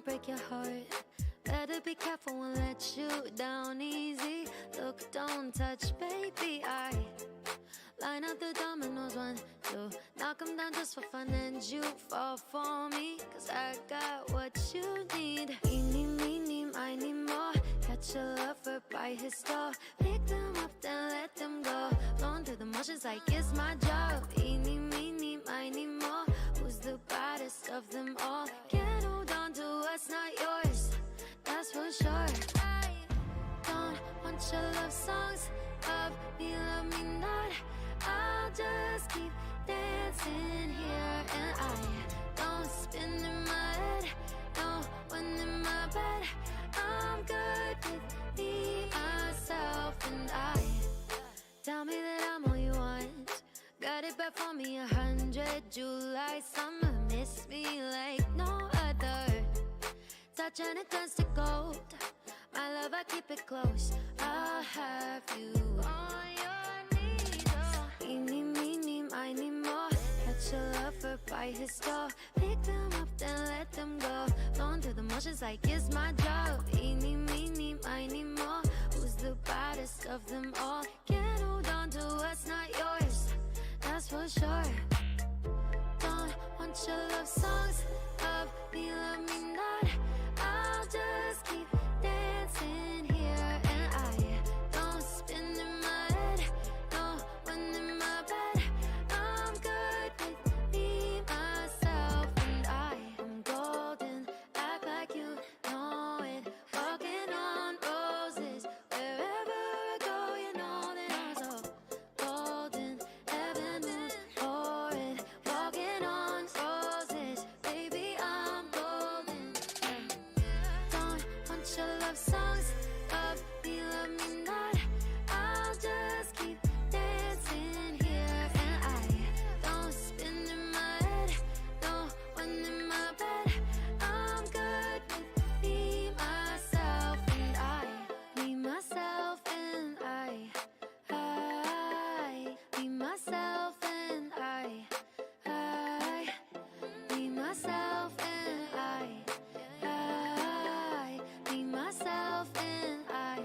break your heart. Better be careful and let you down easy. Look, don't touch, baby. I line up the dominoes, 1, 2. Knock 'em down just for fun and you fall for me. Cause I got what you need. Eeny, meeny, miny, more. Catch a lover by his door. Pick them up, then let them go. Flowing through the motions like it's my job. Eeny, meeny, miny, more. Who's the baddest of them all? Can't hold on to what's not yours, that's for sure. I don't want your love songs. Love me, love me not. I'll just keep dancing here. And I don't spin in my head, no one in my bed. I'm good with me, myself, and I. Tell me that I'm all you want. Got it back for me 100. July, summer, miss me like no other. Touch and it turns to gold. My love, I keep it close. I'll have you on your knees. Oh. Eeny, meeny, miny, more. Catch a lover by his door. Pick them up, then let them go. Flowing through the motions like it's my job. Eeny, meeny, miny, more. Who's the baddest of them all? Can't hold on to what's not yours, that's for sure. Don't want your love songs. Love me, love me not. I'll just keep dancing here. And I don't spin in my head, no one in my bed. I'm good with me, myself, and I. I'm golden, act like you know it. Walking on roses, wherever I go, you know that I'm so golden. Heaven moves for it. Walking on roses, baby, I'm golden. Don't want your love songs. Love me, love me not. I'll just keep dancing here. And I don't spin in my head, no one in my bed. I'm good with me, myself, and I. Me, myself, and I. Me, myself, and I. Me, myself, and I. Me, myself, and I.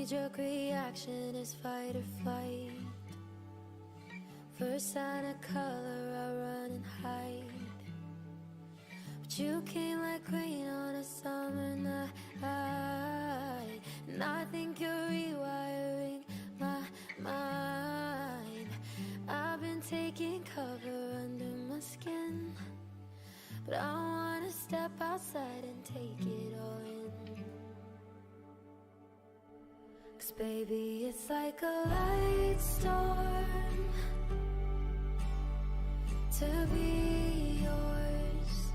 knee-jerk reaction is fight or flight. First sign of color, I run and hide. But you came like rain on a summer night, and I think you're rewiring my mind. I've been taking cover under my skin, but I wanna step outside and take it all in. 'Cause baby, it's like a light storm to be yours.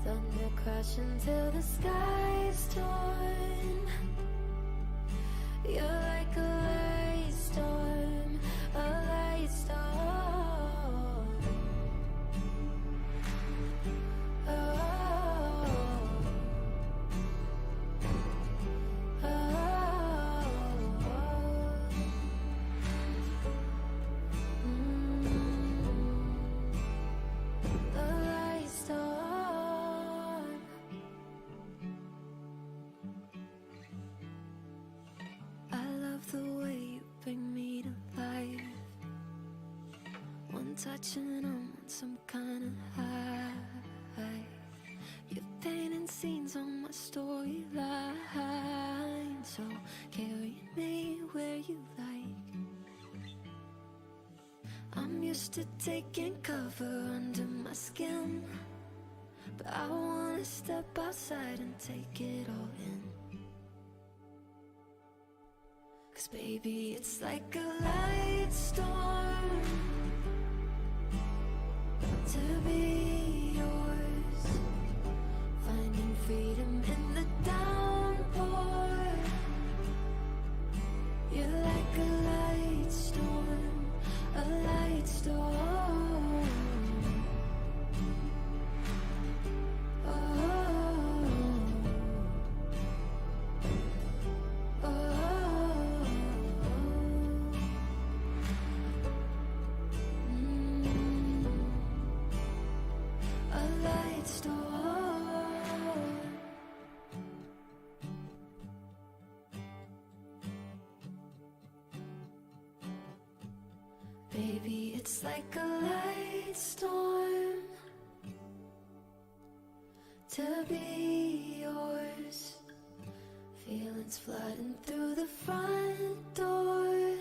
Thunder crashing till the sky's torn. You're like a light storm, a light storm. Oh, oh, a light storm. I love the way you bring me to life. One touch and I'm on some kind of high. You're painting scenes on my storyline, so carry me where you like. I'm used to taking cover under my skin, but I wanna step outside and take it all in. 'Cause baby, it's like a light storm to be yours. Finding freedom in the downpour. You're like a light storm, a light storm. Oh, oh, a light storm. Baby, it's like a light storm to be yours. Feelings flooding through the front door.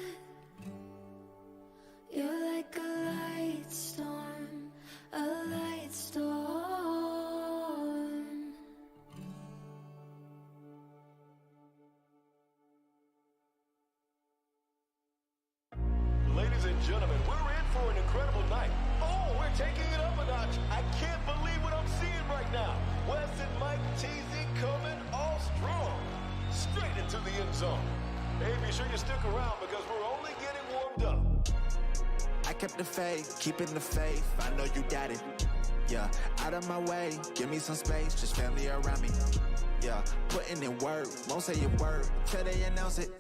You're like a light storm, a light storm. Ladies and gentlemen, we're in for an incredible night. Oh, we're taking it up a notch. I can't believe what I'm seeing right now. Wes and Mike TZ coming all strong, straight into the end zone. Hey, be sure you stick around because we're only getting warmed up. I kept the faith, keeping the faith, I know you got it. Yeah, out of my way, give me some space, just family around me. Yeah, putting in work, won't say a word till they announce it.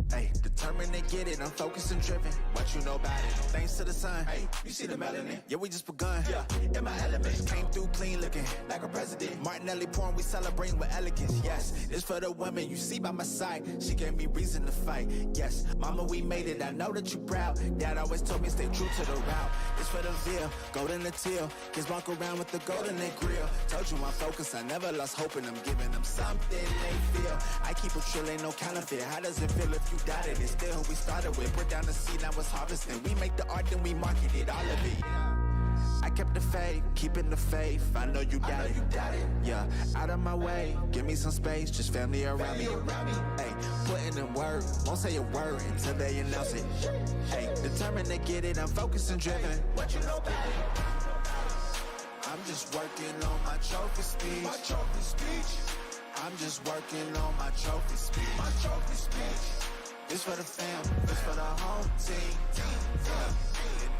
Hey, determined to get it, I'm focused and driven. What you know about it? Thanks to the sun. Hey, you see the melanin? Yeah, we just begun. Yeah, in my elements. Came through clean looking like a president. Martinelli porn, we celebrating with elegance. Yes, this for the women you see by my side. She gave me reason to fight. Yes, mama, we made it. I know that you proud. Dad always told me stay true to the route. This for the veal, golden the teal. Kids walk around with the golden they grill. Told you I'm focused, I never lost hope, and I'm giving them something they feel. I keep a trill, ain't no counterfeit. How does it feel if you doubted it? Still who we started with. Put down the seed, now it's harvesting. We make the art, then we market it, all of it. I kept the faith, keeping the faith. I know you got it. Yeah, out of my way, give me some space, just family around me. Hey, putting in work, won't say a word until they announce it. Hey, determined to get it, I'm focused and driven. What you know about it? I'm just working on my trophy speech. My trophy speech. I'm just working on my trophy speech. My trophy speech. This for the fam, this for the home team. Yeah.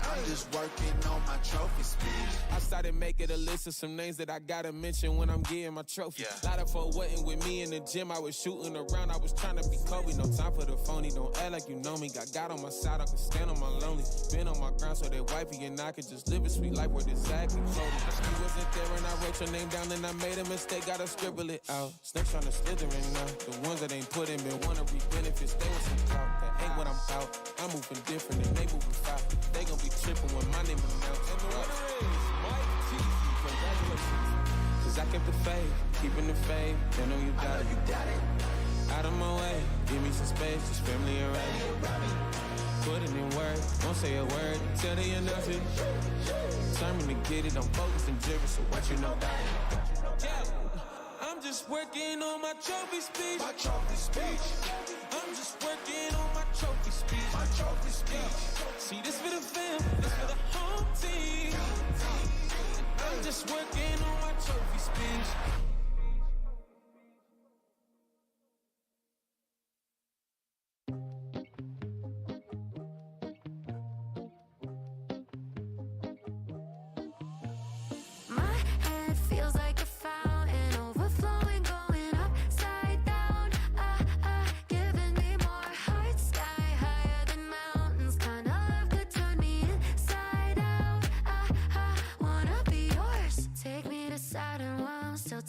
I'm just working on my trophy speech. I started making a list of some names that I gotta mention when I'm getting my trophy. Lot of folk wasn't with me in the gym. I was shooting around, I was trying to be cold. Kobe, no time for the phony. Don't act like you know me. Got God on my side, I can stand on my lonely. Been on my ground so that wifey and I could just live a sweet life where exactly floating. She wasn't there and I wrote your name down and I made a mistake, gotta scribble it out. Snakes tryna slither in now. The ones that ain't put in been wanna reap benefits, they want some clout. That ain't what I'm about. I'm moving different and they moving foul. They gon' be tripping when my name announced. And the winner is Mike Cheesy. Congratulations. Cause I kept the faith, keeping the faith. I know you got it. Out of my way, give me some space, just family around me. Put it in work, won't say a word until they announce it. Determined to get it, I'm focused and driven, so what you know about it? Yeah, I'm just working on my trophy speech. My trophy speech. I'm just working on my trophy speech. My trophy speech. See, this for the fam, this for the whole team. I'm just working on my trophy speech.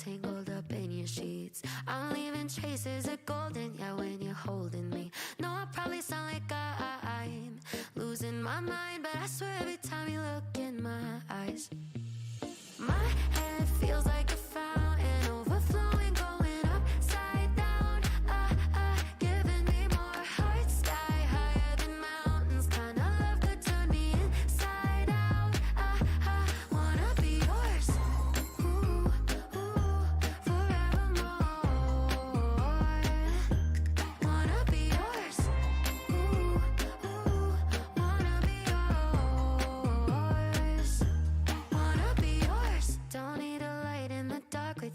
Tangled up in your sheets, I'm leaving traces of golden. Yeah, when you're holding me, no, I probably sound like I'm losing my mind, but I swear every time you look in my eyes, my head feels like a fountain overflowing, going upside down. Giving me more heart, sky higher than mountains. Kind of love could turn me inside out. Wanna be yours. Ooh.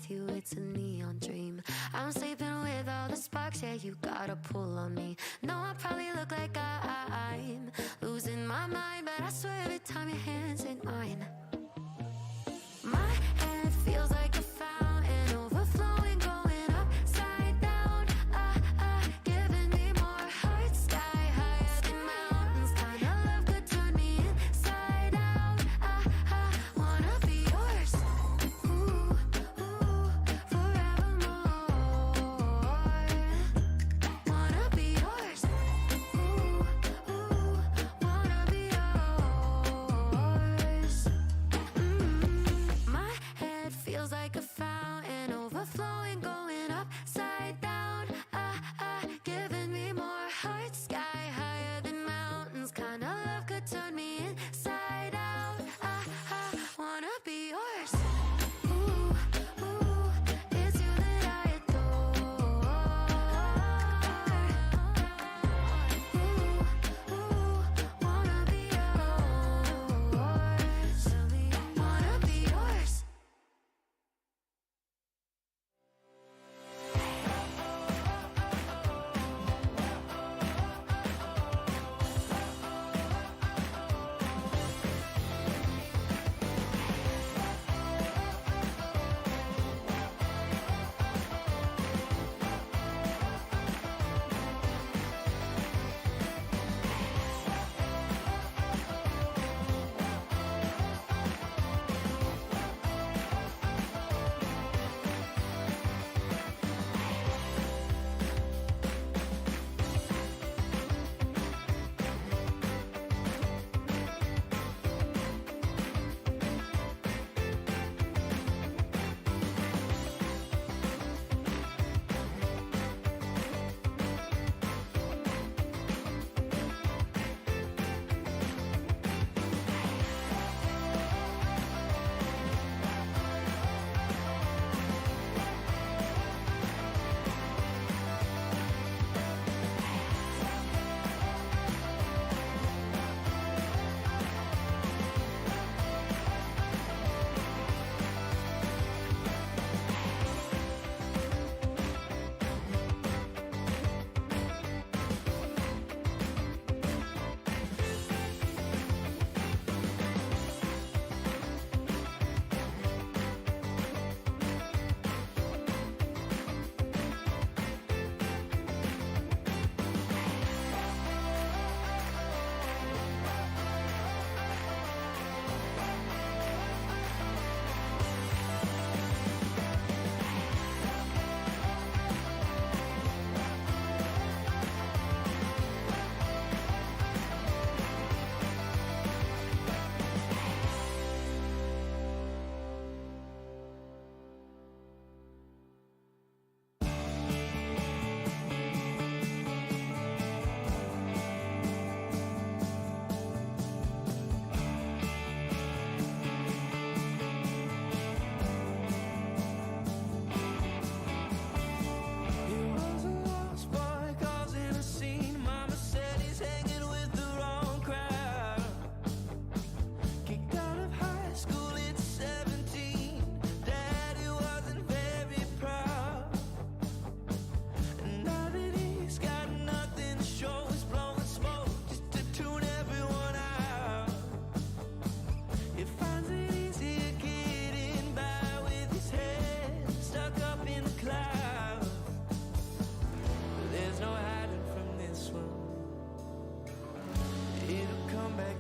You, it's a neon dream. I'm sleeping with all the sparks. Yeah, you got a pull on me. No, I probably look like I'm losing my mind, but I swear every time your hands in mine, my head feels like a fountain overflowing, going upside down. Giving me more heart, sky higher than mountains. Kind of love could turn me inside out. Wanna be yours. Ooh. My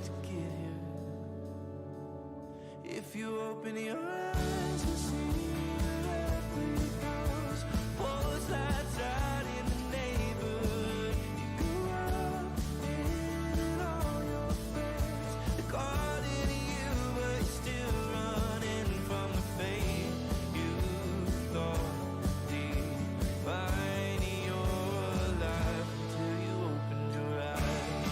to get here. If you open your eyes and see every house, post lights out in the neighborhood. You grew up in all your friends. They're calling you, but you're still running from the fate you thought defining your life until you opened your eyes.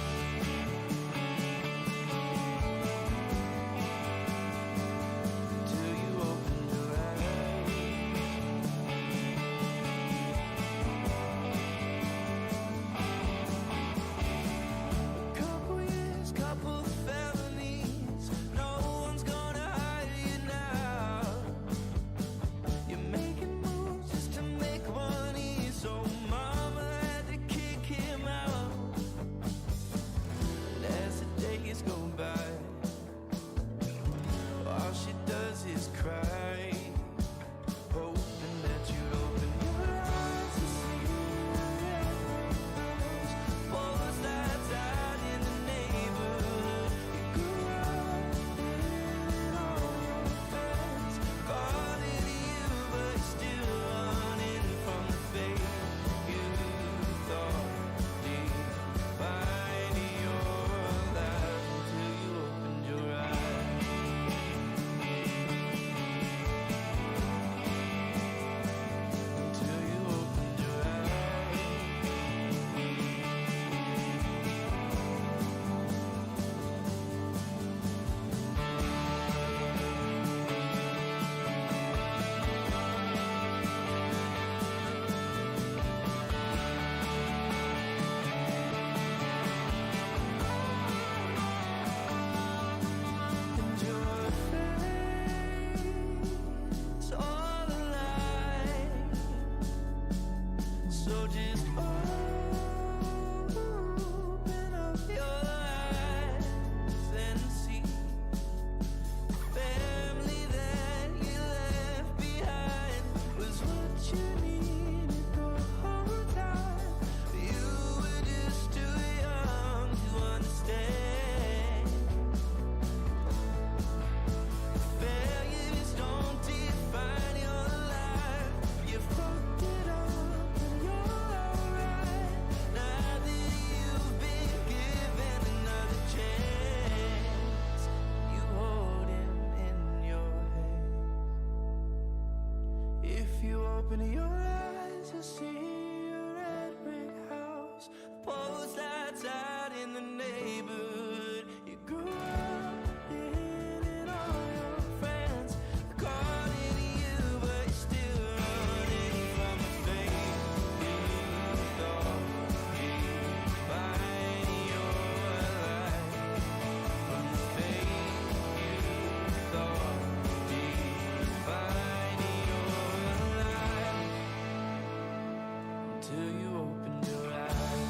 Till you opened your eyes. Couple years, couple felonies. No one's gonna hire you now. You're making moves just to make money, so mama had to kick him out. And as the days go by, all she does is cry, hoping that you'd open your eyes and see those balls lights out in the neighborhood. You grew up in all your friends, calling you, but you're still running from the fate you thought defining your life until you opened your eyes. Until you opened your eyes. And your face all alive. So just open up your eyes and see the family that you left behind was what you needed the whole time. You were just too young to understand. Failures don't define your life. You fucked it up and you're alright. Now that you've been given another chance, you hold him in your hand. If you open your eyes, you'll see a red brick house, post lights out in the neighborhood. You grew up in all your friends, calling you, but you're still running from the fate you thought defining your life. From the fate you thought defining your life until you opened your eyes.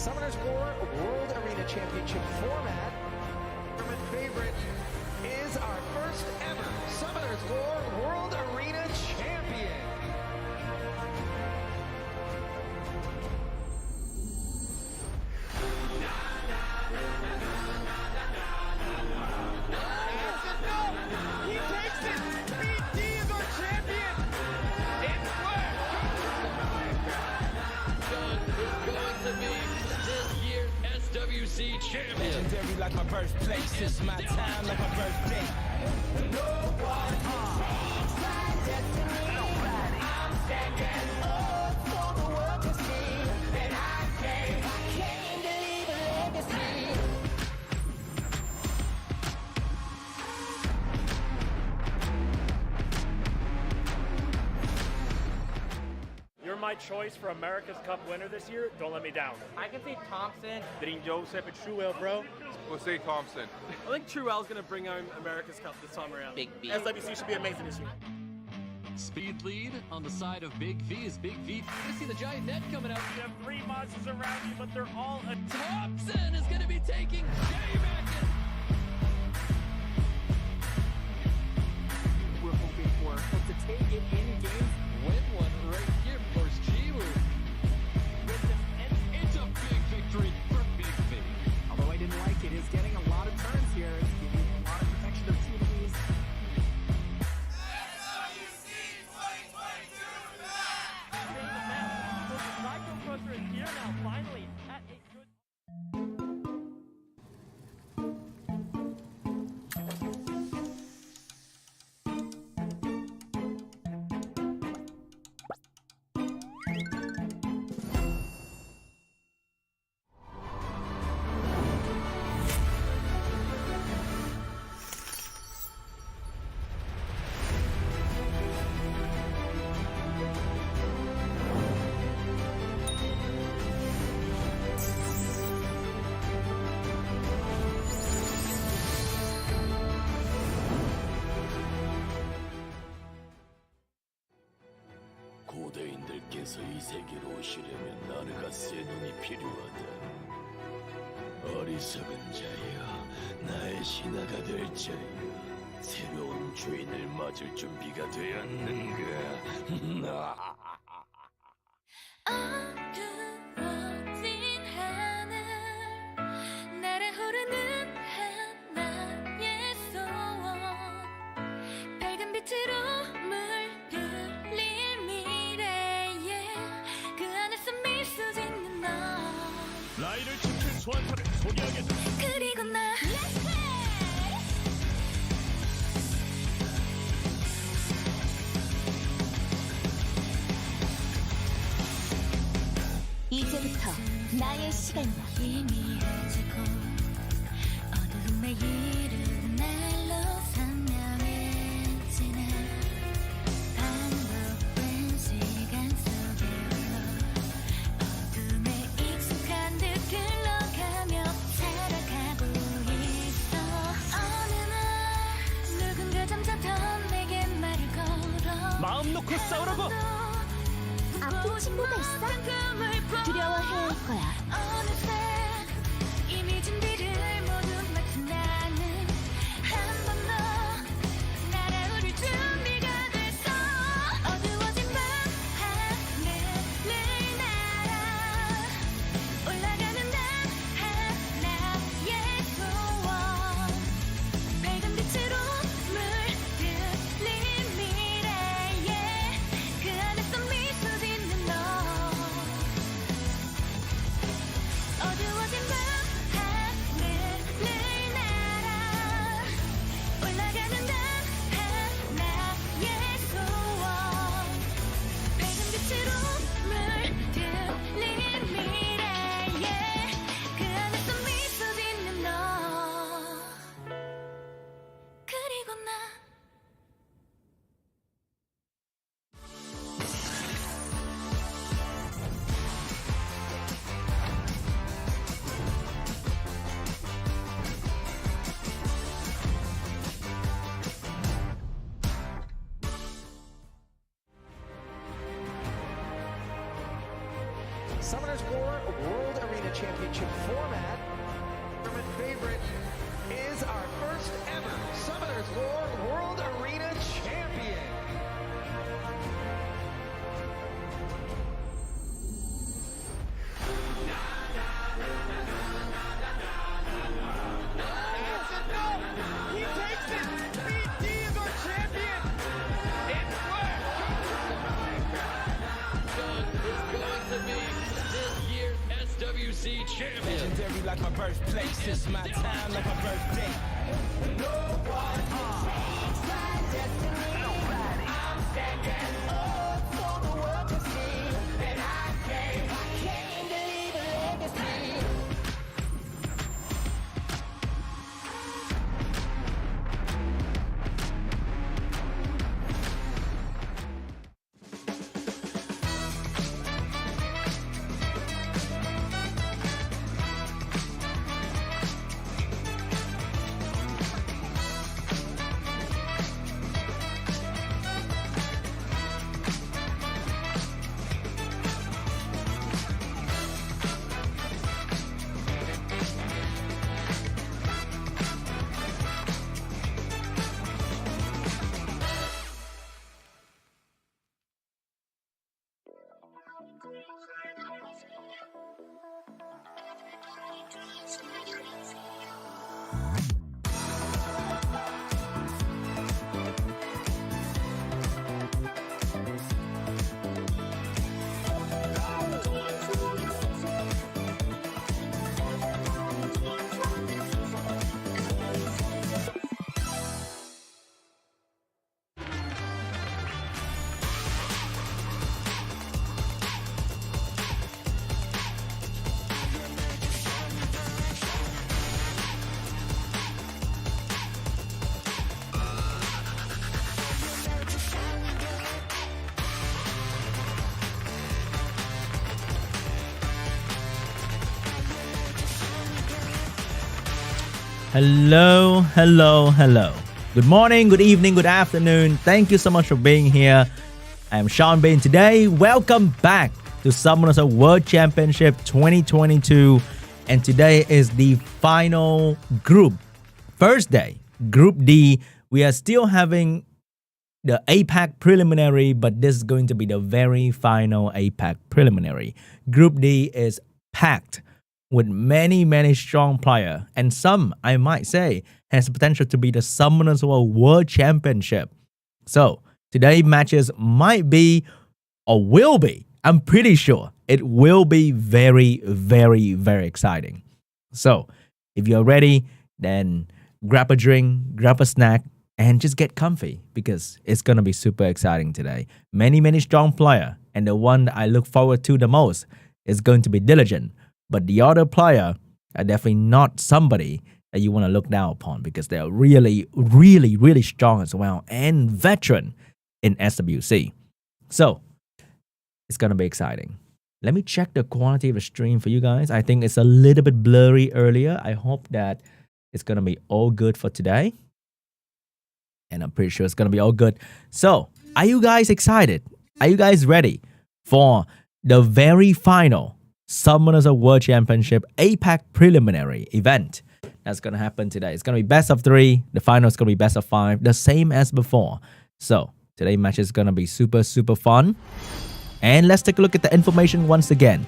Summoners War World Arena Championship format. Tournament favorite is our first ever Summoners War World Arena Champion. He takes it! BD is our champion! It's Going to be this year's SWC champion. Legendary like my birthplace. It's my time like my birthday. I'm standing up for the world to see. And I can't believe a legacy. You're my choice for America's Cup winner this year. Don't let me down. I can see Thompson. Gringo, Sepp, and Truel, bro. We'll say Thompson. I think Truel's gonna bring home America's Cup this time around. Big B. SWC should be amazing this year. Speed lead on the side of Big V is Big V. You're gonna see the giant net coming out. You have three monsters around you, but they're all a Thompson is gonna be taking J-Mac. We're hoping for to take it in game. Win one right here, of course. Jiwoo. It's a big victory for Big V. Although I didn't like it, is getting a lot of turns here. It's giving a lot of protection of TVs. Microcrusher is here now, finally, at a good... 고대인들께서 이 세계로 오시려면 나르가 새 눈이 필요하다. 어리석은 자여, 나의 신하가 될 자여, 새로운 주인을 맞을 준비가 되었는가? 어두워진 하늘 날아오르는 하나의 소원 밝은 빛으로 물들린 미래에 그 안에서 미소 짓는 너 라이를 지킬 소환사를 소개하겠다. 그리고 나 이제부터 나의 시간이야. 희미해지고 어두움의 이른 날로 선명해지네. 반복된 시간 속에 어둠에 익숙한 듯 흘러가며 살아가고 있어. 어느 날 누군가 잠자던 내게 말을 걸어. 마음 놓고 싸우라고! 아픈 친구가 있어? 두려워해야 할 거야. 어느새 이미 준비를 모두 마친 나는 한 번 더 날아오를 준비가 됐어. 어두워진 밤 하늘을 날아 올라가는 단 하나의 소원 밝은 빛으로 물들린 미래에 그 안에서 미소 짓는 너 어두워진 밤 하늘을 날아 올라가는 단 하나의 소원 밝은 빛으로 물들린 미래에 그 안에서 미소 짓는 너 그리고 나 Summoners War World Arena Championship format. Tournament favorite is our first ever Summoners War World Arena Champion. He takes it! BT is our champion! It's Going to be this year's SWC champion. Legendary like my birthplace. It's my time like my birthday. I'm standing up for the world to see, and I came to leave a legacy. Hello. Good morning, good evening, good afternoon. Thank you so much for being here. I'm Sean Bain today. Welcome back to Summoners World Championship 2022. And today is the final group. First day, Group D. We are still having the APAC preliminary, but this is going to be the very final APAC preliminary. Group D is packed with many strong players, and some, I might say, has the potential to be the Summoners World Championship. So, today's matches might be, or will be, I'm pretty sure, it will be very exciting. So, if you're ready, then grab a drink, grab a snack, and just get comfy, because it's going to be super exciting today. Many strong players, and the one that I look forward to the most is going to be Diligent. But the other player are definitely not somebody that you want to look down upon, because they're really strong as well and veteran in SWC. So, it's going to be exciting. Let me check the quality of the stream for you guys. I think it's a little bit blurry earlier. I hope that it's going to be all good for today. And I'm pretty sure it's going to be all good. So, are you guys excited? Are you guys ready for the very final Summoners World Championship APAC preliminary event that's going to happen today? It's going to be best of 3. The final is going to be best of 5, the same as before. So today's match is going to be super fun. And let's take a look at the information once again.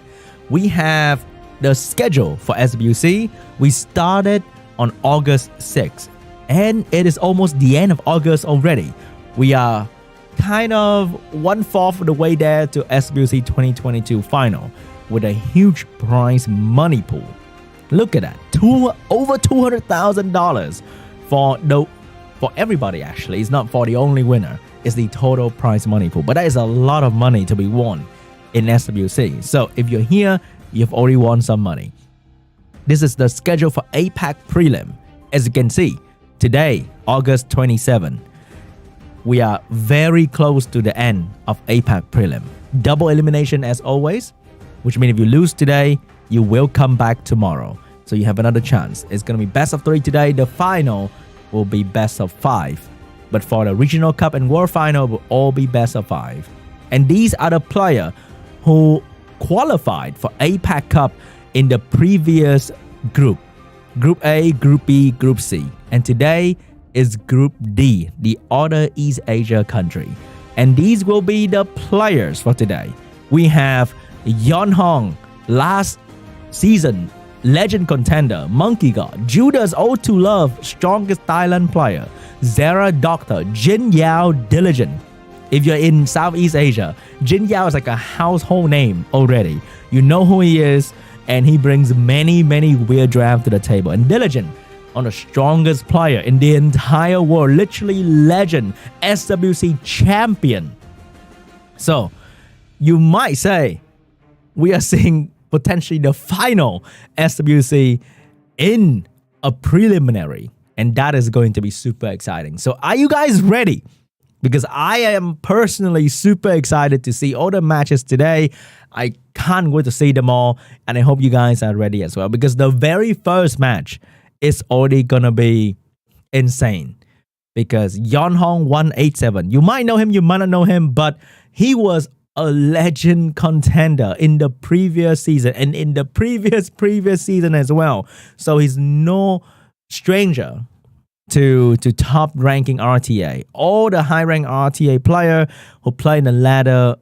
We have the schedule for SWC. We started on August 6th, and it is almost the end of August already. We are kind of 1/4 of the way there to SWC 2022 final, with a huge prize money pool. Look at that, over $200,000 for everybody. Actually, it's not for the only winner. It's the total prize money pool. But that is a lot of money to be won in SWC. So if you're here, you've already won some money. This is the schedule for APAC prelim. As you can see, today, August 27, we are very close to the end of APAC prelim. Double elimination as always, which means if you lose today, you will come back tomorrow. So you have another chance. It's going to be best of 3 today. The final will be best of 5. But for the Regional Cup and World Final, it will all be best of 5. And these are the players who qualified for APAC Cup in the previous group. Group A, Group B, Group C. And today is Group D, the other East Asia country. And these will be the players for today. We have Yeonhong, last season legend contender, MONKEYGOD, JUDAS O2 Love, strongest Thailand player, ZERA DOCTHURR, JINYAO Diligent. If you're in Southeast Asia, JINYAO is like a household name already. You know who he is, and he brings many weird drafts to the table. And Diligent, on the strongest player in the entire world, literally legend, SWC champion. So, you might say, we are seeing potentially the final SWC in a preliminary, and that is going to be super exciting. So are you guys ready? Because I am personally super excited to see all the matches today. I can't wait to see them all, and I hope you guys are ready as well, because the very first match is already gonna be insane. Because Yeonhong 187, you might know him, you might not know him, but he was a legend contender in the previous season and in the previous season as well. So he's no stranger to top ranking RTA. All the high rank RTA player who play in the ladder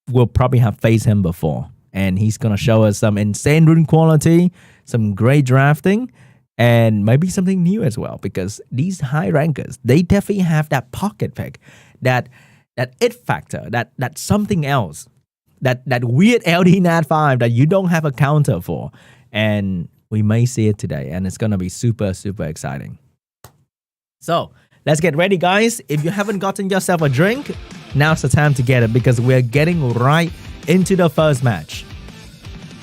will probably have faced him before. And he's going to show us some insane rune quality, some great drafting, and maybe something new as well. Because these high rankers, they definitely have that pocket pick, that it factor, that something else, that weird LD Nat 5 that you don't have a counter for. And we may see it today, and it's gonna be super exciting. So let's get ready, guys. If you haven't gotten yourself a drink, now's the time to get it, because we're getting right into the first match.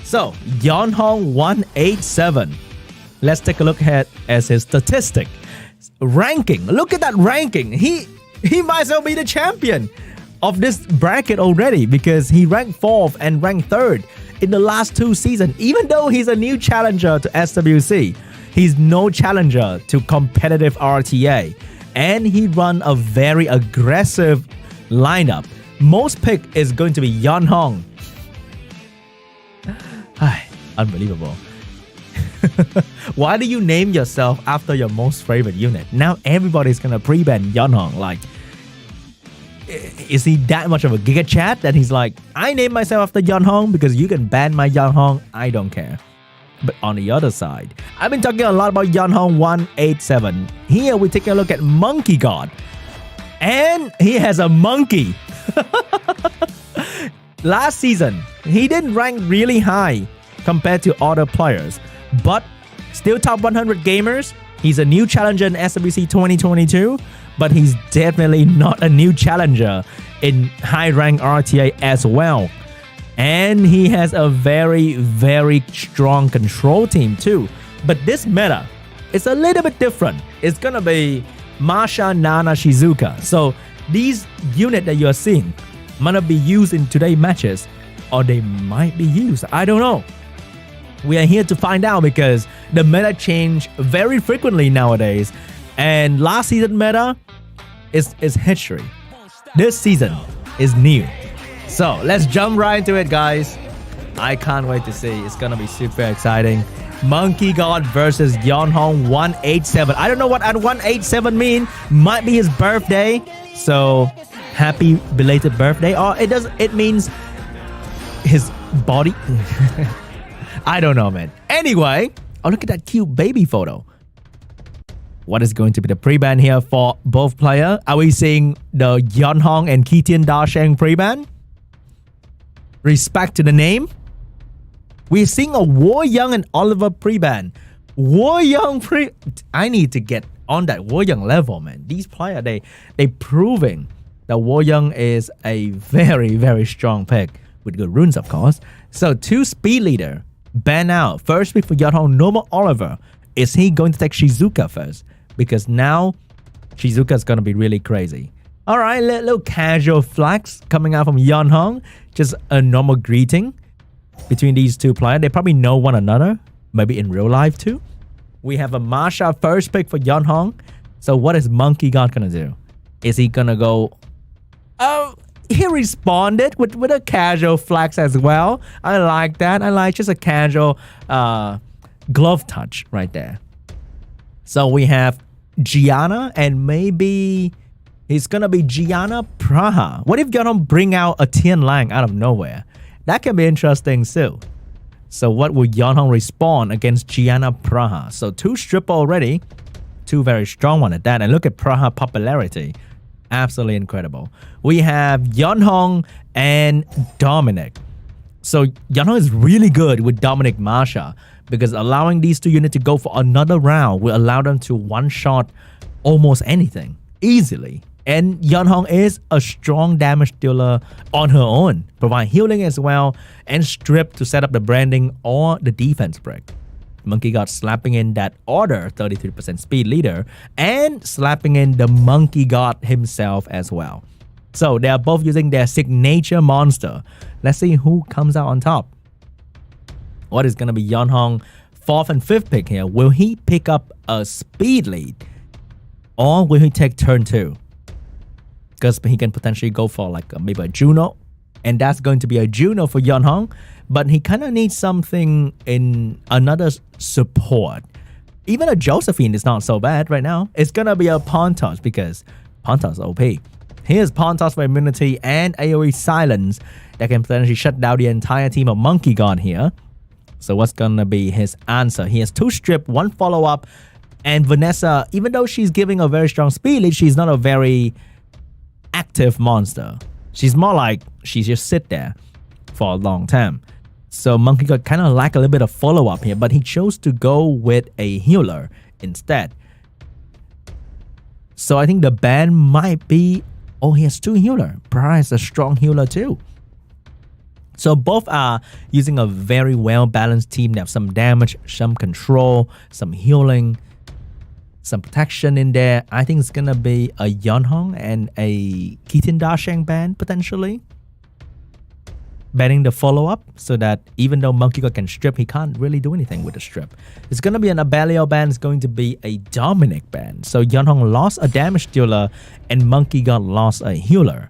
So Yeonhong 187, let's take a look at his statistic ranking. Look at that ranking. He might as well be the champion of this bracket already, because he ranked 4th and ranked 3rd in the last 2 seasons. Even though he's a new challenger to SWC, he's no challenger to competitive RTA. And he run a very aggressive lineup. Most pick is going to be Yeonhong. Unbelievable. Why do you name yourself after your most favorite unit? Now everybody's gonna pre-ban Yeonhong. Like, is he that much of a giga chat that he's like, I name myself after Yeonhong because you can ban my Yeonhong, I don't care. But on the other side, I've been talking a lot about Yeonhong 187. Here we take a look at MONKEYGOD, and he has a monkey. Last season, he didn't rank really high compared to other players, but still top 100 gamers. He's a new challenger in SWC 2022, but he's definitely not a new challenger in high rank RTA as well. And he has a very strong control team too. But this meta is a little bit different. It's gonna be Masha, Nana, Shizuka. So these units that you're seeing might not be used in today's matches, or they might be used. I don't know. We are here to find out, because the meta change very frequently nowadays. And last season meta is history. This season is new. So let's jump right into it, guys. I can't wait to see. It's gonna be super exciting. MONKEYGOD versus Yeonhong 187. I don't know what 187 mean. Might be his birthday. So happy belated birthday. Or it means his body. I don't know, man. Anyway, oh, look at that cute baby photo. What is going to be the pre-ban here for both players? Are we seeing the Yeonhong and Kitian Dasheng pre-ban? Respect to the name. We're seeing a War Young and Oliver pre-ban. War Young I need to get on that War Young level, man. These players, they proving that War Young is a very strong pick with good runes, of course. So 2 speed leader ban out. First pick for Yeonhong, normal Oliver. Is he going to take Shizuka first? Because now Shizuka is going to be really crazy. All right, little casual flex coming out from Yeonhong. Just a normal greeting between these 2 players. They probably know one another, maybe in real life too. We have a Masha first pick for Yeonhong. So what is MONKEYGOD going to do? Is he going to go... Oh, he responded with a casual flex as well. I like that. I like just a casual glove touch right there. So we have Gianna and maybe it's gonna be Gianna Praha. What if Yeonhong bring out a Tian Lang out of nowhere? That can be interesting too. So what will Yeonhong respond against Gianna Praha? So 2 stripper already. 2 very strong one at that. And look at Praha popularity. Absolutely incredible. We have Yeonhong and Dominic. So Yeonhong is really good with Dominic Marsha because allowing these 2 units to go for another round will allow them to one-shot almost anything easily. And Yeonhong is a strong damage dealer on her own, provide healing as well, and strip to set up the branding or the defense break. MONKEYGOD slapping in that order 33% speed leader and slapping in the MONKEYGOD himself as well. So they are both using their signature monster. Let's see who comes out on top. What is going to be Yeonhong 4th and 5th pick here? Will he pick up a speed lead or will he take turn 2? Because he can potentially go for like maybe a Juno, and that's going to be a Juno for Yeonhong, but he kind of needs something in another support. Even a Josephine is not so bad right now. It's gonna be a Pontos because Pontos OP. Here's Pontos for immunity and AoE silence that can potentially shut down the entire team of MONKEYGOD here. So what's gonna be his answer? He has 2 strip, 1 follow-up, and Vanessa, even though she's giving a very strong speed lead, she's not a very active monster. She's more like she just sit there for a long time. So MONKEYGOD kind of lack a little bit of follow-up here, but he chose to go with a healer instead. So I think the ban might be, oh, he has 2 healer. Pra is a strong healer too. So both are using a very well-balanced team. They have some damage, some control, some healing, some protection in there. I think it's gonna be a Yeonhong and a Keaton Dasheng ban potentially. Banning the follow-up so that even though MONKEYGOD can strip, he can't really do anything with the strip. It's gonna be an Abelio ban, it's going to be a Dominic ban. So Yeonhong lost a damage dealer and MONKEYGOD lost a healer.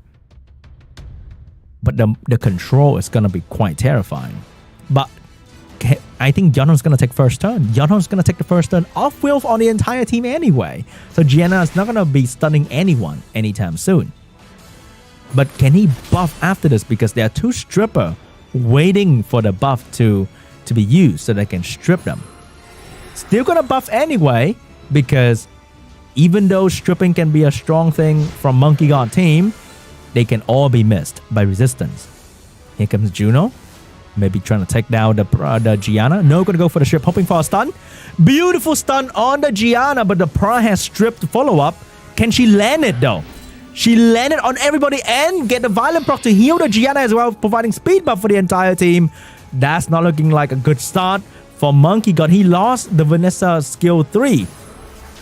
But the control is gonna be quite terrifying. But I think Yeonhong's going to take first turn. Yeonhong's going to take the first turn off Wilf on the entire team anyway. So Gianna is not going to be stunning anyone anytime soon. But can he buff after this? Because there are 2 stripper waiting for the buff to be used so they can strip them. Still going to buff anyway because even though stripping can be a strong thing from MONKEYGOD team, they can all be missed by resistance. Here comes Juno. Maybe trying to take down the Gianna. No, gonna go for the strip, hoping for a stun. Beautiful stun on the Gianna, but the Pra has stripped follow-up. Can she land it though? She landed on everybody and get the violent proc to heal the Gianna as well, providing speed buff for the entire team. That's not looking like a good start for MONKEYGOD. He lost the Vanessa skill 3.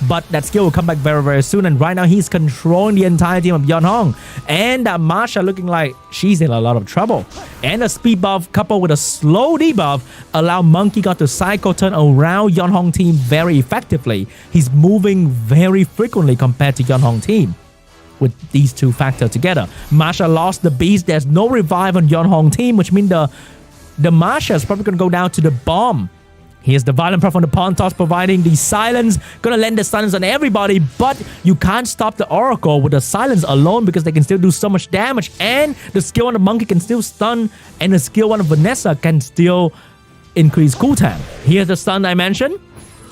But that skill will come back very, very soon. And right now, he's controlling the entire team of Yeonhong. And Marsha looking like she's in a lot of trouble. And a speed buff coupled with a slow debuff allow MONKEYGOD to cycle turn around Yeonhong team very effectively. He's moving very frequently compared to Yeonhong team. With these 2 factors together. Marsha lost the beast. There's no revive on Yeonhong team, which means the Marsha is probably going to go down to the bomb. Here's the violent proc from the Pontos providing the silence. Gonna land the silence on everybody, but you can't stop the Oracle with the silence alone because they can still do so much damage. And the skill on the Monkey can still stun, and the skill on Vanessa can still increase cooldown. Here's the stun I mentioned.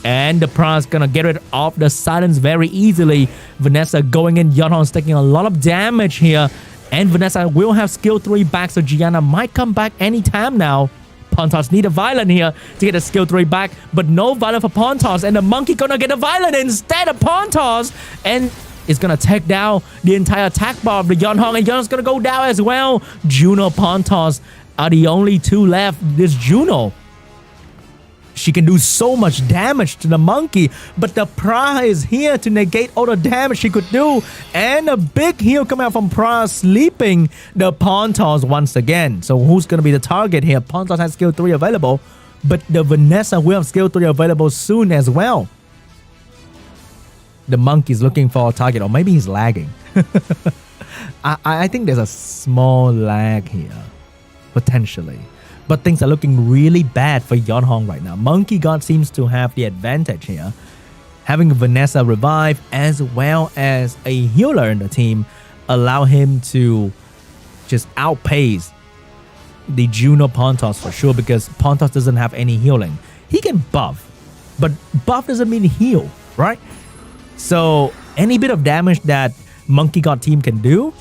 And the Pra's gonna get rid of the silence very easily. Vanessa going in, Yeonhong's taking a lot of damage here. And Vanessa will have skill 3 back, so Gianna might come back anytime now. Pontos need a Violent here to get a skill 3 back, but no Violent for Pontos, and the Monkey gonna get a Violent instead of Pontos, and is gonna take down the entire attack bar of the Yeonhong, and Yeonhong's gonna go down as well. Juno, Pontos are the only 2 left. This Juno, she can do so much damage to the Monkey, but the Pra is here to negate all the damage she could do. And a big heal coming out from Pra, sleeping the Pontos once again. So who's going to be the target here? Pontos has skill 3 available, but the Vanessa will have skill 3 available soon as well. The Monkey's looking for a target, or maybe he's lagging. I think there's a small lag here, potentially. But things are looking really bad for Yeonhong right now. MONKEYGOD seems to have the advantage here. Having Vanessa revive as well as a healer in the team allow him to just outpace the Juno Pontos for sure, because Pontos doesn't have any healing. He can buff, but buff doesn't mean heal, right? So any bit of damage that MONKEYGOD team can do,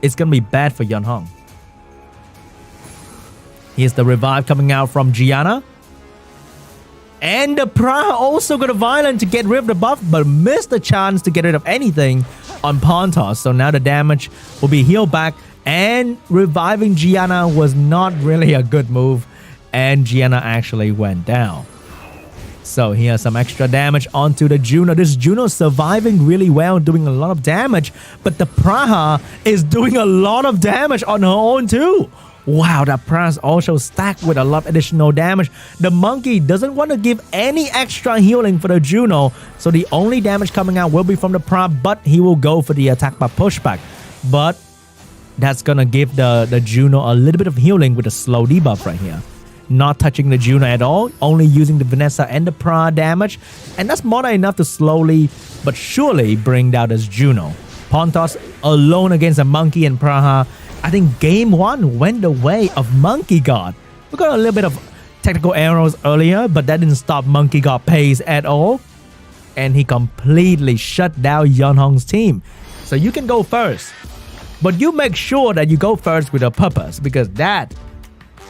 it's gonna be bad for Yeonhong. Here's the revive coming out from Gianna. And the Praha also got a violent to get rid of the buff, but missed the chance to get rid of anything on Pontos. So now the damage will be healed back, and reviving Gianna was not really a good move, and Gianna actually went down. So here's some extra damage onto the Juno. This Juno surviving really well, doing a lot of damage, but the Praha is doing a lot of damage on her own too. Wow, that Praha is also stacked with a lot of additional damage. The Monkey doesn't want to give any extra healing for the Juno, so the only damage coming out will be from the Praha, but he will go for the attack by pushback. But that's gonna give the Juno a little bit of healing with a slow debuff right here. Not touching the Juno at all, only using the Vanessa and the Praha damage, and that's more than enough to slowly but surely bring down this Juno. Pontos alone against a Monkey and Praha. I think game one went the way of MONKEYGOD. We got a little bit of technical errors earlier, but that didn't stop MONKEYGOD pace at all, and he completely shut down Yeonhong's team. So you can go first, but you make sure that you go first with a purpose, because that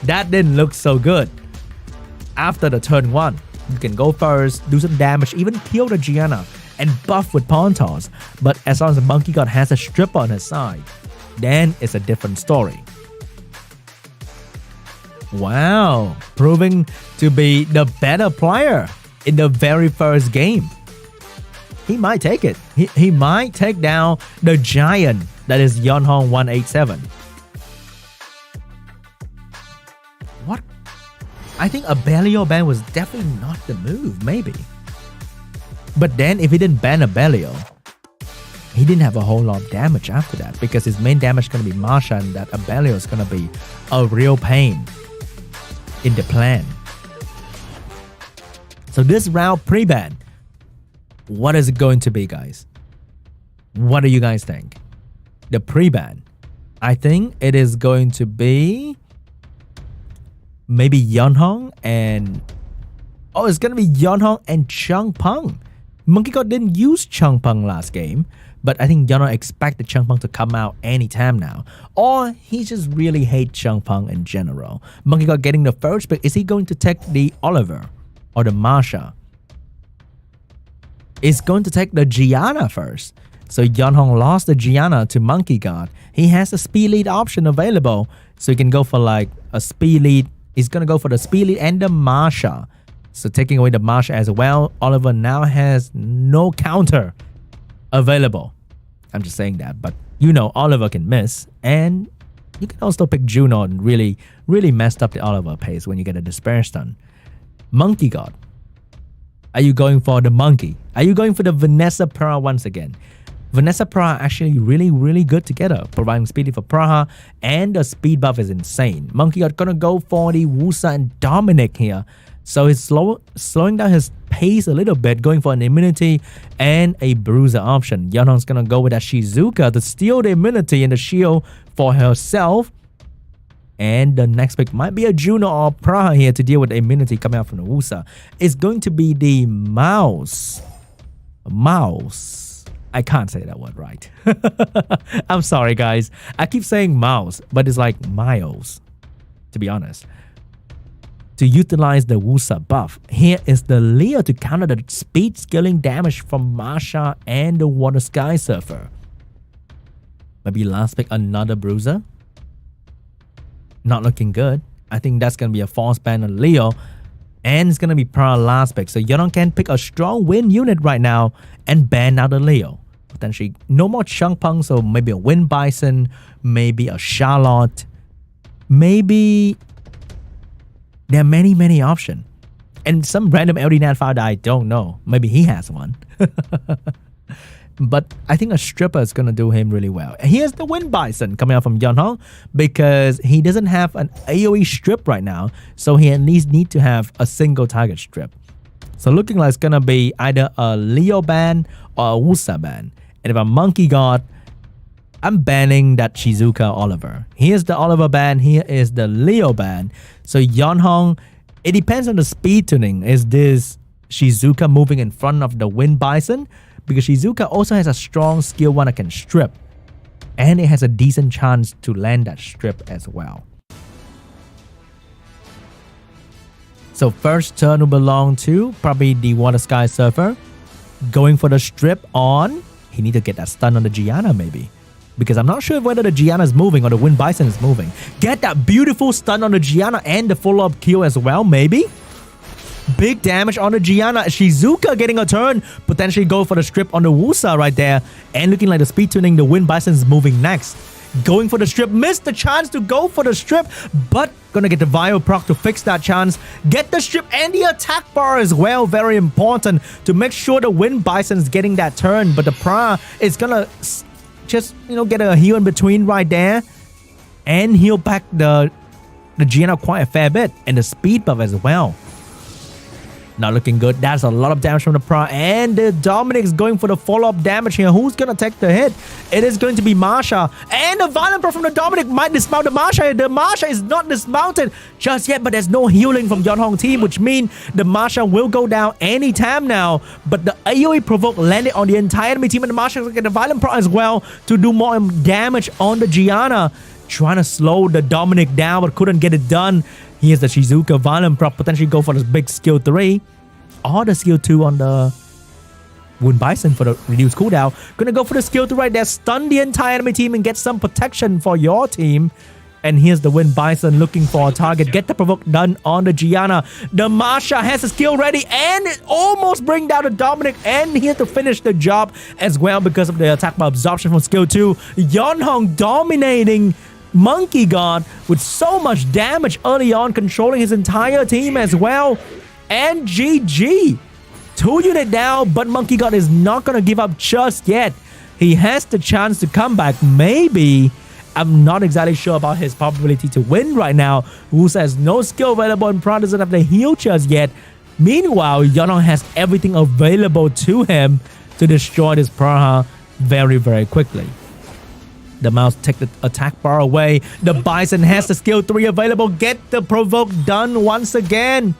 didn't look so good. After the turn one, you can go first, do some damage, even kill the Gianna, and buff with Pontos. But as long as the MONKEYGOD has a strip on his side, then it's a different story. Wow, proving to be the better player in the very first game. He might take it. He might take down the giant that is Yeonhong 187. What? I think a Belio ban was definitely not the move, maybe. But then if he didn't ban a Belio, he didn't have a whole lot of damage after that, because his main damage is going to be Marsha, and that Abelio is going to be a real pain in the plan. So this round pre-ban, what is it going to be, guys? What do you guys think? The pre-ban, I think it is going to be maybe Yeonhong and... Oh, it's going to be Yeonhong and Changpeng. MONKEYGOD didn't use Changpeng last game, but I think Yeonhong expected Changpeng to come out anytime now. Or he just really hates Changpeng in general. MONKEYGOD getting the first pick. Is he going to take the Oliver or the Marsha? Is going to take the Gianna first. So Yeonhong lost the Gianna to MONKEYGOD. He has a speed lead option available, so he can go for like a speed lead. He's going to go for the speed lead and the Marsha. So taking away the Marsha as well, Oliver now has no counter available. I'm just saying that, but you know Oliver can miss, and you can also pick Juno and really messed up the Oliver pace when you get a Despair Stun. MONKEYGOD, are you going for the Monkey? Are you going for the Vanessa Praha once again? Vanessa Praha actually really good together, providing speed for Praha, and the speed buff is insane. MONKEYGOD gonna go for the Wusa and Dominic here. So he's slowing down his pace a little bit, going for an immunity and a bruiser option. Yeonhong's gonna go with that Shizuka to steal the immunity and the shield for herself. And the next pick might be a Juno or Praha here to deal with the immunity coming out from the Wusa. It's going to be the Mouse. I can't say that word right. I'm sorry, guys. I keep saying Mouse, but it's like Miles, to be honest. To utilize the Wusa buff, here is the Leo to counter the speed scaling damage from Marsha and the Water Sky Surfer. Maybe last pick another Bruiser. Not looking good. I think that's going to be a false ban on Leo. And it's going to be Praha last pick. So Yeonhong can pick a strong win unit right now and ban out the Leo. Potentially no more Changpeng, so maybe a Wind Bison, maybe a Charlotte, maybe... There are many options. And some random LD Nat file that I don't know. Maybe he has one. but I think a stripper is going to do him really well. Here's the Wind Bison coming out from Yeonhong because he doesn't have an AoE strip right now, so he at least need to have a single target strip. So looking like it's going to be either a Leo ban or a Wusa ban. And if I'm MONKEYGOD, I'm banning that Shizuka Oliver. Here's the Oliver ban, here is the Leo ban. So Yeonhong, it depends on the speed tuning. Is this Shizuka moving in front of the Wind Bison? Because Shizuka also has a strong skill 1 that can strip. And it has a decent chance to land that strip as well. So first turn will belong to probably the Water Sky Surfer. Going for the strip on. He need to get that stun on the Gianna maybe. Because I'm not sure whether the Gianna is moving or the Wind Bison is moving. Get that beautiful stun on the Gianna and the follow-up kill as well maybe. Big damage on the Gianna. Shizuka getting a turn. Potentially go for the strip on the Wusa right there. And looking like the speed tuning, the Wind Bison is moving next. Going for the strip. Missed the chance to go for the strip. But gonna get the Vio proc to fix that chance. Get the strip and the attack bar as well. Very important to make sure the Wind Bison is getting that turn. But the Pra is gonna just, get a heal in between right there. And heal back the Gianna quite a fair bit. And the speed buff as well. Not looking good. That's a lot of damage from the Pra. And Dominic is going for the follow-up damage here. Who's going to take the hit? It is going to be Masha. And the Violent Pro from the Dominic might dismount the Masha. The Masha is not dismounted just yet, but there's no healing from Yeonhong team, which means the Masha will go down anytime now. But the AoE provoke landed on the entire enemy team, and the Masha will get the Violent Pro as well to do more damage on the Gianna. Trying to slow the Dominic down, but couldn't get it done. Here's the Shizuka Violent Prop. Potentially go for this big skill 3. Or the skill 2 on the Wind Bison for the reduced cooldown. Gonna go for the skill 2 right there. Stun the entire enemy team and get some protection for your team. And here's the Wind Bison looking for a target. Get the provoke done on the Gianna. The Masha has a skill ready. And it almost bring down the Dominic. And here to finish the job as well because of the attack by absorption from skill 2. Yeonhong dominating MONKEYGOD with so much damage early on, controlling his entire team as well. And GG. 2 unit down, but MONKEYGOD is not going to give up just yet. He has the chance to come back. Maybe. I'm not exactly sure about his probability to win right now. Wusa has no skill available and Pra doesn't have the heal just yet. Meanwhile, Yeonhong has everything available to him to destroy this Praha very, very quickly. The Mouse take the attack bar away. The Bison has the skill 3 available. Get the provoke done once again.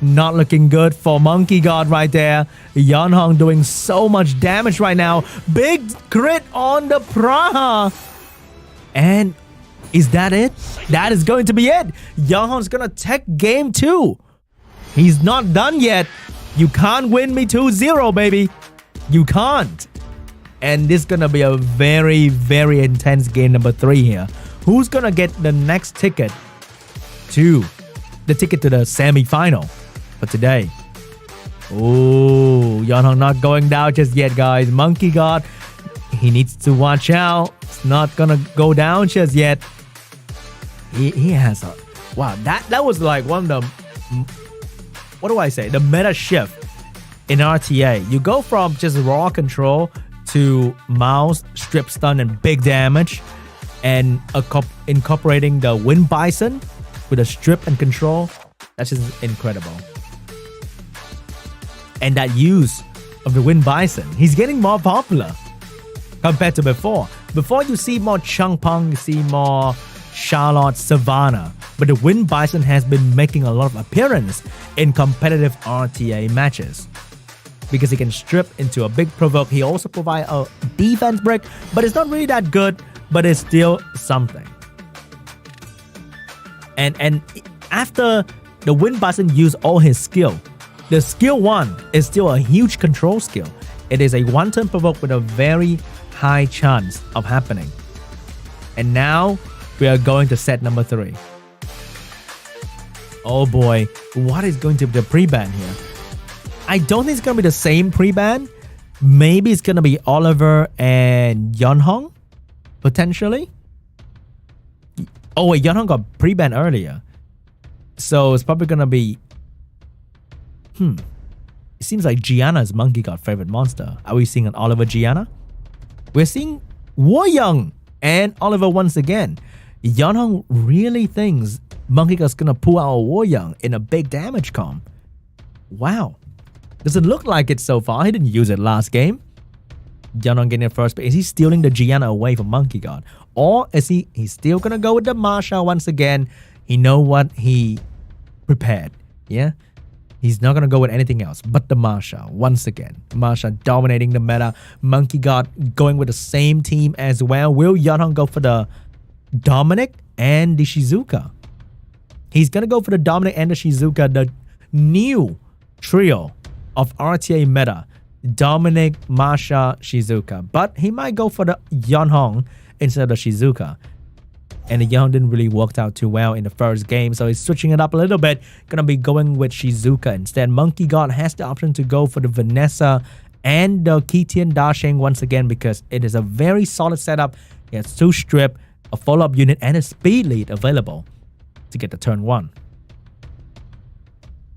Not looking good for MONKEYGOD right there. Yeonhong doing so much damage right now. Big crit on the Praha. And is that it? That is going to be it. Yeonhong's gonna take game 2. He's not done yet. You can't win me 2-0, baby. You can't. And this is gonna be a very, very intense game number 3 here. Who's gonna get the next ticket to the semi-final for today? Oh, Yeonhong not going down just yet, guys. MONKEYGOD, he needs to watch out. It's not gonna go down just yet. He has a... Wow, that was like one of the... What do I say? The meta shift in RTA. You go from just raw control to mouse, strip stun, and big damage. And incorporating the Wind Bison with a strip and control. That's just incredible. And that use of the Wind Bison, he's getting more popular compared to before. Before you see more Changpeng, you see more Charlotte, Savannah. But the Wind Bison has been making a lot of appearance in competitive RTA matches. Because he can strip into a big provoke. He also provides a defense break, but it's not really that good, but it's still something. And after the Wind Bison used all his skill, the skill 1 is still a huge control skill. It is a one-turn provoke with a very high chance of happening. And now we are going to set number 3. Oh boy, what is going to be the pre-ban here? I don't think it's going to be the same pre-ban. Maybe it's going to be Oliver and Yeonhong, potentially. Oh wait, Yeonhong got pre-ban earlier. So it's probably going to be... It seems like Gianna is Monkey God favorite monster. Are we seeing an Oliver Gianna? We're seeing Waryoung and Oliver once again. Yeonhong really thinks Monkey God's gonna pull out a Waryoung in a big damage comp. Wow. Doesn't look like it so far. He didn't use it last game. Yeonhong getting it first, but is he stealing the Gianna away from Monkey God? Or is he's still gonna go with the Masha once again? He know what he prepared. Yeah? He's not gonna go with anything else but the Masha once again. Masha dominating the meta. Monkey God going with the same team as well. Will Yeonhong go for the Dominic and the Shizuka? He's gonna go for the Dominic and the Shizuka, the new trio of RTA meta. Dominic, Masha, Shizuka. But he might go for the Yeonhong instead of the Shizuka. And the Yeonhong didn't really work out too well in the first game, so he's switching it up a little bit. Gonna be going with Shizuka instead. Monkey God has the option to go for the Vanessa and the Kitian Dasheng once again because it is a very solid setup. He has 2 strip, a follow-up unit, and a speed lead available to get the turn 1.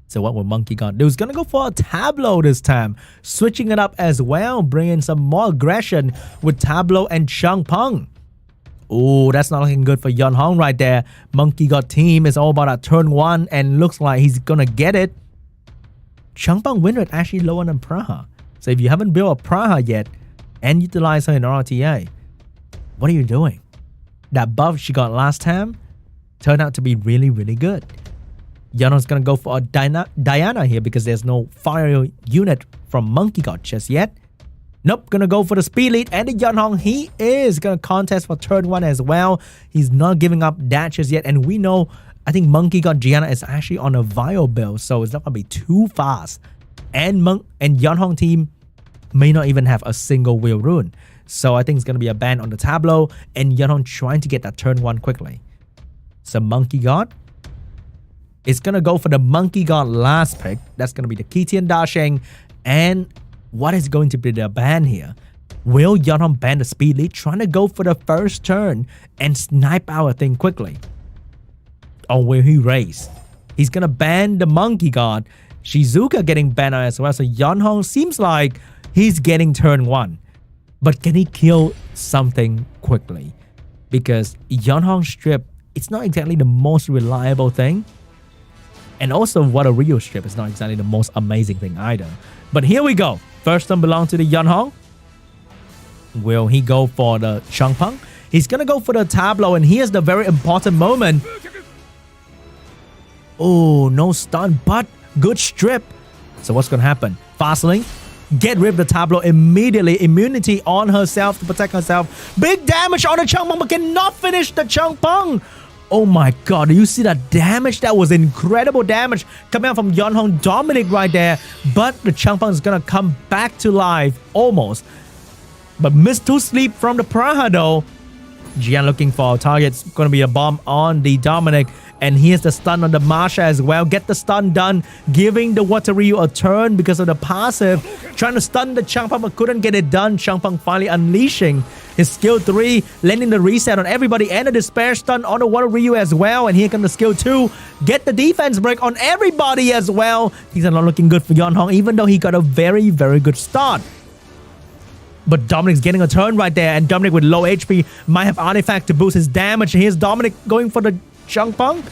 So what will Monkey God do? He's gonna go for a Tableau this time, switching it up as well, bringing some more aggression with Tableau and Changpeng. Oh, that's not looking good for Yeonhong right there. Monkey God team is all about a turn 1 and looks like he's gonna get it. Changpeng win rate actually lower than Praha. So if you haven't built a Praha yet and utilize her in RTA, what are you doing? That buff she got last time turned out to be really, really good. Yeonhong's gonna go for a Diana here because there's no fire unit from Monkey God just yet. Nope, gonna go for the speed lead, and the Yeonhong, he is gonna contest for turn 1 as well. He's not giving up dashes yet, and we know, I think Monkey God Gianna is actually on a Vio build, so it's not gonna be too fast. And Yeonhong team may not even have a single wheel rune. So I think it's gonna be a ban on the Tableau, and Yeonhong trying to get that turn 1 quickly. So Monkey God is gonna go for the Monkey God last pick. That's gonna be the Kitian Dasheng, and what is going to be the ban here? Will Yeonhong ban the speed lead, trying to go for the first turn and snipe our thing quickly? Or will he race? He's gonna ban the Monkey God. Shizuka getting banned as well. So Yeonhong seems like he's getting turn 1. But can he kill something quickly? Because Yeonhong strip, it's not exactly the most reliable thing. And also what a Rio strip is not exactly the most amazing thing either. But here we go. First one belongs to the Yeonhong. Will he go for the Changpeng? He's gonna go for the Tableau, and here's the very important moment. Oh, no stun, but good strip. So what's gonna happen? Fastling, get rid of the Tableau immediately. Immunity on herself to protect herself. Big damage on the Changpeng, but cannot finish the Changpeng. Oh my god, do you see that damage? That was incredible damage coming out from Yeonhong Dominic right there. But the Changpeng is gonna come back to life, almost. But missed 2 sleep from the Praha though. Gian looking for a target. It's gonna be a bomb on the Dominic. And here's the stun on the Masha as well. Get the stun done, giving the Water Ryu a turn because of the passive. Trying to stun the Changpeng but couldn't get it done. Changpeng finally unleashing his skill 3, landing the reset on everybody and a despair stun on the Water Ryu as well. And here comes the skill 2. Get the defense break on everybody as well. Things are not looking good for Yeonhong, even though he got a very, very good start. But Dominic's getting a turn right there, and Dominic with low HP might have artifact to boost his damage. Here's Dominic going for the Changpeng,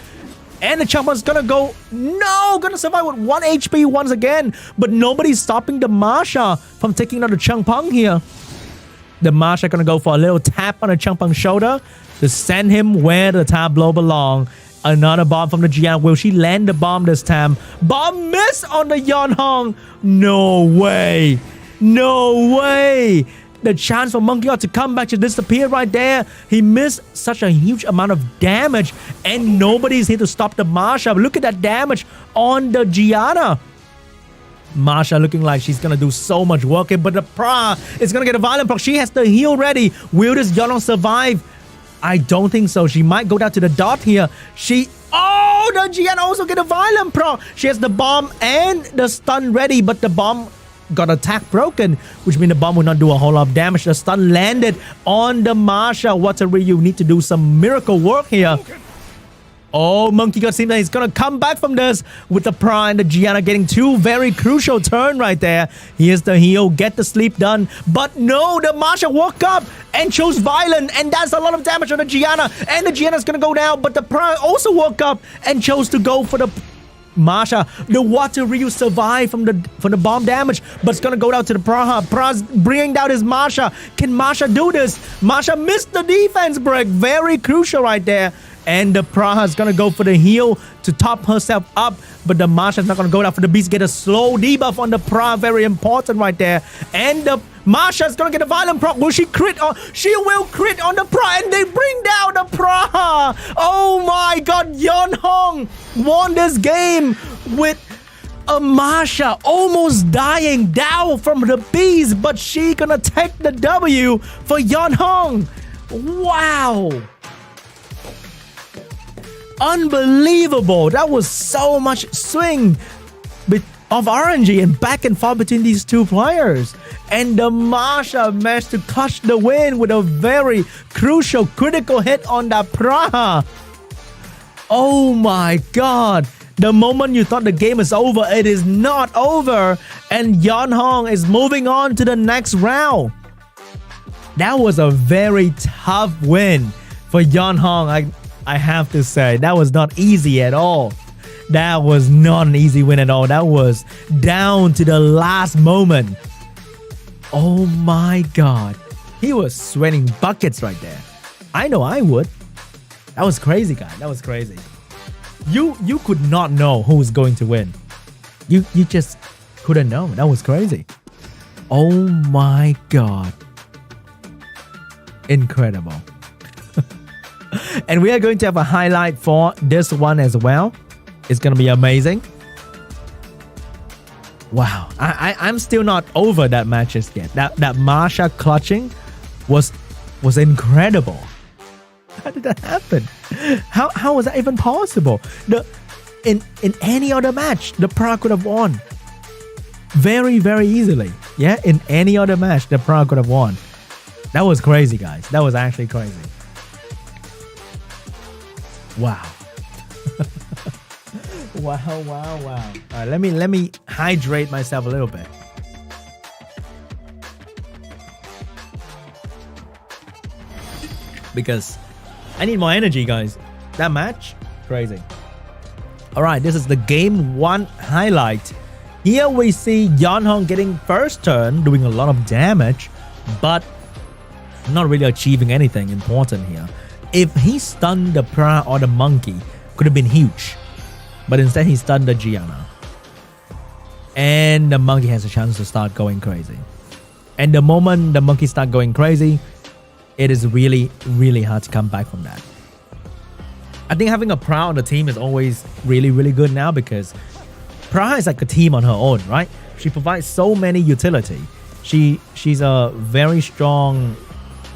and the Changpeng's gonna go, no, gonna survive with 1 HP once again, but nobody's stopping the Masha from taking out the Changpeng here. The Masha gonna go for a little tap on the Changpeng's shoulder to send him where the Tableau belong. Another bomb from the Gian. Will she land the bomb this time? Bomb miss on the Yeonhong. No way. No way. The chance for Monkey God to come back to disappear right there. He missed such a huge amount of damage, and nobody's here to stop the Masha. Look at that damage on the Gianna. Masha looking like she's gonna do so much work here, but the Pra is gonna get a violent proc. She has the heal ready. Will this Yeonhong survive? I don't think so. She might go down to the dot here. Oh, the Gianna also get a violent proc. She has the bomb and the stun ready, but the bomb got attack broken, which means the bomb will not do a whole lot of damage. The stun landed on the Masha. Water Ryu need to do some miracle work here. Oh, MONKEYGOD seems like he's gonna come back from this with the Pra and the Gianna getting two very crucial turn right there. Here's the heal, get the sleep done. But no, the Masha woke up and chose Violent, and that's a lot of damage on the Gianna. And the Gianna's gonna go down, but the Pra also woke up and chose to go for the Masha. The Water Ryu survived from the bomb damage, but it's gonna go down to the Praha. Praha's bringing down his Masha. Can Masha do this? Masha missed the defense break. Very crucial right there. And the Praha is gonna go for the heal to top herself up, but the Masha is not gonna go down for the beast. Get a slow debuff on the Praha, very important right there. And the Masha is gonna get a violent proc. Will she crit? She will crit on the Praha, and they bring down the Praha. Oh my God, Yeon Hong won this game with a Masha almost dying down from the beast, but she gonna take the W for Yeon Hong. Wow. Unbelievable. That was so much swing of RNG and back and forth between these two players. And the Masha managed to catch the win with a very crucial critical hit on that Praha. Oh my God. The moment you thought the game is over, it is not over. And Yeon Hong is moving on to the next round. That was a very tough win for Yeon Hong. I have to say, that was not easy at all. That was not an easy win at all. That was down to the last moment. Oh my God. He was sweating buckets right there. I know I would. That was crazy, guys. That was crazy. You could not know who was going to win. You just couldn't know. That was crazy. Oh my God. Incredible. And we are going to have a highlight for this one as well. It's going to be amazing. Wow. I'm still not over that match just yet. That Masha clutching was incredible. How did that happen? How was that even possible? In any other match, the Pra could have won. Very, very easily. Yeah, in any other match, the Pra could have won. That was crazy, guys. That was actually crazy. Wow. Wow. All right, let me hydrate myself a little bit. Because I need more energy, guys. That match, crazy. All right, this is the game one highlight. Here we see Yeon Hong getting first turn, doing a lot of damage, but not really achieving anything important here. If he stunned the Pra or the Monkey, could have been huge. But instead he stunned the Gianna. And the Monkey has a chance to start going crazy. And the moment the Monkey start going crazy, it is really, really hard to come back from that. I think having a Pra on the team is always really, really good now because Pra is like a team on her own, right? She provides so many utility. She's a very strong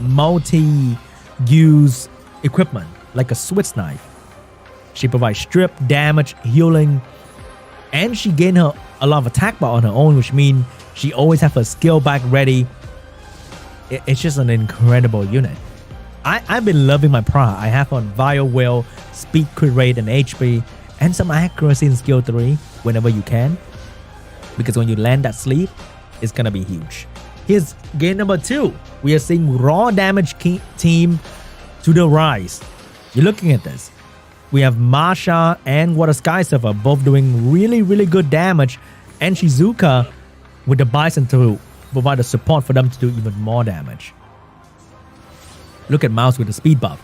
multi-use equipment, like a Swiss knife. She provides strip, damage, healing, and she gained a lot of attack bar on her own, which means she always have her skill back ready. It's just an incredible unit. I've been loving my Pra. I have on Vial Will, speed, crit rate, and HP, and some accuracy in skill 3 whenever you can. Because when you land that sleep, it's gonna be huge. Here's game number 2. We are seeing raw damage team to the rise. You're looking at this. We have Masha and Water Sky Surfer both doing really, really good damage, and Shizuka with the Bison to provide the support for them to do even more damage. Look at Mouse with the speed buff.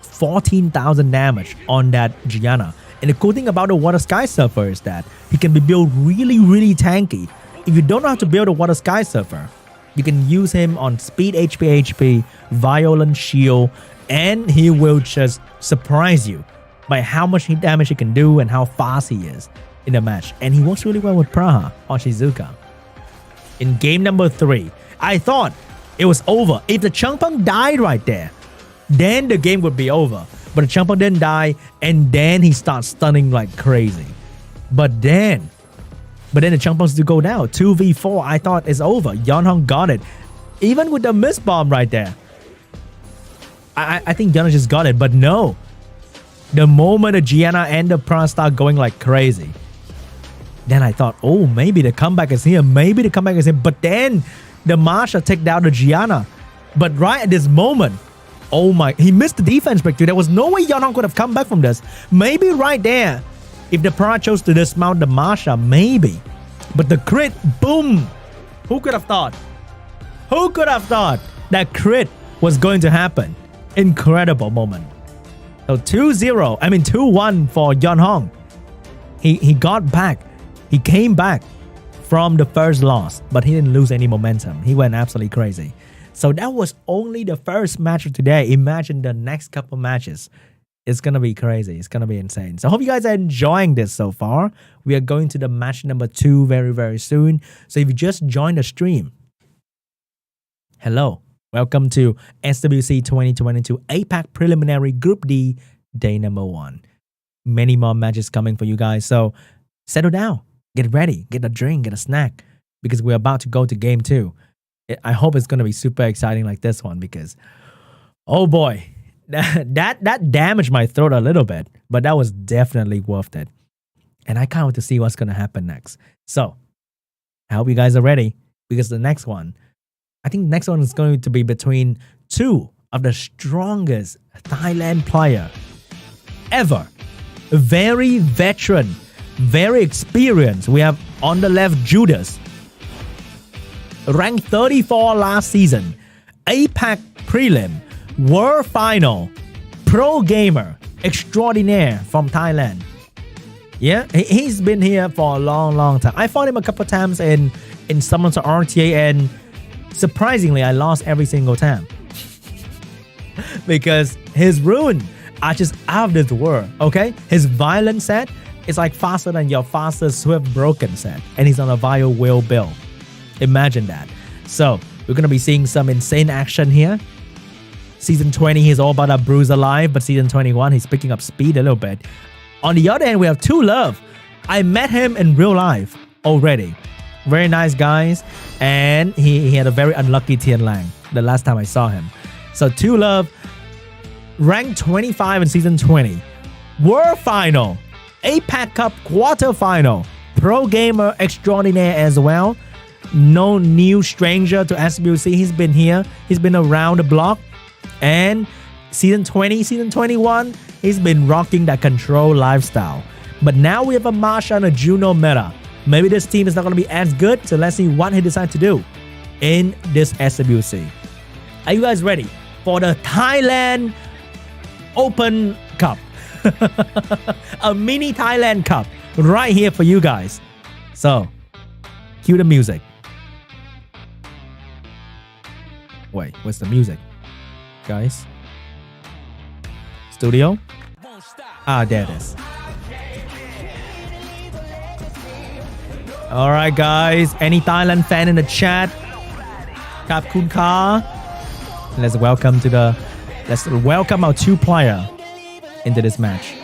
14,000 damage on that Gianna. And the cool thing about the Water Sky Surfer is that he can be built really, really tanky. If you don't know how to build a Water Sky Surfer, you can use him on speed, HP, violent, shield, and he will just surprise you by how much damage he can do and how fast he is in the match. And he works really well with Praha or Shizuka. In game number 3, I thought it was over. If the Changpeng died right there, then the game would be over. But the Changpeng didn't die, and then he starts stunning like crazy. But then the Changpeng still go down. 2v4, I thought it's over. Yeon Hong got it. Even with the mist bomb right there. I think Yeon Hong just got it, but no. The moment the Gianna and the Pra start going like crazy, then I thought, oh, maybe the comeback is here. Maybe the comeback is here. But then the Masha take down the Gianna. But right at this moment, oh my, he missed the defense breakthrough. There was no way Yeonhong could have come back from this. Maybe right there, if the Pra chose to dismount the Masha, maybe. But the crit, boom. Who could have thought? Who could have thought that crit was going to happen? Incredible moment. So 2-1 for Yeonhong. He got back. He came back from the first loss, but he didn't lose any momentum. He went absolutely crazy. So that was only the first match of today. Imagine the next couple matches. It's going to be crazy. It's going to be insane. So I hope you guys are enjoying this so far. We are going to the match number 2 very, very soon. So if you just joined the stream, hello. Welcome to SWC2022 APAC Preliminary Group D, day number 1. Many more matches coming for you guys. So settle down. Get ready. Get a drink. Get a snack. Because we're about to go to game 2. I hope it's going to be super exciting like this one because, oh boy, that damaged my throat a little bit, but that was definitely worth it. And I can't wait to see what's going to happen next. So I hope you guys are ready because the next one, I think the next one is going to be between 2 of the strongest Thailand player ever. Very veteran, very experienced. We have on the left JUDAS. Ranked 34 last season. APAC Prelim. World Final. Pro Gamer. Extraordinaire from Thailand. Yeah, he's been here for a long, long time. I fought him a couple times in Summoners RTA and surprisingly, I lost every single time. Because his rune are just out of this world, okay? His violent set is like faster than your fastest Swift Broken set. And he's on a Vile Will build. Imagine that. So, we're going to be seeing some insane action here. Season 20, he's all about a bruise alive. But Season 21, he's picking up speed a little bit. On the other hand, we have 2Love. I met him in real life already. Very nice guys. And he had a very unlucky Tian Lang the last time I saw him. So 2Love, ranked 25 in Season 20. World Final. APAC Cup Quarterfinal. Pro Gamer Extraordinaire as well. No new stranger to SWC. He's been here. He's been around the block. And Season 20, Season 21, he's been rocking that control lifestyle. But now we have a Masha and a Juno meta. Maybe this team is not going to be as good, so let's see what he decides to do in this SWC. Are you guys ready for the Thailand Open Cup? A mini Thailand Cup right here for you guys. So, cue the music. Wait, what's the music? Guys? Studio? Ah, there it is. Alright guys, any Thailand fan in the chat? Kap Kun Ka. Let's welcome our 2 player into this match.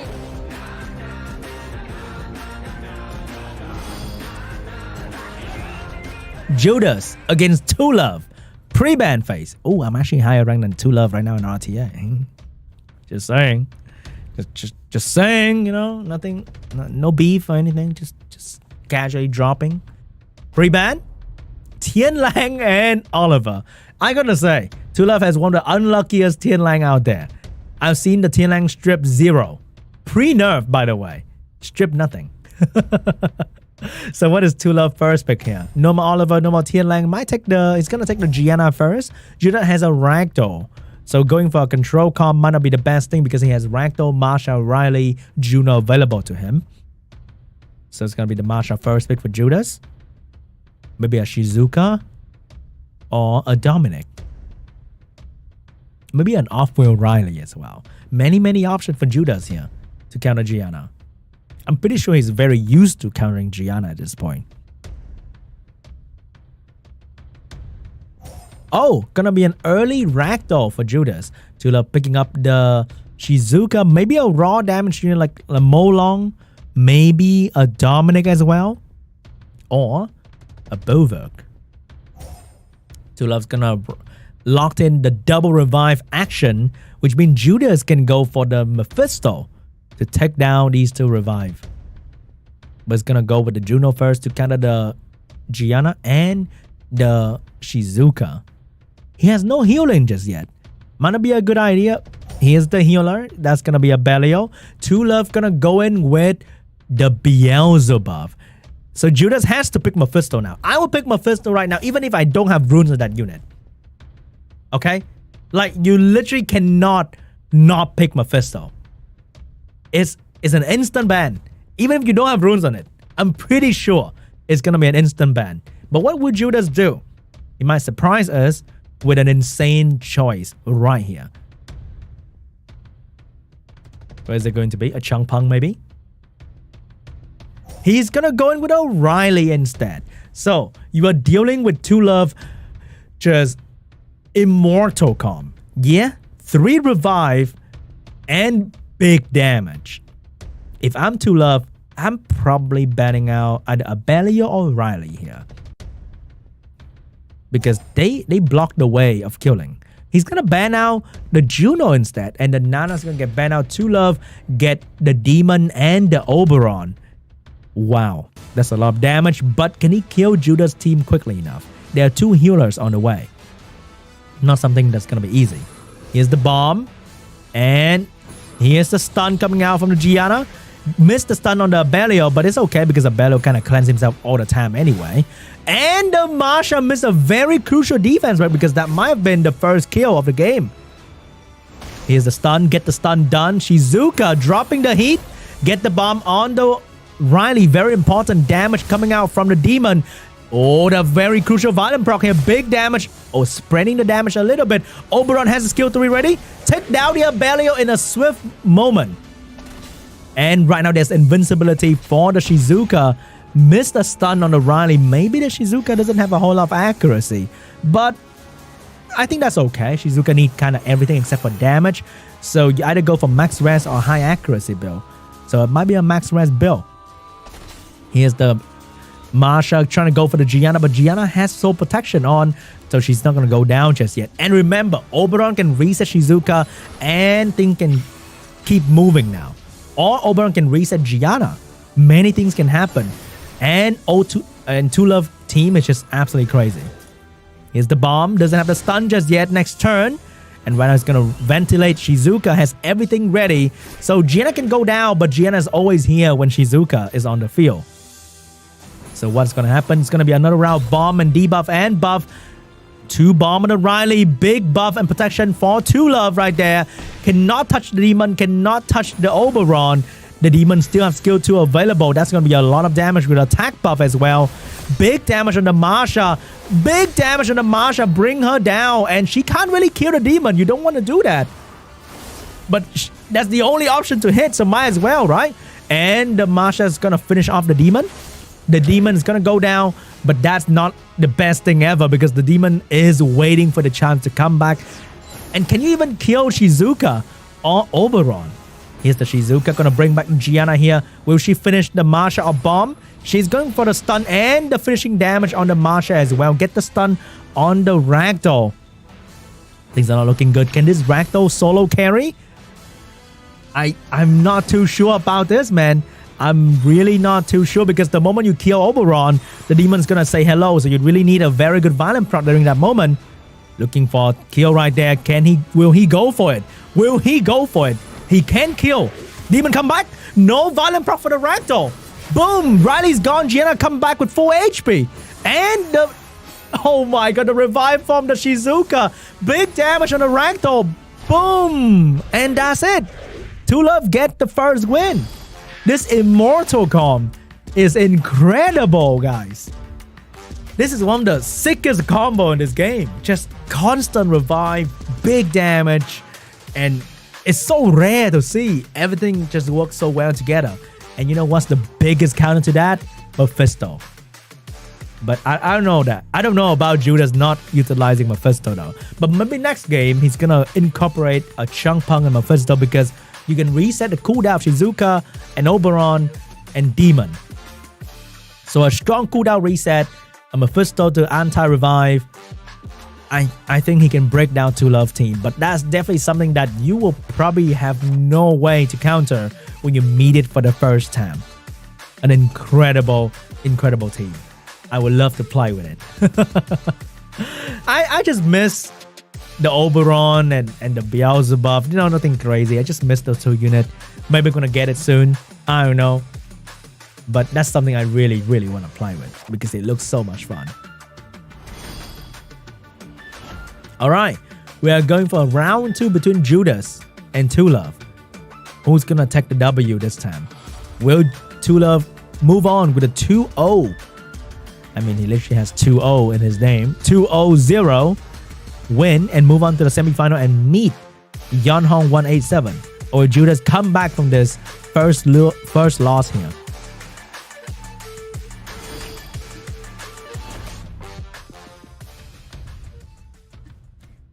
JUDAS against 2Love. Pre-ban phase. Oh, I'm actually higher ranked than 2Love right now in RTA. Just saying. Just saying, you know, nothing, no beef or anything. Just casually dropping. Pre-ban. Tian Lang and Oliver. I gotta say, 2Love has one of the unluckiest Tian Lang out there. I've seen the Tian Lang strip 0. Pre-nerf, by the way. Strip nothing. So what is 2Love first pick here? No more Oliver, no more Tian Lang. He's gonna take the Gianna first. Judah has a Ragdoll. So going for a control comp might not be the best thing because he has Ragdoll, Masha, Riley, Juno available to him. So it's gonna be the Masha first pick for JUDAS. Maybe a Shizuka or a Dominic. Maybe an off-wheel Riley as well. Many options for JUDAS here to counter Gianna. I'm pretty sure he's very used to countering Gianna at this point. Oh, gonna be an early Ragdoll for JUDAS. 2Love picking up the Shizuka. Maybe a raw damage unit like a Molong. Maybe a Dominic as well. Or a Boverk. 2Love's gonna lock in the double revive action, which means JUDAS can go for the Mephisto to take down these two revive. But it's gonna go with the Juno first to counter the Gianna and the Shizuka. He has no healing just yet. Might not be a good idea. Here's the healer. That's gonna be a Belio. Two Love gonna go in with the Beelzebub. So Judas has to pick Mephisto now. I will pick Mephisto right now, even if I don't have runes in that unit. Okay? Like, you literally cannot not pick Mephisto. It's an instant ban. Even if you don't have runes on it, I'm pretty sure it's gonna be an instant ban. But what would Judas do? He might surprise us with an insane choice right here. Where is it going to be? A Changpeng maybe? He's gonna go in with O'Reilly instead. So you are dealing with Two Love, just immortal calm. Yeah, 3 revive and big damage. If I'm Two Love, I'm probably banning out either a Belio or O'Reilly here. Because they block the way of killing. He's gonna ban out the Juno instead, and the Nana's gonna get banned out. Two Love get the Demon and the Oberon. Wow, that's a lot of damage, but can he kill Judas' team quickly enough? There are 2 healers on the way. Not something that's gonna be easy. Here's the bomb, and here's the stun coming out from the Gianna. Missed the stun on the Belio, but it's okay because the Belio kind of cleanses himself all the time anyway. And the Masha missed a very crucial defense, right? Because that might have been the first kill of the game. Here's the stun. Get the stun done. Shizuka dropping the heat. Get the bomb on the Riley. Very important damage coming out from the Demon. Oh, the very crucial violent proc here. Big damage. Oh, spreading the damage a little bit. Oberon has a skill 3 ready. Take down the Belio in a swift moment. And right now there's invincibility for the Shizuka. Missed a stun on the Riley. Maybe the Shizuka doesn't have a whole lot of accuracy. But I think that's okay. Shizuka needs kind of everything except for damage. So you either go for max res or high accuracy build. So it might be a max res build. Here's the Masha trying to go for the Gianna. But Gianna has soul protection on. So she's not going to go down just yet. And remember, Oberon can reset Shizuka. And things can keep moving now. Or Oberon can reset Gianna. Many things can happen. And Two Love team is just absolutely crazy. Here's the bomb. Doesn't have the stun just yet. Next turn. And right now it's going to ventilate. Shizuka has everything ready. So Gianna can go down. But Gianna is always here when Shizuka is on the field. So what's going to happen? It's going to be another round. Bomb and debuff and buff. 2 bomb on the Riley. Big buff and protection for Two Love right there. Cannot touch the Demon. Cannot touch the Oberon. The Demon still have skill 2 available. That's going to be a lot of damage with attack buff as well. Big damage on the Masha. Big damage on the Masha. Bring her down. And she can't really kill the Demon. You don't want to do that. But that's the only option to hit. So might as well, right? And the Masha is going to finish off the Demon. The Demon is going to go down. But that's not the best thing ever. Because the Demon is waiting for the chance to come back. And can you even kill Shizuka or Oberon? Here's the Shizuka, gonna bring back Gianna here. Will she finish the Masha or bomb? She's going for the stun and the finishing damage on the Masha as well. Get the stun on the Ragdoll. Things are not looking good. Can this Ragdoll solo carry? I'm not too sure about this, man. I'm really not too sure because the moment you kill Oberon, the Demon's gonna say hello. So you really need a very good violent proc during that moment. Looking for a kill right there. Will he go for it? Will he go for it? He can kill. Demon come back. No violent proc for the Ragdoll. Boom. Riley's gone. Gianna come back with 4 HP. And the... Oh my god. The revive from the Shizuka. Big damage on the Ragdoll. Boom. And that's it. Two Love get the first win. This Immortal comp is incredible, guys. This is one of the sickest combo in this game. Just constant revive. Big damage. And... it's so rare to see. Everything just works so well together. And you know what's the biggest counter to that? Mephisto. But I don't know that. I don't know about Judas not utilizing Mephisto though. But maybe next game, he's going to incorporate a Changpeng and Mephisto because you can reset the cooldown of Shizuka and Oberon and Demon. So a strong cooldown reset, a Mephisto to anti-revive. I think he can break down Two Love team, but that's definitely something that you will probably have no way to counter when you meet it for the first time. An incredible team. I would love to play with it. I just miss the Oberon and the Beelzebub. Nothing crazy. I just miss those two units. Maybe I'm gonna get it soon. I don't know. But that's something I really want to play with because it looks so much fun. Alright, we are going for round 2 between Judas and TwoLove. Who's gonna take the W this time? Will TwoLove move on with a 2-0? I mean, he literally has 2-0 in his name. 2-0-0 win and move on to the semifinal and meet Yeonhong 187. Or Judas come back from this first loss here.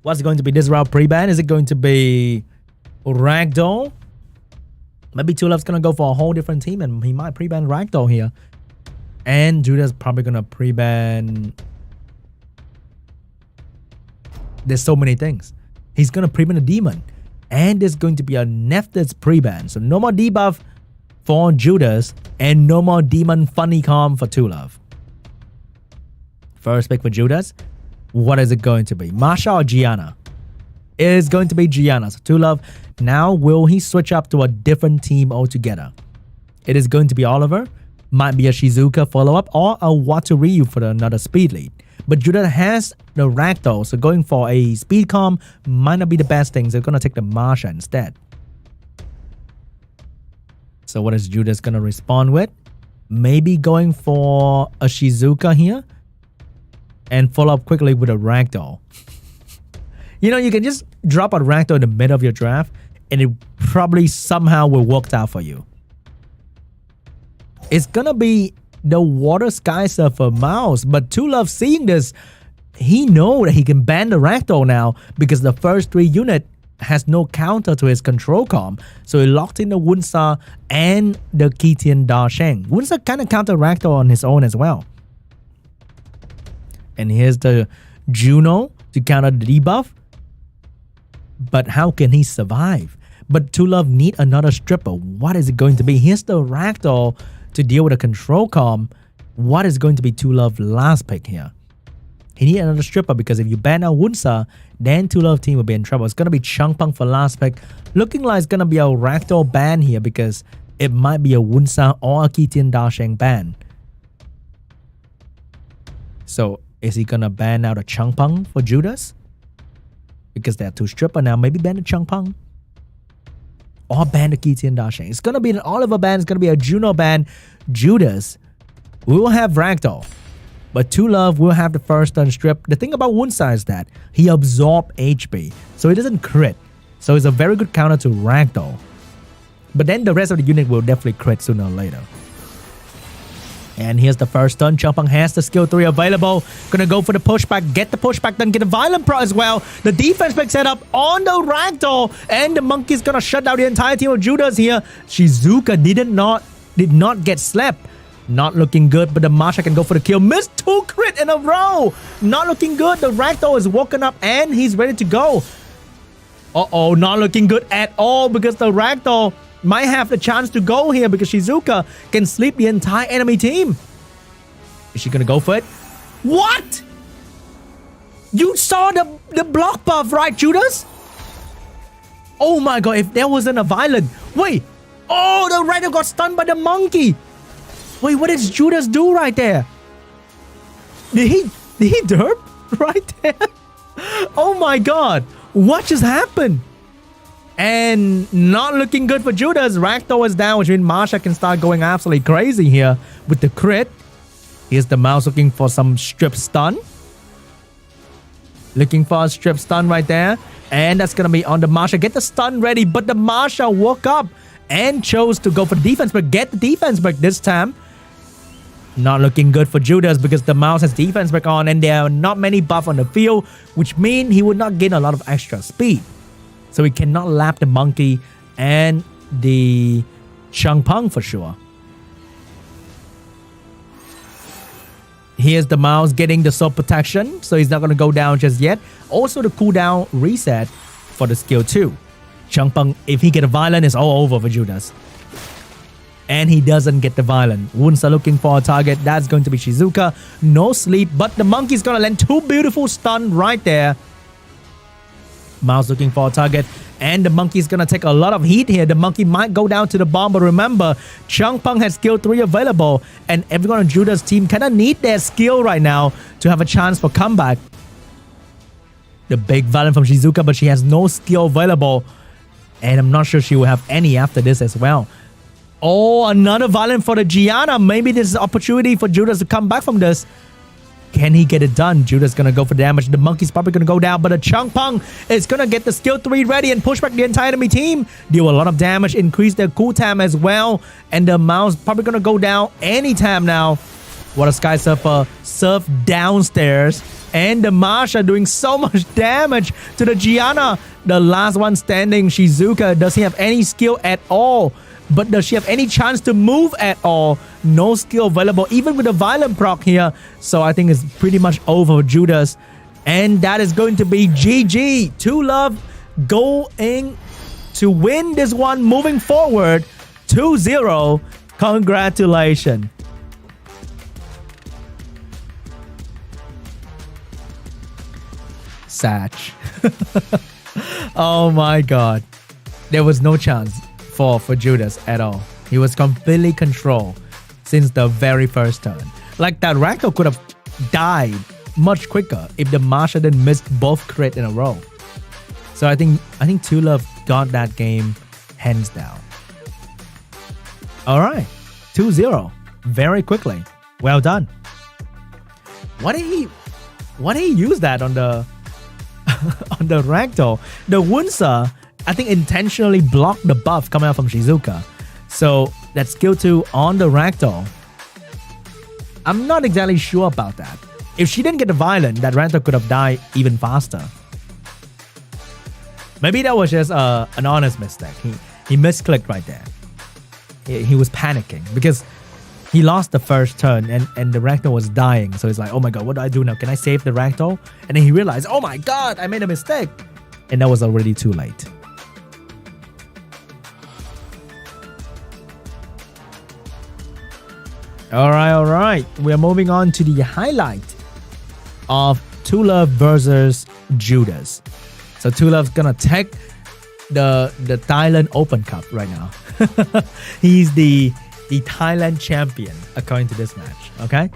What's it going to be this round pre-ban? Is it going to be Ragdoll? Maybe TwoLove's going to go for a whole different team and he might pre-ban Ragdoll here. And Judas probably going to pre-ban... There's so many things. He's going to pre-ban a Demon. And there's going to be a Nephthys pre-ban. So no more debuff for Judas and no more Demon Funny Com for TwoLove. First pick for Judas. What is it going to be? Masha or Gianna? It is going to be Gianna. So TwoLove, now will he switch up to a different team altogether? It is going to be Oliver. Might be a Shizuka follow-up or a Wataryu for another speed lead. But Judas has the Ragdoll, so going for a speed com might not be the best thing. So they're going to take the Masha instead. So what is Judas going to respond with? Maybe going for a Shizuka here. And follow up quickly with a Ragdoll. You can just drop a Ragdoll in the middle of your draft and it probably somehow will work out for you. It's gonna be the Water Sky Surfer mouse, but TwoLove seeing this, he know that he can ban the Ragdoll now because the first 3 unit has no counter to his control com. So he locked in the Wunsa and the Kitian Da Sheng. Wunsa kind of counter Ragdoll on his own as well. And here's the Juno to counter the debuff. But how can he survive? But TwoLove need another stripper. What is it going to be? Here's the Ragdoll to deal with a control com. What is going to be TwoLove last pick here? He need another stripper because if you ban out Wunsa, then TwoLove team will be in trouble. It's going to be Changpeng for last pick. Looking like it's going to be a Ragdoll ban here because it might be a Wunsa or a Kitian Dasheng ban. So is he gonna ban out a Changpeng for Judas? Because there are 2 stripper now. Maybe ban the Changpeng. Or ban the Kitian Dasheng. It's gonna be an Oliver ban. It's gonna be a Juno ban. Judas will have Ragdoll. But TwoLove will have the first turn strip. The thing about Wunsa is that he absorbs HP. So he doesn't crit. So it's a very good counter to Ragdoll. But then the rest of the unit will definitely crit sooner or later. And here's the first turn. Changpeng has the skill 3 available. Gonna go for the pushback. Get the pushback, then get a violent pro as well. The defense pick set up on the Ragdoll. And the monkey's gonna shut down the entire team of Judas here. Shizuka did not get slapped. Not looking good, but the Masha can go for the kill. Missed 2 crit in a row. Not looking good. The Ragdoll is woken up and he's ready to go. Uh-oh, not looking good at all because the Ragdoll might have the chance to go here because Shizuka can sleep the entire enemy team. Is she gonna go for it? What? You saw the block buff, right, Judas? Oh my god, if there wasn't a violent... Wait! Oh, the Ragdoll got stunned by the monkey! Wait, what did Judas do right there? Did he derp right there? Oh my god, what just happened? And not looking good for Judas. Ragdoll is down, which means Masha can start going absolutely crazy here with the crit. Here's the mouse looking for some strip stun. Looking for a strip stun right there. And that's going to be on the Masha. Get the stun ready. But the Masha woke up and chose to go for the defense break. Get the defense break this time. Not looking good for Judas because the mouse has defense break on. And there are not many buffs on the field, which means he would not gain a lot of extra speed. So he cannot lap the monkey and the Changpeng for sure. Here's the mouse getting the soul protection. So he's not going to go down just yet. Also the cooldown reset for the skill 2. Changpeng, if he get a violent, it's all over for Judas. And he doesn't get the violent. Wunsa looking for a target. That's going to be Shizuka. No sleep, but the monkey's gonna land 2 beautiful stun right there. Mouse looking for a target. And the monkey's gonna take a lot of heat here. The monkey might go down to the bomb, but remember, Changpeng has skill 3 available. And everyone on Judas team kinda need their skill right now to have a chance for comeback. The big violent from Shizuka, but she has no skill available. And I'm not sure she will have any after this as well. Oh, another violent for the Gianna. Maybe this is an opportunity for Judas to come back from this. Can he get it done? Judas gonna go for damage. The monkey's probably gonna go down, but the Changpeng is gonna get the skill 3 ready and push back the entire enemy team. Deal a lot of damage, increase their cooldown as well. And the mouse probably gonna go down anytime now. What a Sky Surfer surf downstairs. And the Masha doing so much damage to the Gianna. The last one standing, Shizuka. Does he have any skill at all? But does she have any chance to move at all? No skill available, even with a violent proc here. So I think it's pretty much over for Judas. And that is going to be GG. 2Love going to win this one, moving forward 2-0. Congratulations. Satch. Oh my god. There was no chance for Judas at all. He was completely controlled since the very first turn. Like that Racco could have died much quicker if the Masha didn't miss both crit in a row. So I think 2Love got that game hands down. All right, 2-0 very quickly. Well done. Why did he use that on the on the Ragdoll? The Wunsa, I think, intentionally blocked the buff coming out from Shizuka. So that skill 2 on the Ragdoll, I'm not exactly sure about that. If she didn't get the violent, that Ragdoll could have died even faster. Maybe that was just an honest mistake. He misclicked right there. He was panicking because he lost the first turn and the Ragdoll was dying. So he's like, oh my god, what do I do now? Can I save the Ragdoll? And then he realized, oh my god, I made a mistake. And that was already too late. All right. We are moving on to the highlight of 2Love versus Judas. So 2Love's gonna take the Thailand Open Cup right now. He's the Thailand champion according to this match. Okay.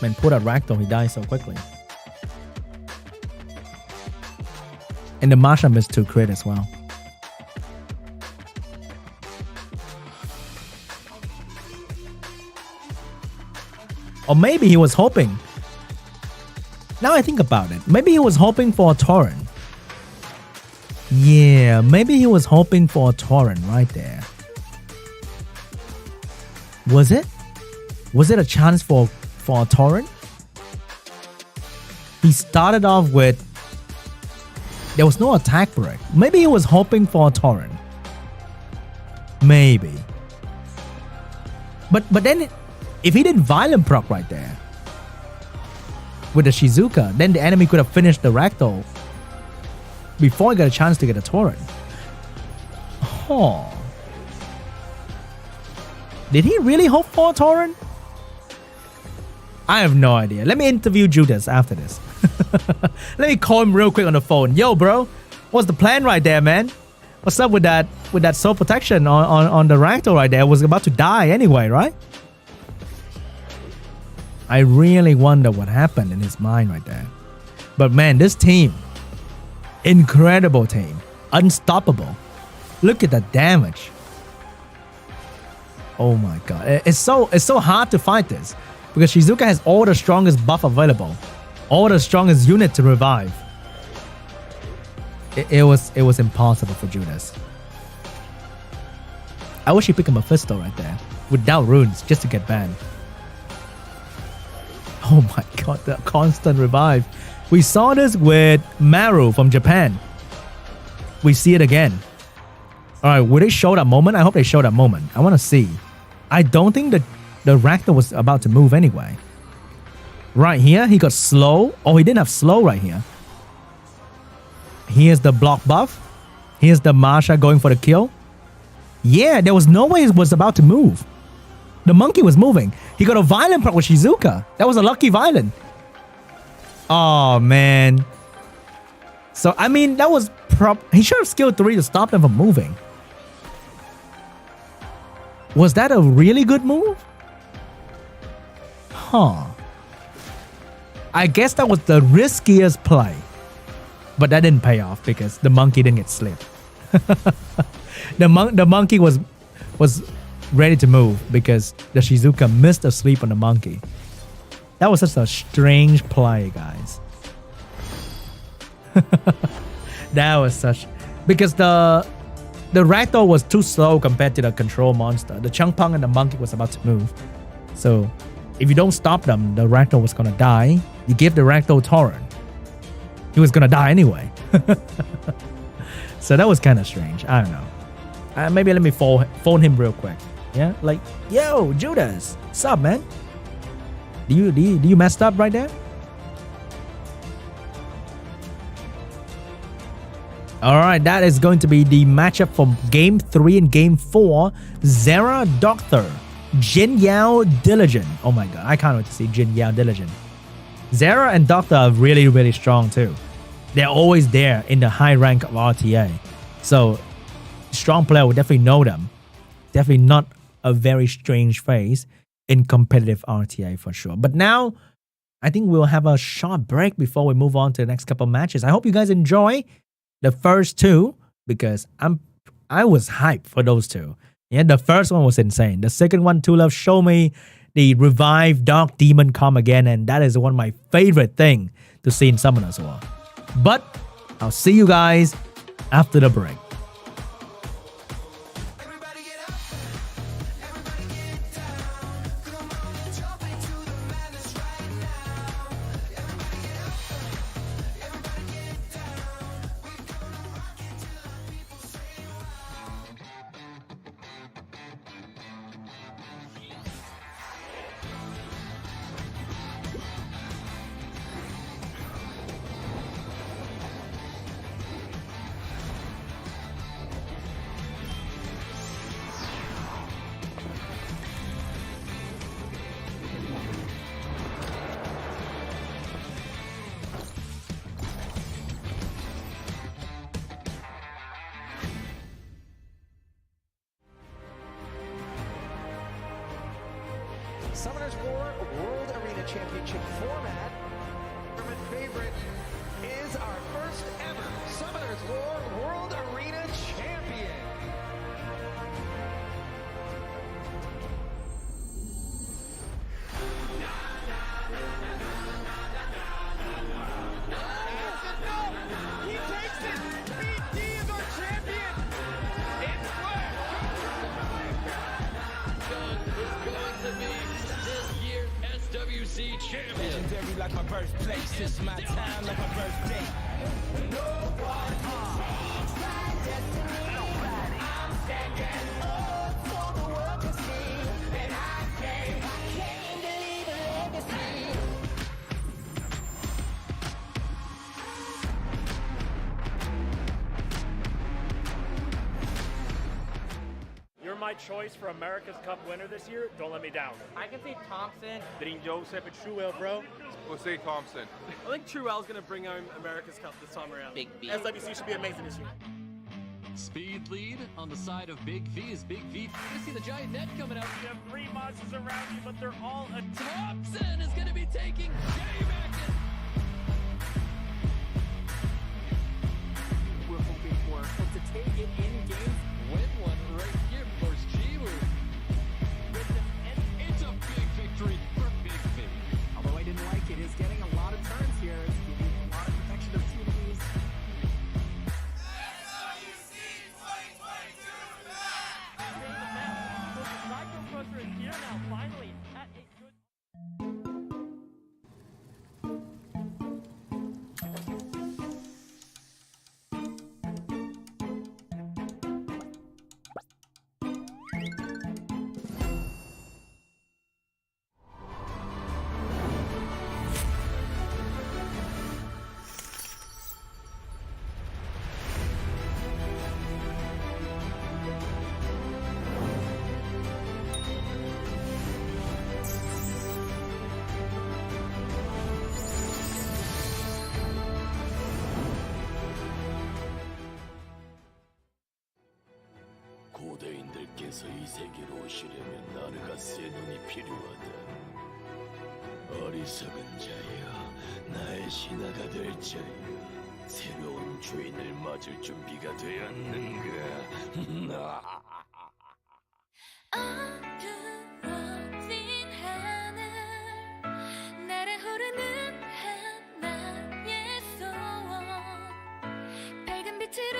Man, put a Ragdoll, he dies so quickly. And the Masha missed 2 crit as well. Or maybe he was hoping. Now I think about it. Maybe he was hoping for a Torrent. Yeah, maybe he was hoping for a Torrent right there. Was it? Was it a chance for a Torrent? He started off with... There was no attack break. Maybe he was hoping for a Torrent. Maybe. But then... If he did violent proc right there with the Shizuka, then the enemy could have finished the Ragdoll before he got a chance to get a Torrent. Oh. Did he really hope for a Torrent? I have no idea. Let me interview Judas after this. Let me call him real quick on the phone. Yo, bro, what's the plan right there, man? What's up with that soul protection on the Ragdoll right there? I was about to die anyway, right? I really wonder what happened in his mind right there. But man, this team, incredible team, unstoppable. Look at the damage. Oh my god, it's so hard to fight this because Shizuka has all the strongest buff available, all the strongest unit to revive. It was impossible for Judas. I wish he picked a Mephisto right there without runes just to get banned. Oh my god, the constant revive. We saw this with Maru from Japan. We see it again. Alright, will they show that moment? I hope they show that moment. I want to see. I don't think that the Ragdoll was about to move anyway. Right here, he got slow. Oh, he didn't have slow right here. Here's the block buff. Here's the Masha going for the kill. Yeah, there was no way he was about to move. The monkey was moving. He got a violent proc with Shizuka. That was a lucky violent. Oh, man. So, I mean, that was he should have skilled 3 to stop them from moving. Was that a really good move? Huh. I guess that was the riskiest play. But that didn't pay off because the monkey didn't get slipped. The monkey was ready to move because the Shizuka missed a sleep on the monkey. That was such a strange play, guys. That was such... Because the ragdoll was too slow compared to the control monster. The Changpeng and the monkey was about to move. So, if you don't stop them, the ragdoll was gonna die. You give the ragdoll torrent. He was gonna die anyway. So that was kind of strange. I don't know. Maybe let me phone him real quick. Yeah, like, yo, Judas, what's up, man? Do you messed up right there? All right, that is going to be the matchup from Game 3 and Game 4. ZERA, DOCTHURR, JINYAO, Diligent. Oh my god, I can't wait to see JINYAO, Diligent. ZERA and DOCTHURR are really, really strong too. They're always there in the high rank of RTA. So, strong player will definitely know them. Definitely not a very strange face in competitive RTA for sure. But now, I think we'll have a short break before we move on to the next couple matches. I hope you guys enjoy the first two because I was hyped for those two. Yeah, the first one was insane. The second one, Two Love, showed me the revived Dark Demon come again, and that is one of my favorite thing to see in Summoners War. But I'll see you guys after the break. Summoners War World Arena Championship format. Tournament favorite is our first ever Summoners War World Arena Champion. He takes it! BD is our champion! It's going to be this year's SWC champion. Legendary like my birthplace. It's my time like my birthday. I'm standing up for the world to see, and I can't believe a legacy. You're my choice for America's Cup winner this year. Don't let me down. I can see Thompson. Joe said Truel, bro. We'll say Thompson. I think Truel's going to bring home America's Cup this time around. Big V. SWC should be amazing this year. Speed lead on the side of Big V is Big V. You see the giant net coming out. You have 3 monsters around you, but they're all a Thompson is going to be taking J-Mac. We're hoping for, but to take it in game, Win one right here, of course, G-Woo. It's a big victory for Big V. although I didn't like it, is getting a lot of turns here. It's giving a lot of protection of TVs. 아버지께서 이 세계로 오시려면 나르가 새 눈이 필요하다. 어리석은 자여, 나의 신하가 될 자여, 새로운 주인을 맞을 준비가 되었는가? 어두워진 하늘 날아오르는 하나의 소원 밝은 빛으로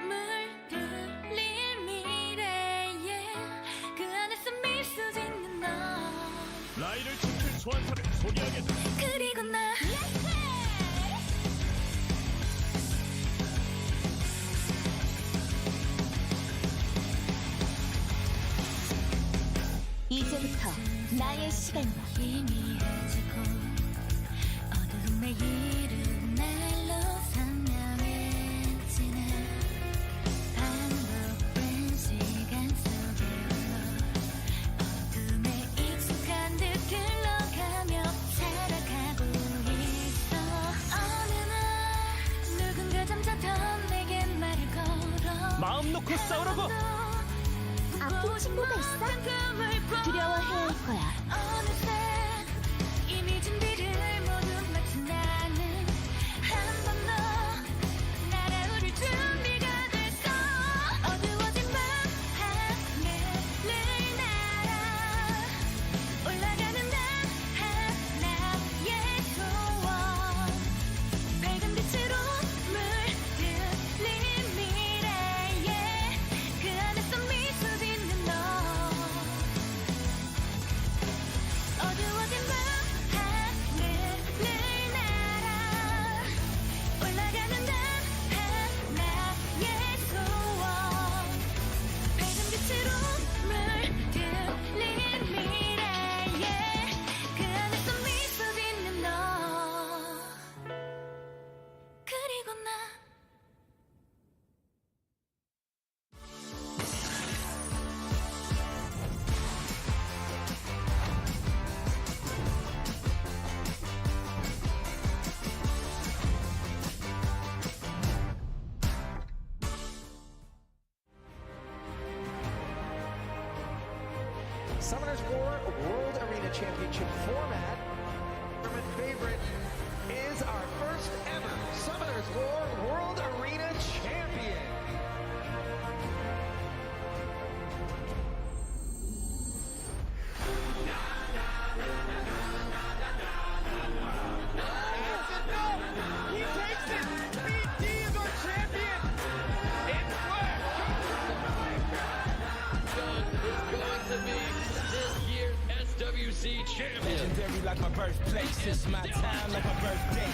물들릴 미래에 그 안에서 미소 짓는 너 라이를 지킬 소환사를 소개하겠다. 그리고 나 이제부터 나의 시간이야. 희미해지고 어두움의 이른 날로 선명해지는 반복된 시간 속에 어둠에 익숙한 듯 흘러가며 살아가고 있어. 어느 날 누군가 잠자던 내게 말을 걸어 마음 놓고 싸우라고. 아픈 친구가 있어? 두려워해야 할 거야. 어느새 이미 준비를 모두 마친 나는 한 번 더 날아오를 준비가 됐어. 어두워진 밤 하늘을 날아 올라가는 나 하나의 소원 밝은 빛으로 물들린 미래에 그 안에서 미소 짓는 너 어두워진 밤 하늘을 날아 올라가는 나 하나의 소원 밝은 빛으로 물들린 미래에 그 안에서 미소 짓는 너 그리고 나 Summoners War World Arena Championship format. Tournament favorite is our first ever Summoners War World Arena Champion. He takes it. BD is our champion. It's Going to be this year's SWC champion. Legendary like my birthplace. It's my time like my birthday.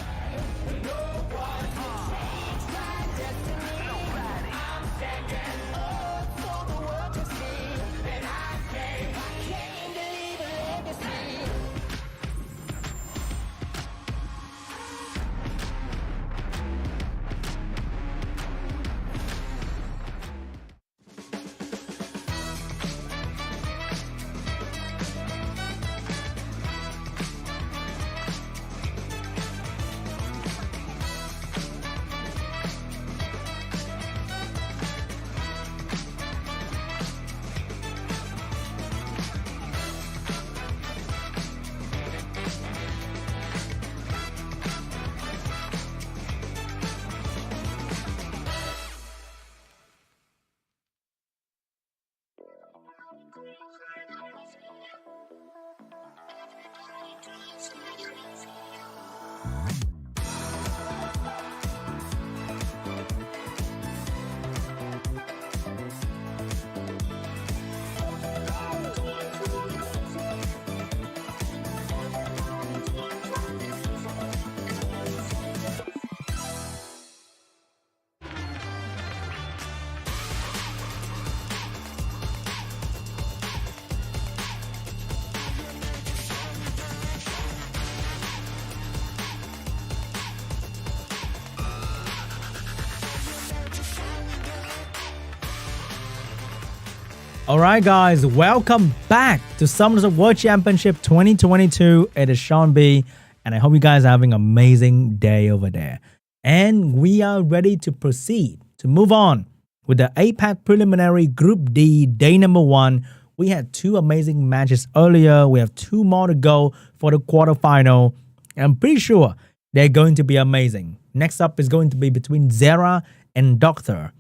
Alright guys, welcome back to Summoners World Championship 2022. It is Sean B, and I hope you guys are having an amazing day over there. And we are ready to proceed, to move on with the APAC Preliminary Group D, day number 1. We had 2 amazing matches earlier. We have 2 more to go for the quarterfinal. I'm pretty sure they're going to be amazing. Next up is going to be between ZERA and DOCTHURR.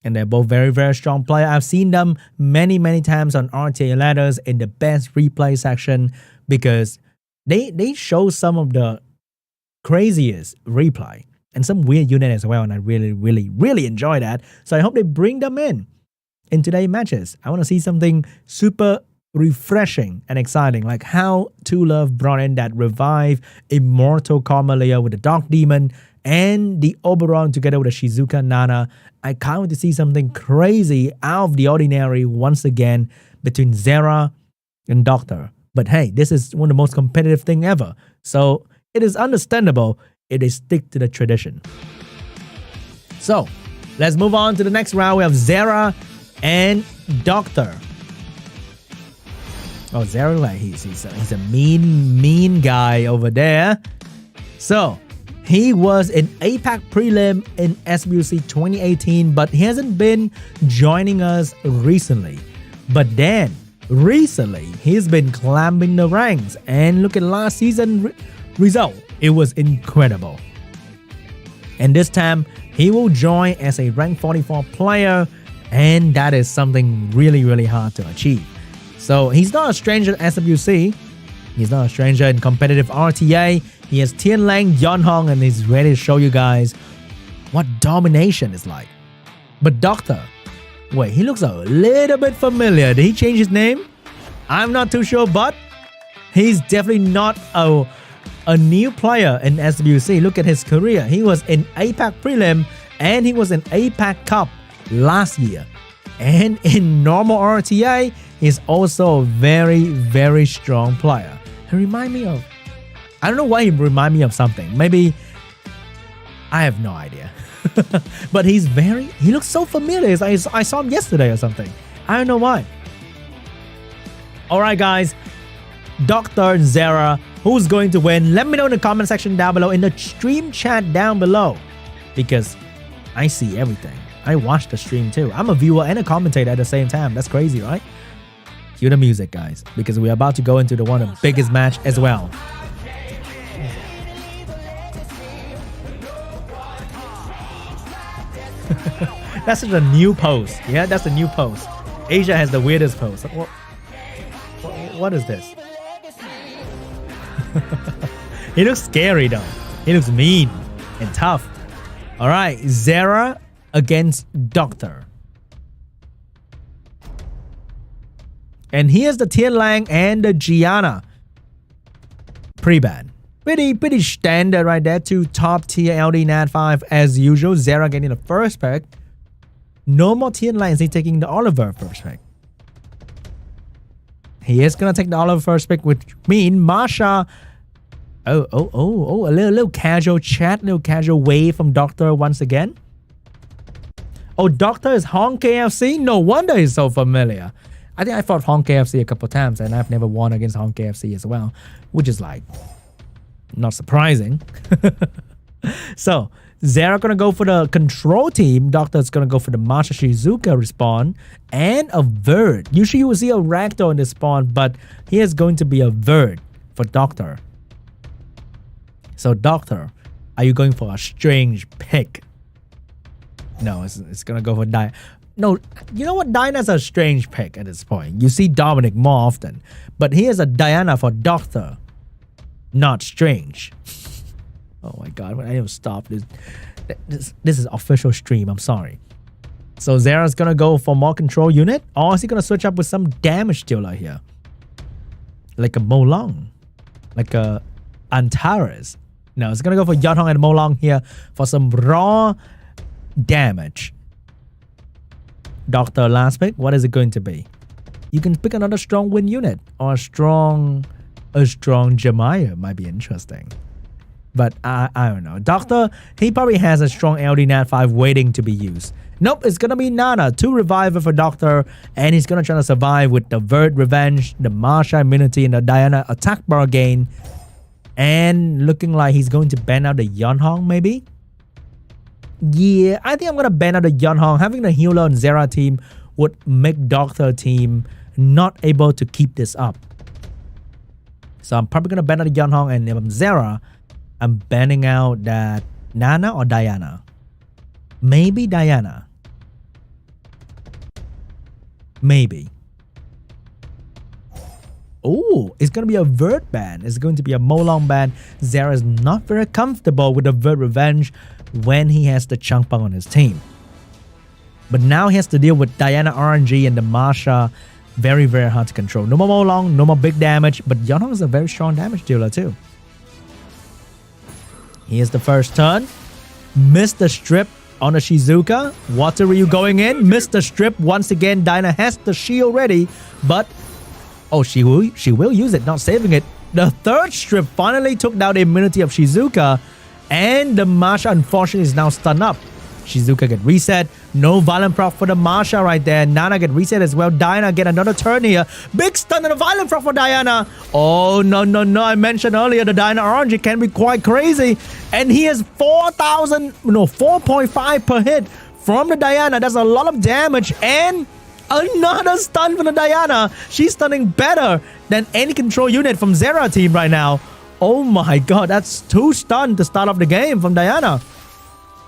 And they're both very, very strong players. I've seen them many, many times on RTA ladders in the best replay section because they show some of the craziest replay and some weird unit as well. And I really, really, really enjoy that. So I hope they bring them in today's matches. I want to see something super refreshing and exciting, like how Two Love brought in that revive Immortal Carmelia with the Dark Demon and the Oberon together with the Shizuka Nana. I can't wait to see something crazy out of the ordinary once again between ZERA and DOCTHURR. But hey, this is one of the most competitive thing ever. So it is understandable if they stick to the tradition. So let's move on to the next round. We have ZERA and DOCTHURR. Oh, ZERA, like he's a mean guy over there. So he was in APAC Prelim in SWC 2018, but he hasn't been joining us recently. But then, recently, he's been climbing the ranks. And look at last season result. It was incredible. And this time, he will join as a rank 44 player. And that is something really, really hard to achieve. So he's not a stranger at SWC. He's not a stranger in competitive RTA. He has Tian Lang, Yeonhong, and he's ready to show you guys what domination is like. But DOCTHURR, wait, he looks a little bit familiar. Did he change his name? I'm not too sure, but he's definitely not a new player in SWC. Look at his career. He was in APAC Prelim and he was in APAC Cup last year. And in normal RTA, he's also a very, very strong player. He reminds me of, I don't know why he reminds me of something. Maybe, I have no idea. But he looks so familiar. I saw him yesterday or something. I don't know why. Alright guys, DOCTHURR and ZERA, who's going to win? Let me know in the comment section down below, in the stream chat down below. Because I see everything. I watch the stream too. I'm a viewer and a commentator at the same time. That's crazy, right? Cue the music, guys, because we're about to go into one of the biggest match as well. That's just a new pose. Yeah, that's a new pose. Asia has the weirdest pose. What is this? He looks scary though. He looks mean and tough. All right, ZERA against DOCTHURR. And here's the Tian Lang and the Gianna pre-ban. Pretty standard right there. 2 top tier LD Nat 5 as usual. ZERA getting the first pick. No more Tian Lang. He's taking the Oliver first pick. He is gonna take the Oliver first pick, which means Masha. Oh, a little casual chat, little casual wave from DOCTHURR once again. Oh, DOCTHURR is Hong KFC? No wonder he's so familiar. I think I fought Hong KFC a couple times and I've never won against Hong KFC as well, which is like not surprising. So ZERA gonna go for the control team. DOCTHURR's gonna go for the Masha Shizuka respawn and a Verd. Usually you will see a Ragdoll in this spawn, but here's going to be a Verd for DOCTHURR. So DOCTHURR, are you going for a strange pick? No, it's gonna go for Diana. No, you know what? Diana's a strange pick at this point. You see Dominic more often. But here's a Diana for DOCTHURR. Not strange. Oh my god, I need to stop this. This is official stream, I'm sorry. So ZERA's gonna go for more control unit? Or is he gonna switch up with some damage dealer here? Like a Molong. Like a Antares. No, it's gonna go for Yeonhong and Molong here for some raw damage. DOCTHURR last pick, what is it going to be? You can pick another strong win unit or a strong Jemaya might be interesting. But I don't know. DOCTHURR, he probably has a strong LD Nat 5 waiting to be used. Nope, it's gonna be Nana, 2 reviver for DOCTHURR, and he's gonna try to survive with the Verd Revenge, the Masha immunity, and the Diana attack bar gain. And looking like he's going to ban out the Yeonhong maybe? Yeah, I think I'm gonna ban out the Yeonhong. Having the healer on ZERA team would make DOCTHURR team not able to keep this up. So I'm probably gonna ban out the Yeonhong, and if I'm ZERA, I'm banning out that Nana or Diana. Maybe Diana. Maybe. Oh, it's going to be a Vert ban. It's going to be a Molong ban. ZERA is not very comfortable with the Vert revenge when he has the Changpeng on his team. But now he has to deal with Diana RNG and the Masha. Very, very hard to control. No more Molong, no more big damage. But Yeonhong is a very strong damage dealer too. Here's the first turn. Missed the strip on the Shizuka. Water Ryu going in. Missed the strip. Once again, Diana has the shield ready. But, oh, she will use it, not saving it. The third strip finally took down the immunity of Shizuka. And the Masha, unfortunately, is now stunned up. Shizuka get reset. No violent proc for the Masha right there. Nana get reset as well. Diana get another turn here. Big stun and a violent proc for Diana. Oh, no. I mentioned earlier the Diana RNG can be quite crazy. And he has 4.5 per hit from the Diana. That's a lot of damage. And another stun for the Diana. She's stunning better than any control unit from ZERA team right now. Oh my god, that's 2 stun to start off the game from Diana.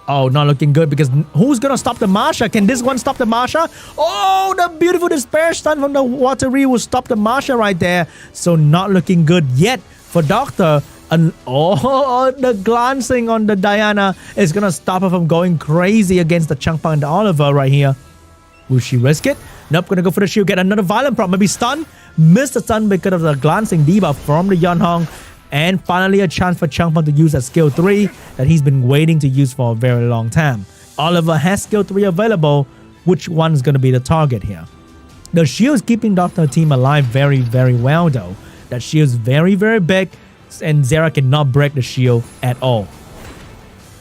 Oh, not looking good because who's going to stop the Masha? Can this one stop the Masha? Oh, the beautiful despair stun from the Water Ryu will stop the Masha right there. So not looking good yet for DOCTHURR. And oh, the glancing on the Diana is going to stop her from going crazy against the Changpeng and the Oliver right here. Will she risk it? Nope, going to go for the shield. Get another violent prop. Maybe stun. Missed the stun because of the glancing debuff from the Yeonhong. And finally a chance for Changpeng to use a skill 3 that he's been waiting to use for a very long time. Oliver has skill 3 available. Which one is going to be the target here? The shield is keeping DOCTHURR team alive very, very well though. That shield is very, very big. And ZERA cannot break the shield at all.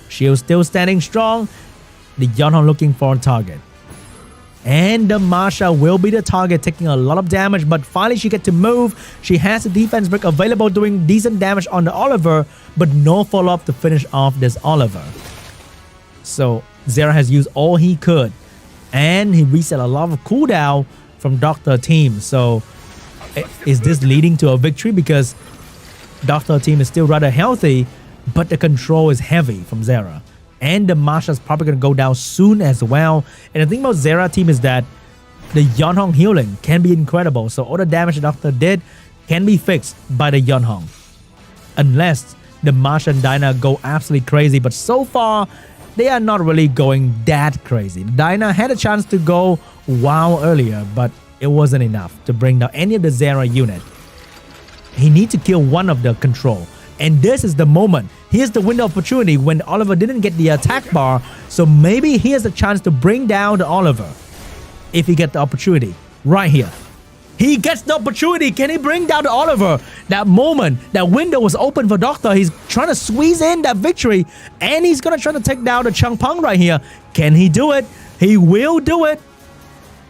Shield still standing strong. The Yeonhong looking for a target. And the Masha will be the target, taking a lot of damage. But finally, she gets to move. She has a defense break available, doing decent damage on the Oliver. But no follow-up to finish off this Oliver. So, ZERA has used all he could. And he reset a lot of cooldown from DOCTHURR team. So, is this leading to a victory? Because DOCTHURR team is still rather healthy. But the control is heavy from ZERA. And the Masha is probably going to go down soon as well. And the thing about ZERA team is that the Yeonhong healing can be incredible. So all the damage that DOCTHURR did can be fixed by the Yeonhong. Unless the Masha and Diana go absolutely crazy. But so far, they are not really going that crazy. Diana had a chance to go wow earlier, but it wasn't enough to bring down any of the ZERA unit. He needs to kill one of the control. And this is the moment. Here's the window of opportunity when Oliver didn't get the attack bar. So maybe he has a chance to bring down the Oliver. If he gets the opportunity. Right here. He gets the opportunity. Can he bring down the Oliver? That moment, that window was open for DOCTHUR. He's trying to squeeze in that victory. And he's going to try to take down the Changpeng right here. Can he do it? He will do it.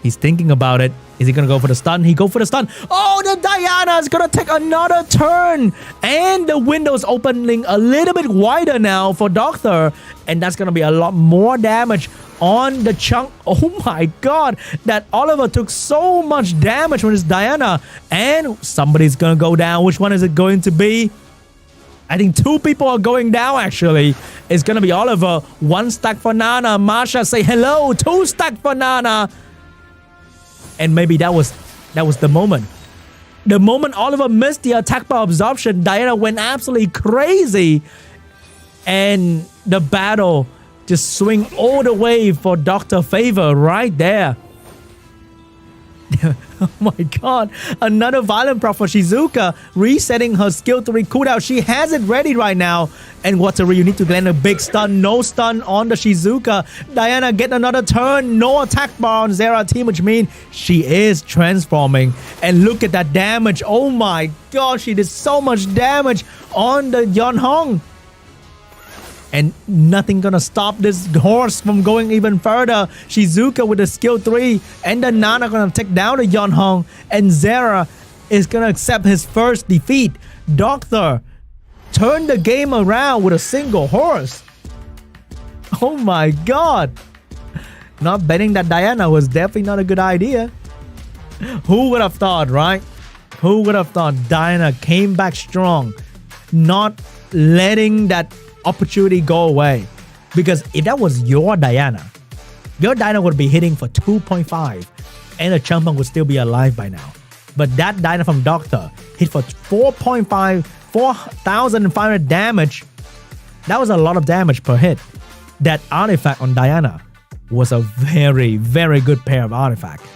He's thinking about it. Is he going to go for the stun? He go for the stun. Oh, the Diana is going to take another turn. And the window is opening a little bit wider now for DOCTHUR. And that's going to be a lot more damage on the chunk. Oh my god. That Oliver took so much damage from this Diana. And somebody's going to go down. Which one is it going to be? I think 2 people are going down actually. It's going to be Oliver. 1 stack for Nana. Masha say hello. 2 stack for Nana. And maybe that was the moment. The moment Oliver missed the attack by absorption, Diana went absolutely crazy. And the battle just swing all the way for DOCTHUR favor right there. Oh my god. Another violent proc for Shizuka. Resetting her skill 3 cooldown. She has it ready right now. And Water Ryu need to land a big stun. No stun on the Shizuka. Diana get another turn. No attack bar on ZERA team, which means she is transforming. And look at that damage. Oh my god. She did so much damage on the Yeonhong. And nothing gonna stop this horse from going even further. Shizuka with the skill 3. And the Nana gonna take down the Yeonhong. And ZERA is gonna accept his first defeat. DOCTHUR turned the game around with a single horse. Oh my god. Not betting that Diana was definitely not a good idea. Who would have thought, right? Who would have thought Diana came back strong, not letting that opportunity go away? Because if that was your Diana would be hitting for 2.5 and the Champong would still be alive by now. But that Diana from DOCTHURR hit for 4.5, 4,500 damage. That was a lot of damage per hit. That artifact on Diana was a very, very good pair of artifacts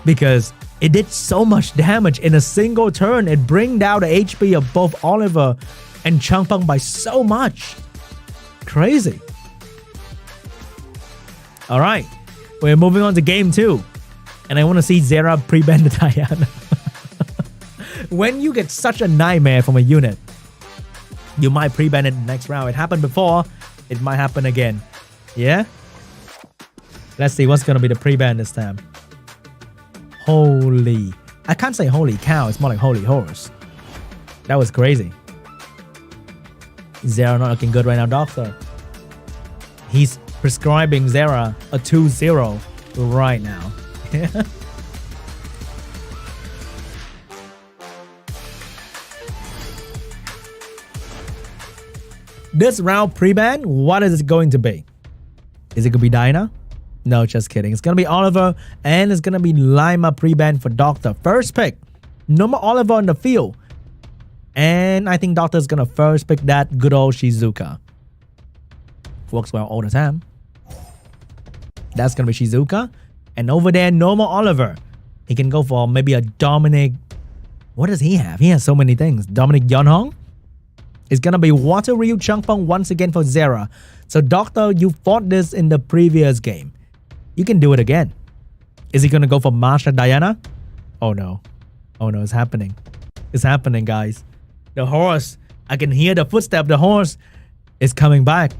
because it did so much damage in a single turn. It bring down the HP of both Oliver and Champong by so much. Crazy. All right, we're moving on to game 2. And I want to see ZERA pre-ban the Diana. When you get such a nightmare from a unit, you might pre-ban it next round. It happened before. It might happen again. Yeah? Let's see what's going to be the pre-ban this time. Holy. I can't say holy cow. It's more like holy horse. That was crazy. ZERA not looking good right now, DOCTHURR. He's prescribing ZERA a 2-0 right now. This round pre-ban, what is it going to be? Is it going to be Diana? No, just kidding. It's going to be Oliver and it's going to be Lima pre-ban for DOCTHURR. First pick, no more Oliver on the field. And I think DOCTHURR is going to first pick that good old Shizuka. Works well all the time. That's going to be Shizuka. And over there, no more Oliver. He can go for maybe a Dominic. What does he have? He has so many things. Dominic Yeonhong. It's going to be Water Ryu Changpeng once again for ZERA. So DOCTHURR, you fought this in the previous game. You can do it again. Is he going to go for Master Diana? Oh no. Oh no, it's happening. It's happening, guys. The horse. I can hear the footstep. The horse is coming back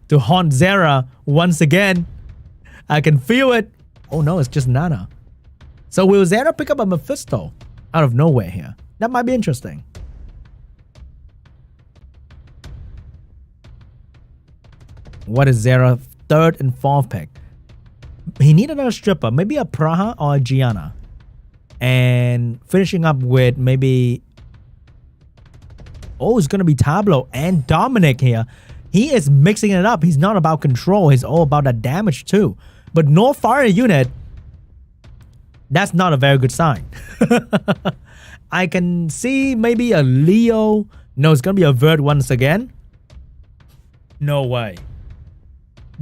to haunt ZERA once again. I can feel it. Oh no, it's just Nana. So will ZERA pick up a Mephisto out of nowhere here? That might be interesting. What is ZERA's third and fourth pick? He needed another stripper, maybe a Praha or a Gianna. And finishing up with maybe... Oh, it's going to be Tableau and Dominic here. He is mixing it up. He's not about control. He's all about that damage too. But no fire unit. That's not a very good sign. I can see maybe a Leo. No, it's going to be a Vert once again. No way.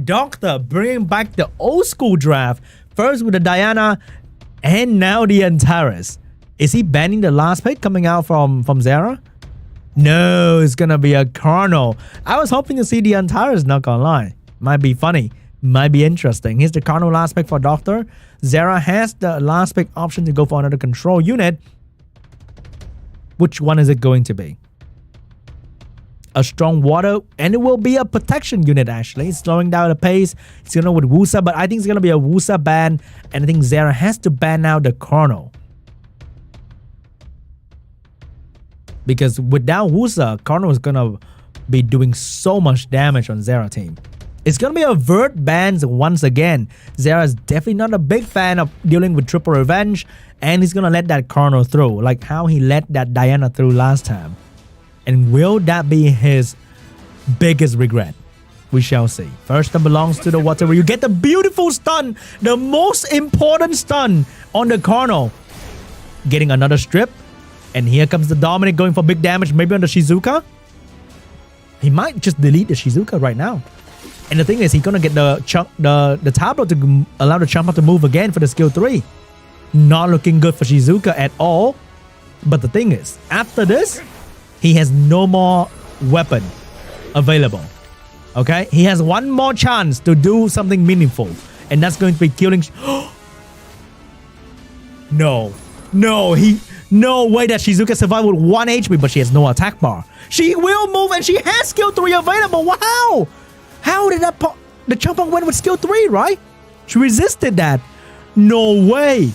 DOCTHURR bringing back the old school draft. First with the Diana and now the Antares. Is he banning the last pick coming out from ZERA? No, it's going to be a Carno. I was hoping to see the Antares, not gonna lie. Might be funny. Might be interesting. Here's the Carno last pick for DOCTHURR. ZERA has the last pick option to go for another control unit. Which one is it going to be? A strong water, and it will be a protection unit actually. It's slowing down the pace. It's going to go with Wusa, but I think it's going to be a Wusa ban, and I think ZERA has to ban now the Carno. Because without Wusa, Carno is going to be doing so much damage on ZERA team. It's going to be a Vert bans once again. ZERA is definitely not a big fan of dealing with triple revenge, and he's going to let that Carno through, like how he let that Diana through last time. And will that be his biggest regret? We shall see. First one belongs to the Water Ryu. You get the beautiful stun, the most important stun on the Carno. Getting another strip. And here comes the Dominic going for big damage, maybe on the Shizuka. He might just delete the Shizuka right now. And the thing is, he's going to get the Tableau to allow the Champa to move again for the skill 3. Not looking good for Shizuka at all. But the thing is, after this, he has no more weapon available. Okay? He has one more chance to do something meaningful. And that's going to be killing... No. No, no way that Shizuka survived with 1 HP, but she has no attack bar. She will move and she has skill 3 available. Wow! How did that... The Champong went with skill 3, right? She resisted that. No way.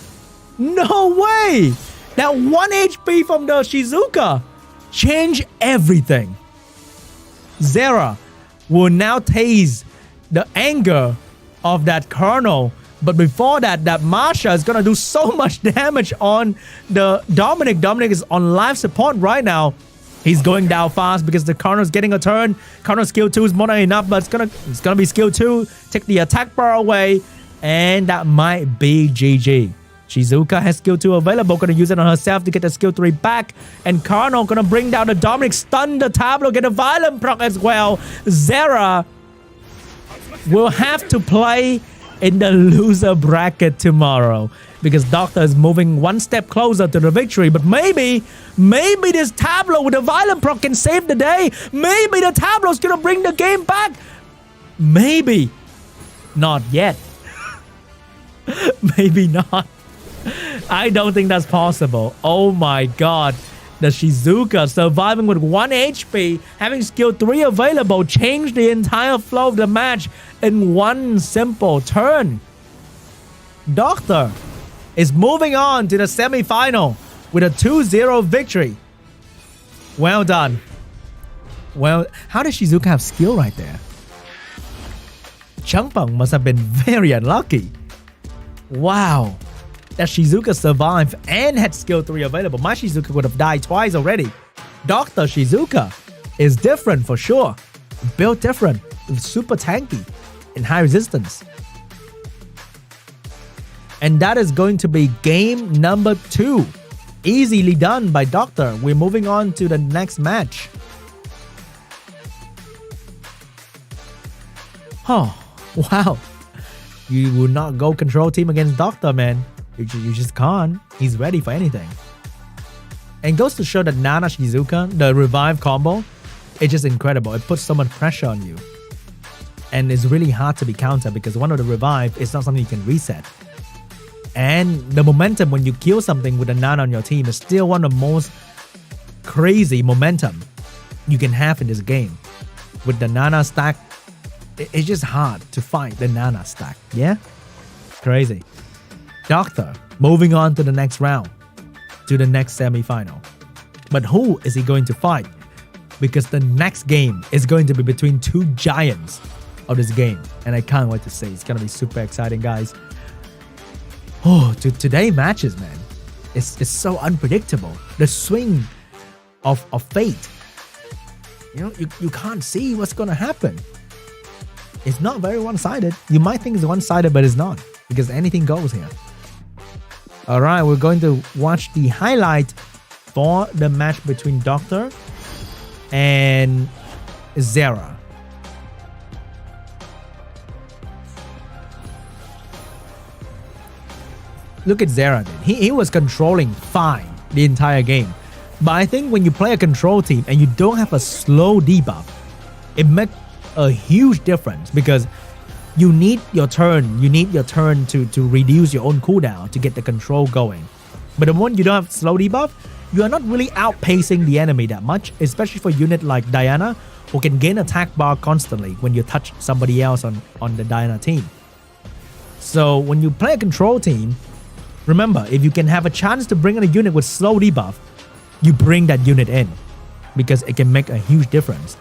No way. That 1 HP from the Shizuka changed everything. ZERA will now tase the anger of that Colonel. But before that, that Masha is gonna do so much damage on the Dominic. Dominic is on life support right now. He's going down fast because the Colonel's getting a turn. Colonel skill 2 is more than enough, but it's gonna be skill 2. Take the attack bar away, and that might be GG. Shizuka has skill 2 available, gonna use it on herself to get the skill 3 back. And Colonel gonna bring down the Dominic, stun the Tableau, get a violent proc as well. ZERA will have to play in the loser bracket tomorrow because Doctor is moving one step closer to the victory. But maybe this Tableau with a violent proc can save the day. Maybe the Tableau's gonna bring the game back. Maybe. Not yet. Maybe not. I don't think that's possible. Oh my god. The Shizuka surviving with 1 HP, having skill 3 available, changed the entire flow of the match in one simple turn. Doctor is moving on to the semi-final with a 2-0 victory. Well done. Well, how did Shizuka have skill right there? Changpeng must have been very unlucky. Wow. That Shizuka survived and had skill 3 available. My Shizuka would have died twice already. Dr. Shizuka is different for sure. Built different. Super tanky and high resistance. And that is going to be game number 2. Easily done by Doctor. We're moving on to the next match. Oh, wow. You will not go control team against Doctor, man. You just can't. He's ready for anything. And goes to show that Nana Shizuka, the revive combo, it's just incredible. It puts so much pressure on you. And it's really hard to be countered because one of the revive is not something you can reset. And the momentum when you kill something with a Nana on your team is still one of the most crazy momentum you can have in this game. With the Nana stack, it's just hard to fight the Nana stack. Yeah? Crazy. Doctor moving on to the next round, to the next semi-final. But who is he going to fight? Because the next game is going to be between 2 giants of this game. And I can't wait to see. It's going to be super exciting, guys. Oh, today matches, man. It's so unpredictable. The swing of fate. You know, you can't see what's going to happen. It's not very one-sided. You might think it's one-sided, but it's not. Because anything goes here. Alright, we're going to watch the highlight for the match between Doctor and ZERA. Look at ZERA then. He was controlling fine the entire game. But I think when you play a control team and you don't have a slow debuff, it makes a huge difference because you need your turn. You need your turn to reduce your own cooldown to get the control going. But the moment you don't have slow debuff, you are not really outpacing the enemy that much, especially for a unit like Diana, who can gain attack bar constantly when you touch somebody else on the Diana team. So when you play a control team, remember, if you can have a chance to bring in a unit with slow debuff, you bring that unit in because it can make a huge difference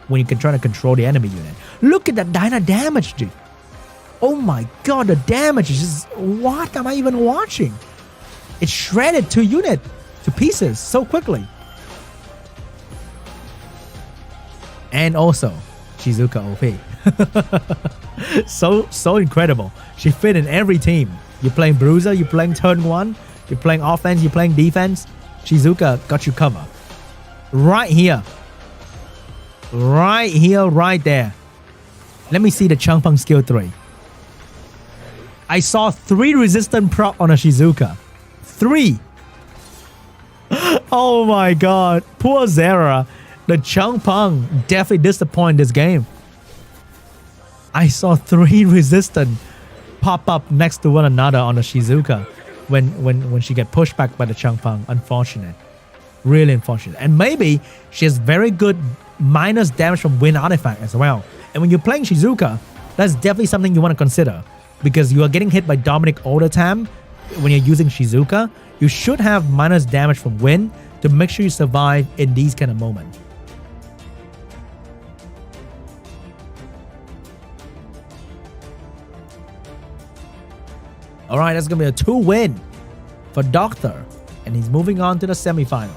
when you can try to control the enemy unit. Look at that Diana damage, dude. Oh my god, the damage is just... What am I even watching? It shredded 2 units to pieces so quickly. And also, Shizuka OP. so incredible. She fit in every team. You're playing Bruiser, you're playing turn 1, you're playing offense, you're playing defense. Shizuka got you covered. Right here. Right here, right there. Let me see the Changpeng skill 3. I saw 3 resistant proc on a Shizuka. 3. Oh my god. Poor ZERA. The Changpeng definitely disappointed this game. I saw 3 resistant pop up next to one another on the Shizuka when she get pushed back by the Changpeng. Unfortunate. Really unfortunate. And maybe she has very good minus damage from wind artifact as well. And when you're playing Shizuka, that's definitely something you want to consider. Because you are getting hit by Dominic all the time. When you're using Shizuka, you should have minus damage from wind to make sure you survive in these kind of moments. All right, that's going to be a 2-win for DOCTHURR. And he's moving on to the semifinal.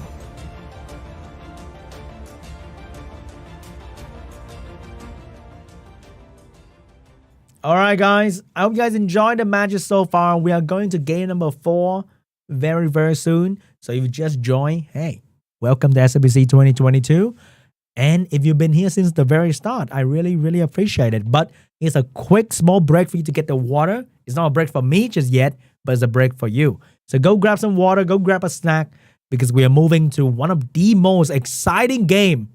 All right, guys. I hope you guys enjoyed the matches so far. We are going to game number 4 very, very soon. So if you just joined, hey, welcome to SWC 2022. And if you've been here since the very start, I really, really appreciate it. But it's a quick, small break for you to get the water. It's not a break for me just yet, but it's a break for you. So go grab some water, go grab a snack, because we are moving to one of the most exciting game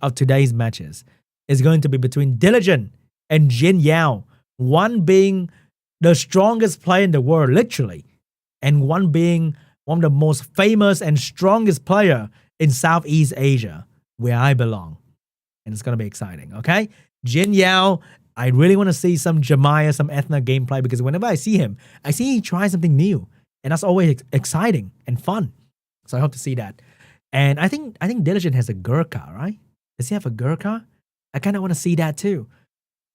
of today's matches. It's going to be between Diligent and JINYAO. One being the strongest player in the world, literally, and one being one of the most famous and strongest player in Southeast Asia, where I belong. And it's going to be exciting, okay? JINYAO, I really want to see some Jemaya, some Ethna gameplay, because whenever I see him, I see he tries something new. And that's always exciting and fun. So I hope to see that. And I think Diligent has a Gurkha, right? Does he have a Gurkha? I kind of want to see that too.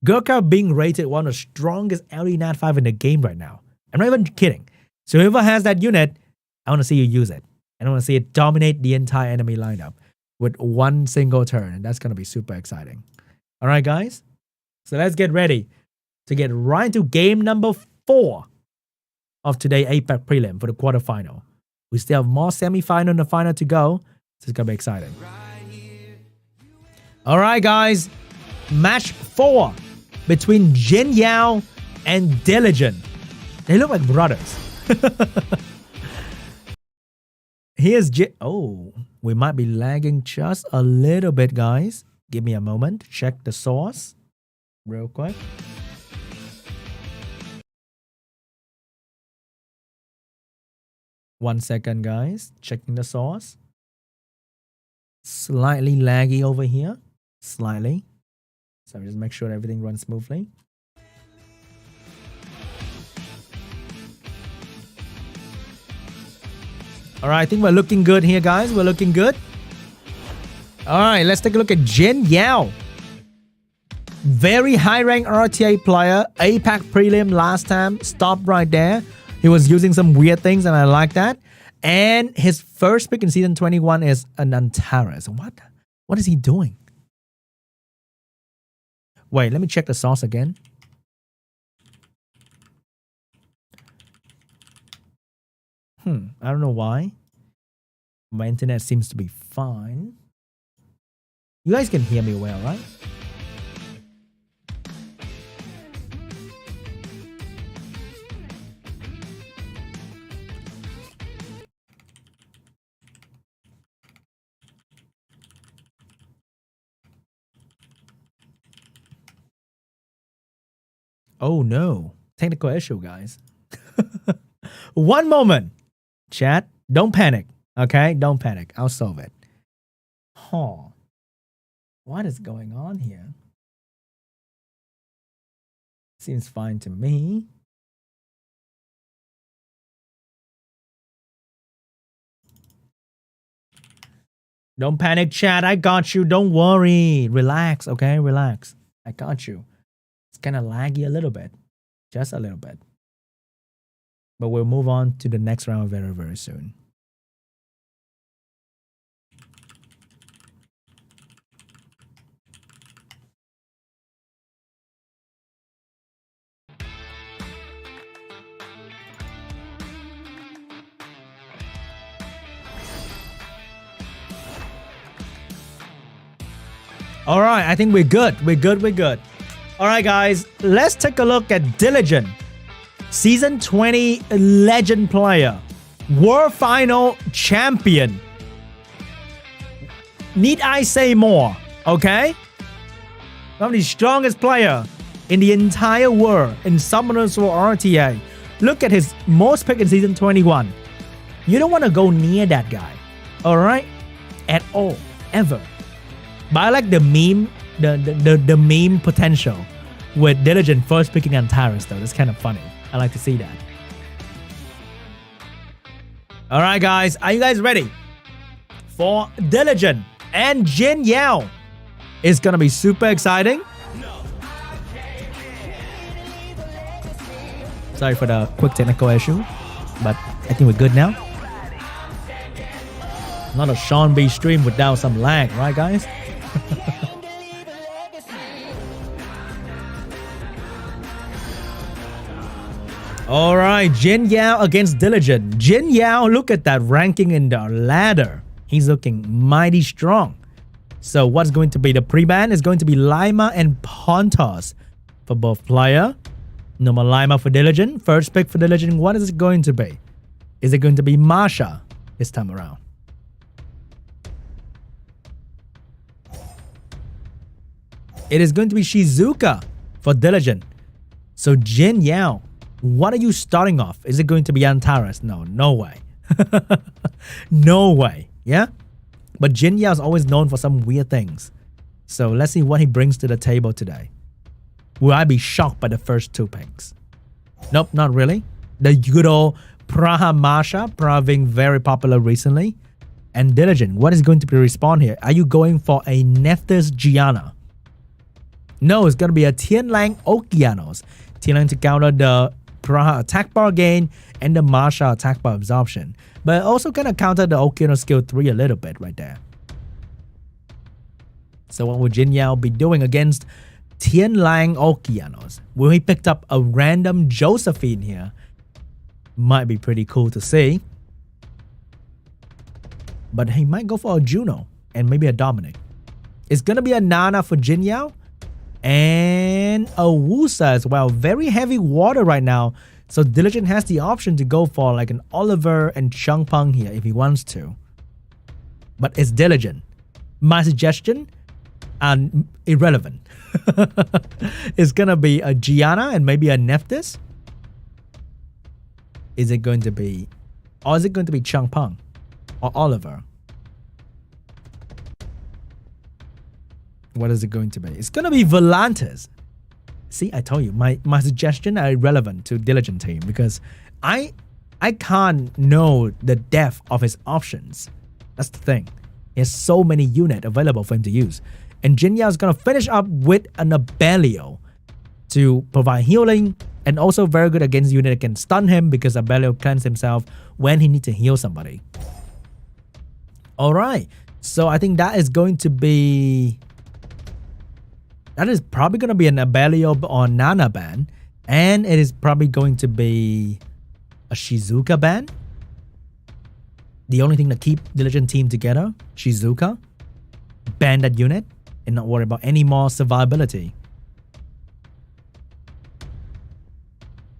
Gurkha being rated one of the strongest LE Nat 5 in the game right now. I'm not even kidding. So whoever has that unit, I want to see you use it. And I want to see it dominate the entire enemy lineup with one single turn. And that's going to be super exciting. All right, guys. So let's get ready to get right into game number 4 of today's APAC prelim for the quarterfinal. We still have more semifinal and the final to go. So it's going to be exciting. All right, guys. Match 4 between JINYAO and Diligent. They look like brothers. Here's Oh, we might be lagging just a little bit, guys. Give me a moment to check the source real quick. One second, guys. Checking the source. Slightly laggy over here. Slightly. So just make sure everything runs smoothly. All right, I think we're looking good here, guys. We're looking good. All right, let's take a look at JINYAO. Very high-ranked RTA player. APAC prelim last time. Stopped right there. He was using some weird things, and I like that. And his first pick in season 21 is an Antares. What is he doing? Wait, let me check the source again. I don't know why. My internet seems to be fine. You guys can hear me well, right? Oh no. Technical issue, guys. One moment. Chat, don't panic. Okay? Don't panic. I'll solve it. What is going on here? Seems fine to me. Don't panic, chat. I got you. Don't worry. Relax, okay? Relax. I got you. It's kind of laggy a little bit. Just a little bit. But we'll move on to the next round very, very soon. All right, I think we're good. We're good. All right, guys, let's take a look at Diligent. Season 20 legend player. World Final champion. Need I say more? Okay? One of the strongest player in the entire world in Summoners or RTA. Look at his most pick in season 21. You don't want to go near that guy. Alright? At all. Ever. But I like the meme, the meme potential with Diligent first picking Antares though. That's kind of funny. I like to see that. Alright, guys. Are you guys ready for Diligent and JINYAO? It's gonna be super exciting. Sorry for the quick technical issue, but I think we're good now. Not a Sean B stream without some lag, right guys? Alright, JINYAO against Diligent. JINYAO, look at that ranking in the ladder. He's looking mighty strong. So what's going to be the pre-ban is going to be Lima and Pontos for both player. Normal Lima for Diligent. First pick for Diligent, what is it going to be? Is it going to be Masha this time around? It is going to be Shizuka for Diligent. So JINYAO, what are you starting off? Is it going to be Antares? No way. No way, yeah? But JINYAO is always known for some weird things. So let's see what he brings to the table today. Will I be shocked by the first two picks? Nope, not really. The good old Praha Masha, Praha being very popular recently. And Diligent, what is going to be respawn here? Are you going for a Nephthys Gianna? No, it's going to be a Tianlang Okeanos. Tianlang to counter the Praha attack bar gain and the Masha attack bar absorption. But also kind of counter the Okeanos skill 3 a little bit right there. So what will JINYAO be doing against Tianlang Okeanos? Will he pick up a random Josephine here? Might be pretty cool to see. But he might go for a Juno and maybe a Dominic. It's going to be a Nana for JINYAO. And a Wusa as well. Very heavy water right now. So Diligent has the option to go for like an Oliver and Changpeng here if he wants to. But it's Diligent. My suggestion, and irrelevant. It's going to be a Gianna and maybe a Nephthys. Is it going to be, or is it going to be Changpeng or Oliver? What is it going to be? It's going to be Volantis. See, I told you, my suggestion are irrelevant to Diligent team because I can't know the depth of his options. That's the thing. He has so many units available for him to use. And JINYAO is going to finish up with an Abellio to provide healing and also very good against unit that can stun him because Abellio cleanses himself when he needs to heal somebody. Alright, so I think that is going to be... That is probably going to be an Abellio or Nana ban. And it is probably going to be a Shizuka ban. The only thing that keep Diligent team together, Shizuka. Ban that unit and not worry about any more survivability.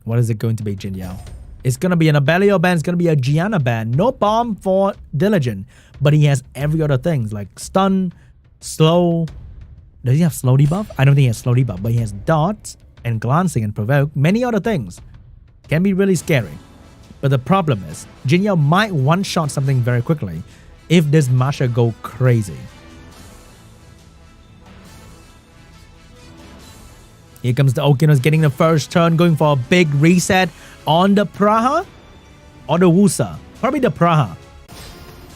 What is it going to be, JINYAO? It's going to be an Abellio ban. It's going to be a Gianna ban. No bomb for Diligent. But he has every other things like stun, slow... Does he have slow debuff? I don't think he has slow debuff, but he has dots and glancing and provoke, many other things. Can be really scary. But the problem is, JINYAO might one-shot something very quickly if this Masha go crazy. Here comes the Okeanos getting the first turn, going for a big reset on the Praha or the Wusa. Probably the Praha.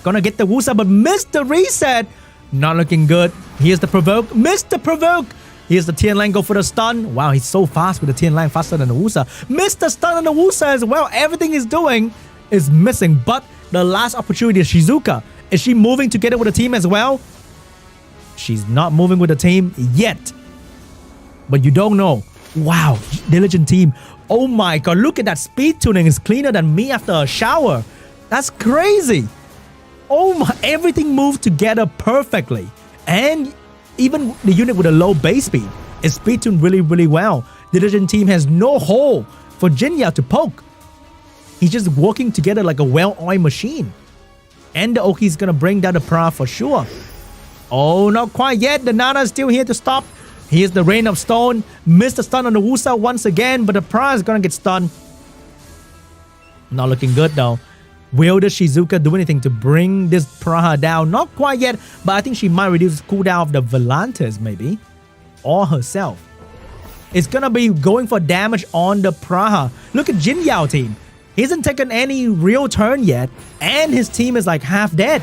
Gonna get the Wusa, but missed the reset. Not looking good. Here's the provoke. Missed the provoke. Here's the Tianlang go for the stun. Wow, he's so fast with the Tianlang, faster than the Wusa. Missed the stun on the Wusa as well. Everything he's doing is missing. But the last opportunity is Shizuka. Is she moving together with the team as well? She's not moving with the team yet. But you don't know. Wow, Diligent team. Oh my god, look at that speed tuning. It's cleaner than me after a shower. That's crazy. Oh my, everything moved together perfectly. And even the unit with a low base speed is speed tuned really, really well. The Diligent team has no hole for JINYAO to poke. He's just working together like a well-oiled machine. And the Oki's gonna bring down the Pra for sure. Oh, not quite yet. The Nana is still here to stop. Here's the Rain of Stone. Missed the stun on the Wusa once again, but the Pra is gonna get stunned. Not looking good though. Will the Shizuka do anything to bring this Praha down? Not quite yet, but I think she might reduce the cooldown of the Volantis maybe. Or herself. It's gonna be going for damage on the Praha. Look at JINYAO team. He hasn't taken any real turn yet. And his team is like half dead.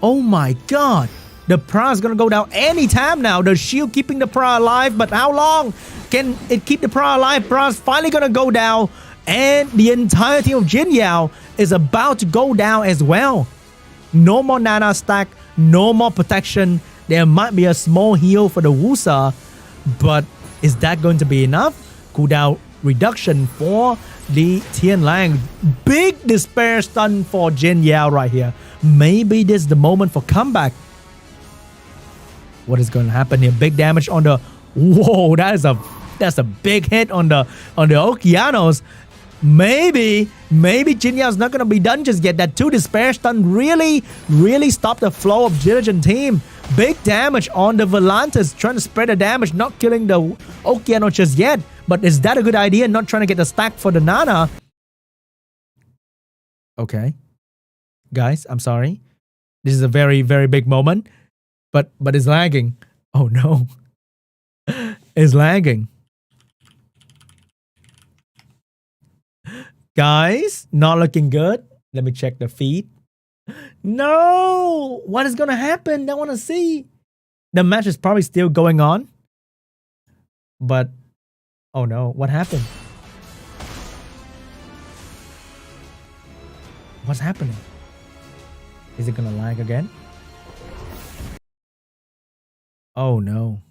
Oh my god. The Pra is gonna go down anytime now. The shield keeping the Pra alive, but how long can it keep the Pra alive? Pra's finally gonna go down, and the entire team of JINYAO is about to go down as well. No more Nana stack, no more protection. There might be a small heal for the Wusa, but is that going to be enough? Cooldown reduction for the Tian Lang. Big despair stun for JINYAO right here. Maybe this is the moment for comeback. What is going to happen here? Big damage on the... Whoa, that's a big hit on the Okeanos. Maybe JINYAO's not going to be done just yet. That 2 despair stun really stopped the flow of Diligent team. Big damage on the Volantis, trying to spread the damage, not killing the Okeano just yet. But is that a good idea? Not trying to get the stack for the Nana. Okay. Guys, I'm sorry. This is a very, very big moment. But it's lagging. Oh no. It's lagging. Guys, not looking good. Let me check the feed. No! What is gonna happen? I wanna see. The match is probably still going on. But oh no, what happened? What's happening? Is it gonna lag again? Oh no.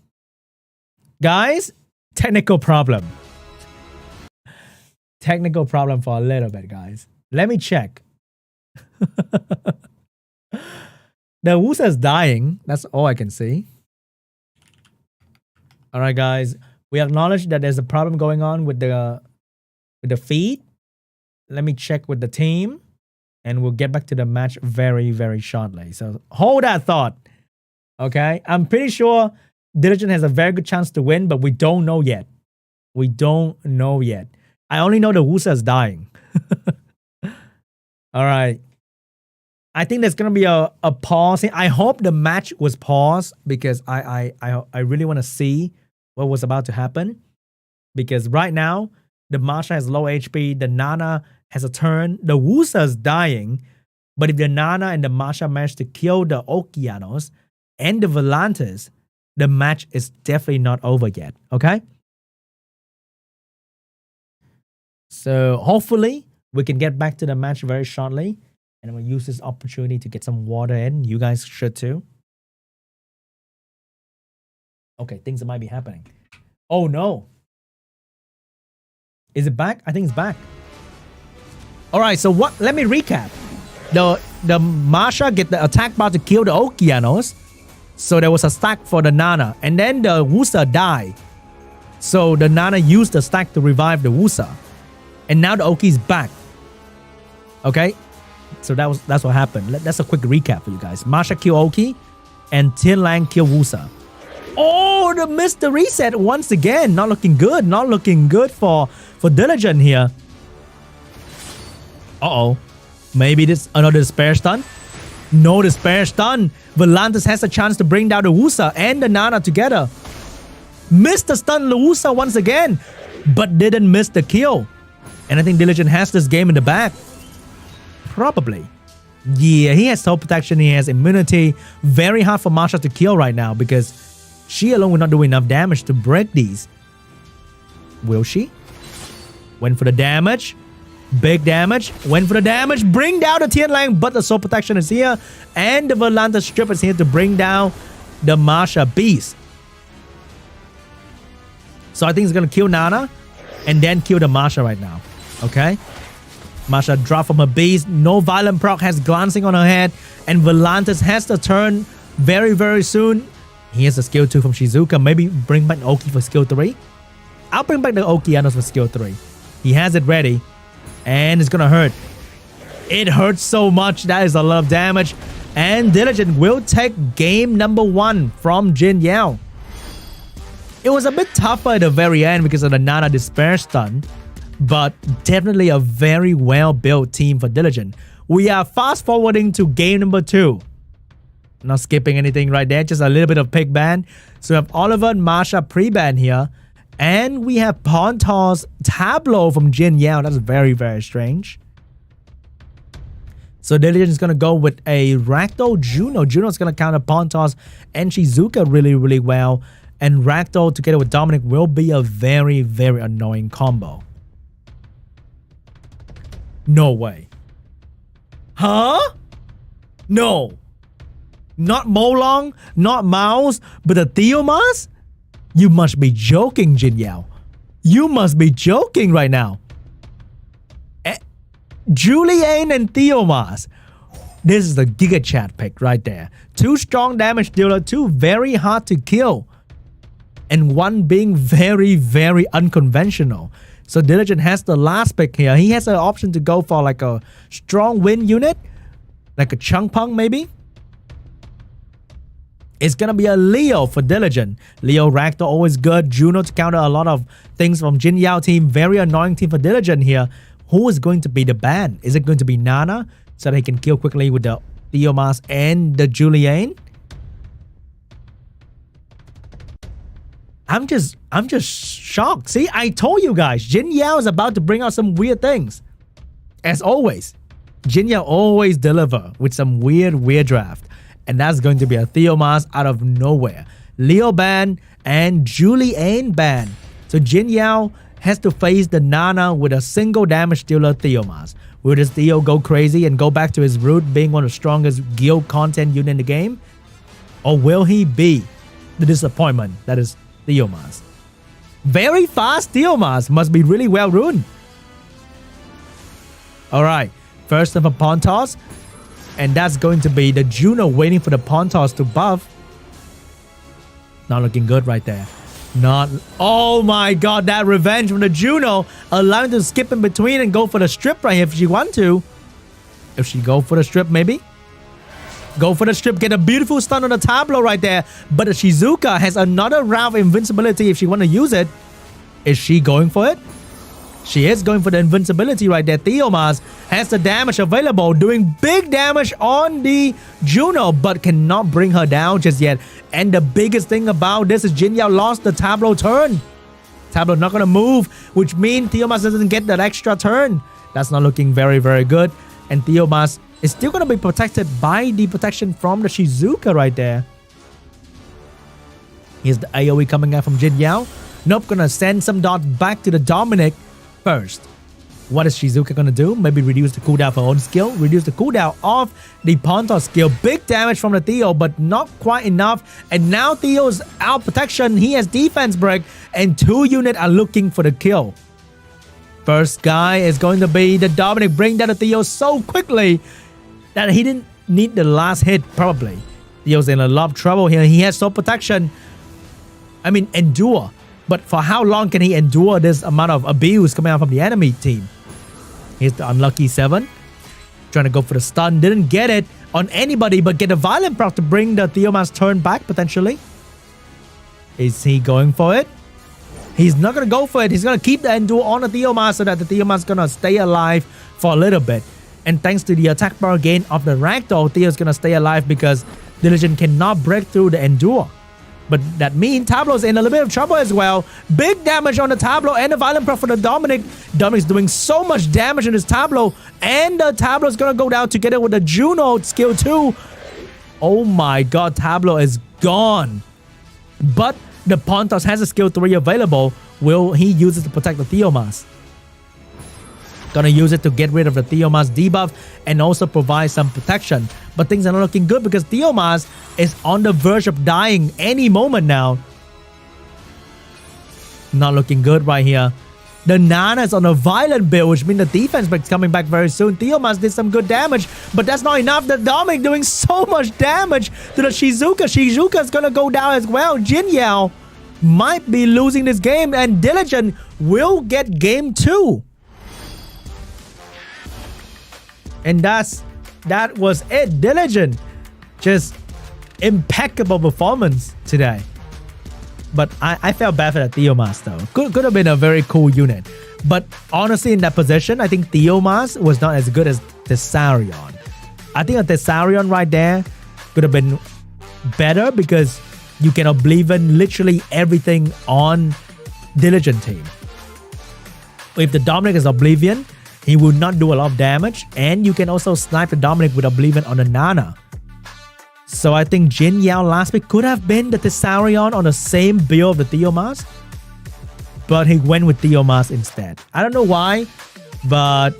Guys, technical problem. Technical problem for a little bit, guys. Let me check. The Wusa is dying. That's all I can see. Alright, guys. We acknowledge that there's a problem going on with the feed. Let me check with the team. And we'll get back to the match very, very shortly. So hold that thought. Okay? I'm pretty sure Diligent has a very good chance to win, but we don't know yet. We don't know yet. I only know the Wusa is dying. Alright. I think there's gonna be a pause. I hope the match was paused because I really want to see what was about to happen. Because right now, the Masha has low HP, the Nana has a turn, the Wusa is dying. But if the Nana and the Masha manage to kill the Okeanos and the Volantis, the match is definitely not over yet. Okay? So hopefully we can get back to the match very shortly. And I'm going to use this opportunity to get some water in. You guys should too. Okay, things might be happening. Oh no. Is it back? I think it's back. Alright, so what? Let me recap. The Masha get the attack bar to kill the Okeanos. So there was a stack for the Nana. And then the Wusa died. So the Nana used the stack to revive the Wusa. And now the Oki's back. Okay? So that's what happened. That's a quick recap for you guys. Masha kill Oki and Tin Lang kill Wusa. Oh, they missed the reset once again. Not looking good. Not looking good for Diligent here. Uh-oh. Maybe this another despair stun? No despair stun. Volantis has a chance to bring down the Wusa and the Nana together. Missed the stun the Wusa once again, but didn't miss the kill. And I think Diligent has this game in the bag. Probably. Yeah, he has soul protection. He has immunity. Very hard for Masha to kill right now because she alone will not do enough damage to break these. Will she? Went for the damage. Big damage. Went for the damage. Bring down the Tian Lang, but the soul protection is here. And the Volanta strip is here to bring down the Masha beast. So I think it's going to kill Nana and then kill the Masha right now. Okay? Masha dropped from her beast. No violent proc has glancing on her head. And Volantis has to turn very, very soon. He has a skill 2 from Shizuka. Maybe bring back Oki for skill 3. I'll bring back the Okeanos for skill 3. He has it ready. And it's gonna hurt. It hurts so much. That is a lot of damage. And Diligent will take game number 1 from JINYAO. It was a bit tougher at the very end because of the Nana despair stun. But definitely a very well-built team for Diligent. We are fast-forwarding to game number 2. Not skipping anything right there. Just a little bit of pick ban. So we have Oliver and Masha pre-ban here. And we have Pontar's Tableau from JINYAO. That's very, very strange. So Diligent is going to go with a Ragdoll Juno. Juno's going to counter Pontos and Shizuka really, really well. And Ragdoll together with Dominic will be a very, very annoying combo. No way. Huh? No. Not Molong, not Mouse, but a Theomas? You must be joking, JINYAO. You must be joking right now. Julian and Theomas. This is the Giga Chat pick right there. 2 strong damage dealer, 2 very hard to kill. And 1 being very, very unconventional. So Diligent has the last pick here. He has an option to go for like a strong win unit. Like a Chung Pung maybe. It's going to be a Leo for Diligent. Leo Ragdoll always good. Juno to counter a lot of things from JINYAO team. Very annoying team for Diligent here. Who is going to be the ban? Is it going to be Nana so that he can kill quickly with the Theomas and the Julian? I'm just shocked. See, I told you guys, JINYAO is about to bring out some weird things. As always, JINYAO always deliver with some weird draft. And that's going to be a Theomas out of nowhere. Leo ban and Julian ban. So JINYAO has to face the Nana with a single damage dealer Theomas. Will this Theo go crazy and go back to his root being one of the strongest guild content unit in the game? Or will he be the disappointment that is Theomas? Very fast Theomas must be really well run. Alright, first of a Pontos. And that's going to be the Juno waiting for the Pontos to buff. Not looking good right there. Not. Oh my god, that revenge from the Juno. Allowing to skip in between and go for the strip right here if she want to. If she go for the strip, maybe. Go for the strip, get a beautiful stun on the Tableau right there. But the Shizuka has another round of invincibility if she want to use it. Is she going for it? She is going for the invincibility right there. Theomas has the damage available, doing big damage on the Juno, but cannot bring her down just yet. And the biggest thing about this is JINYAO lost the Tableau turn. Tableau not going to move, which means Theomas doesn't get that extra turn. That's not looking very, very good. And Theomas is still going to be protected by the protection from the Shizuka right there. Here's the AoE coming out from JINYAO. Nope, going to send some dots back to the Dominic. First, what is Shizuka gonna do? Maybe reduce the cooldown of her own skill, reduce the cooldown of the Pontos skill. Big damage from the Theo, but not quite enough. And now Theo's out protection. He has defense break, and 2 units are looking for the kill. First guy is going to be the Dominic. Bring down the Theo so quickly that he didn't need the last hit, probably. Theo's in a lot of trouble here. He has soul protection. I mean, endure. But for how long can he endure this amount of abuse coming out from the enemy team? Here's the unlucky 7. Trying to go for the stun. Didn't get it on anybody, but get a violent proc to bring the Theomas turn back, potentially. Is he going for it? He's not going to go for it. He's going to keep the endure on the Theomas so that the Theomas is going to stay alive for a little bit. And thanks to the attack power gain of the Ragdoll, Theo's going to stay alive because Diligent cannot break through the endure. But that means Tableau's in a little bit of trouble as well. Big damage on the Tableau and a violent proc for the Dominic. Dominic's doing so much damage in his Tableau. And the Tableau's going to go down together with the Juno skill 2. Oh my god, Tableau is gone. But the Pontos has a skill 3 available. Will he use it to protect the Theomas? Gonna use it to get rid of the Theomas debuff and also provide some protection. But things are not looking good because Theomas is on the verge of dying any moment now. Not looking good right here. The Nana is on a violent build, which means the defense is coming back very soon. Theomas did some good damage, but that's not enough. The Dominic doing so much damage to the Shizuka. Shizuka is gonna go down as well. JINYAO might be losing this game, and Diligent will get game 2. And that was it. Diligent, just impeccable performance today. But I felt bad for the Theomas though. Could have been a very cool unit. But honestly, in that position, I think Theomas was not as good as Thessarion. I think a Thessarion right there could have been better because you can Oblivion literally everything on Diligent team. If the Dominic is Oblivion, he will not do a lot of damage, and you can also snipe the Dominic with Oblivion on the Nana. So I think JINYAO last pick could have been the Thessarion on the same build of the Theomas, but he went with Theomas instead. I don't know why, but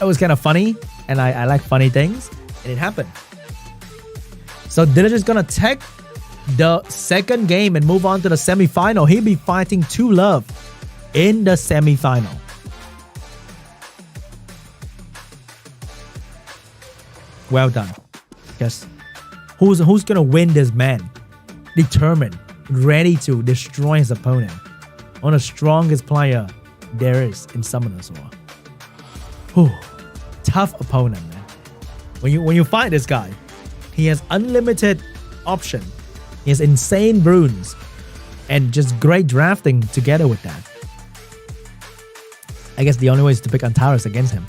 it was kind of funny, and I like funny things, and it happened. So Diligent is gonna take the second game and move on to the semi-final. He'll be fighting True Love in the semi-final. Well done. Yes. Who's gonna win this man? Determined, ready to destroy his opponent. One of the strongest player there is in Summoner's War. Whew. Tough opponent, man. When you fight this guy, he has unlimited option. He has insane runes and just great drafting together with that. I guess the only way is to pick Antares against him.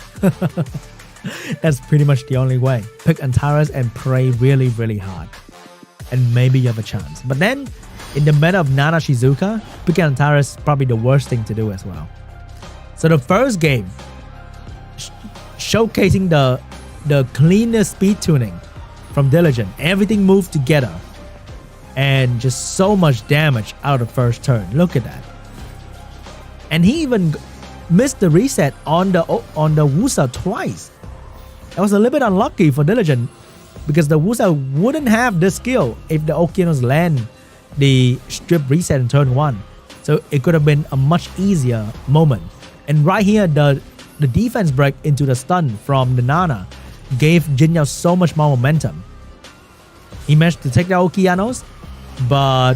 That's pretty much the only way. Pick Antares and pray really, really hard. And maybe you have a chance. But then, in the meta of Nana Shizuka, picking Antares is probably the worst thing to do as well. So the first game, showcasing the cleanest speed tuning from Diligent. Everything moved together. And just so much damage out of the first turn. Look at that. And he even missed the reset on the Wusa twice. That was a little bit unlucky for Diligent, because the Wusa wouldn't have this skill if the Okeanos land the strip reset in turn 1. So it could have been a much easier moment. And right here, the defense break into the stun from the Nana gave JINYAO so much more momentum. He managed to take the Okeanos, but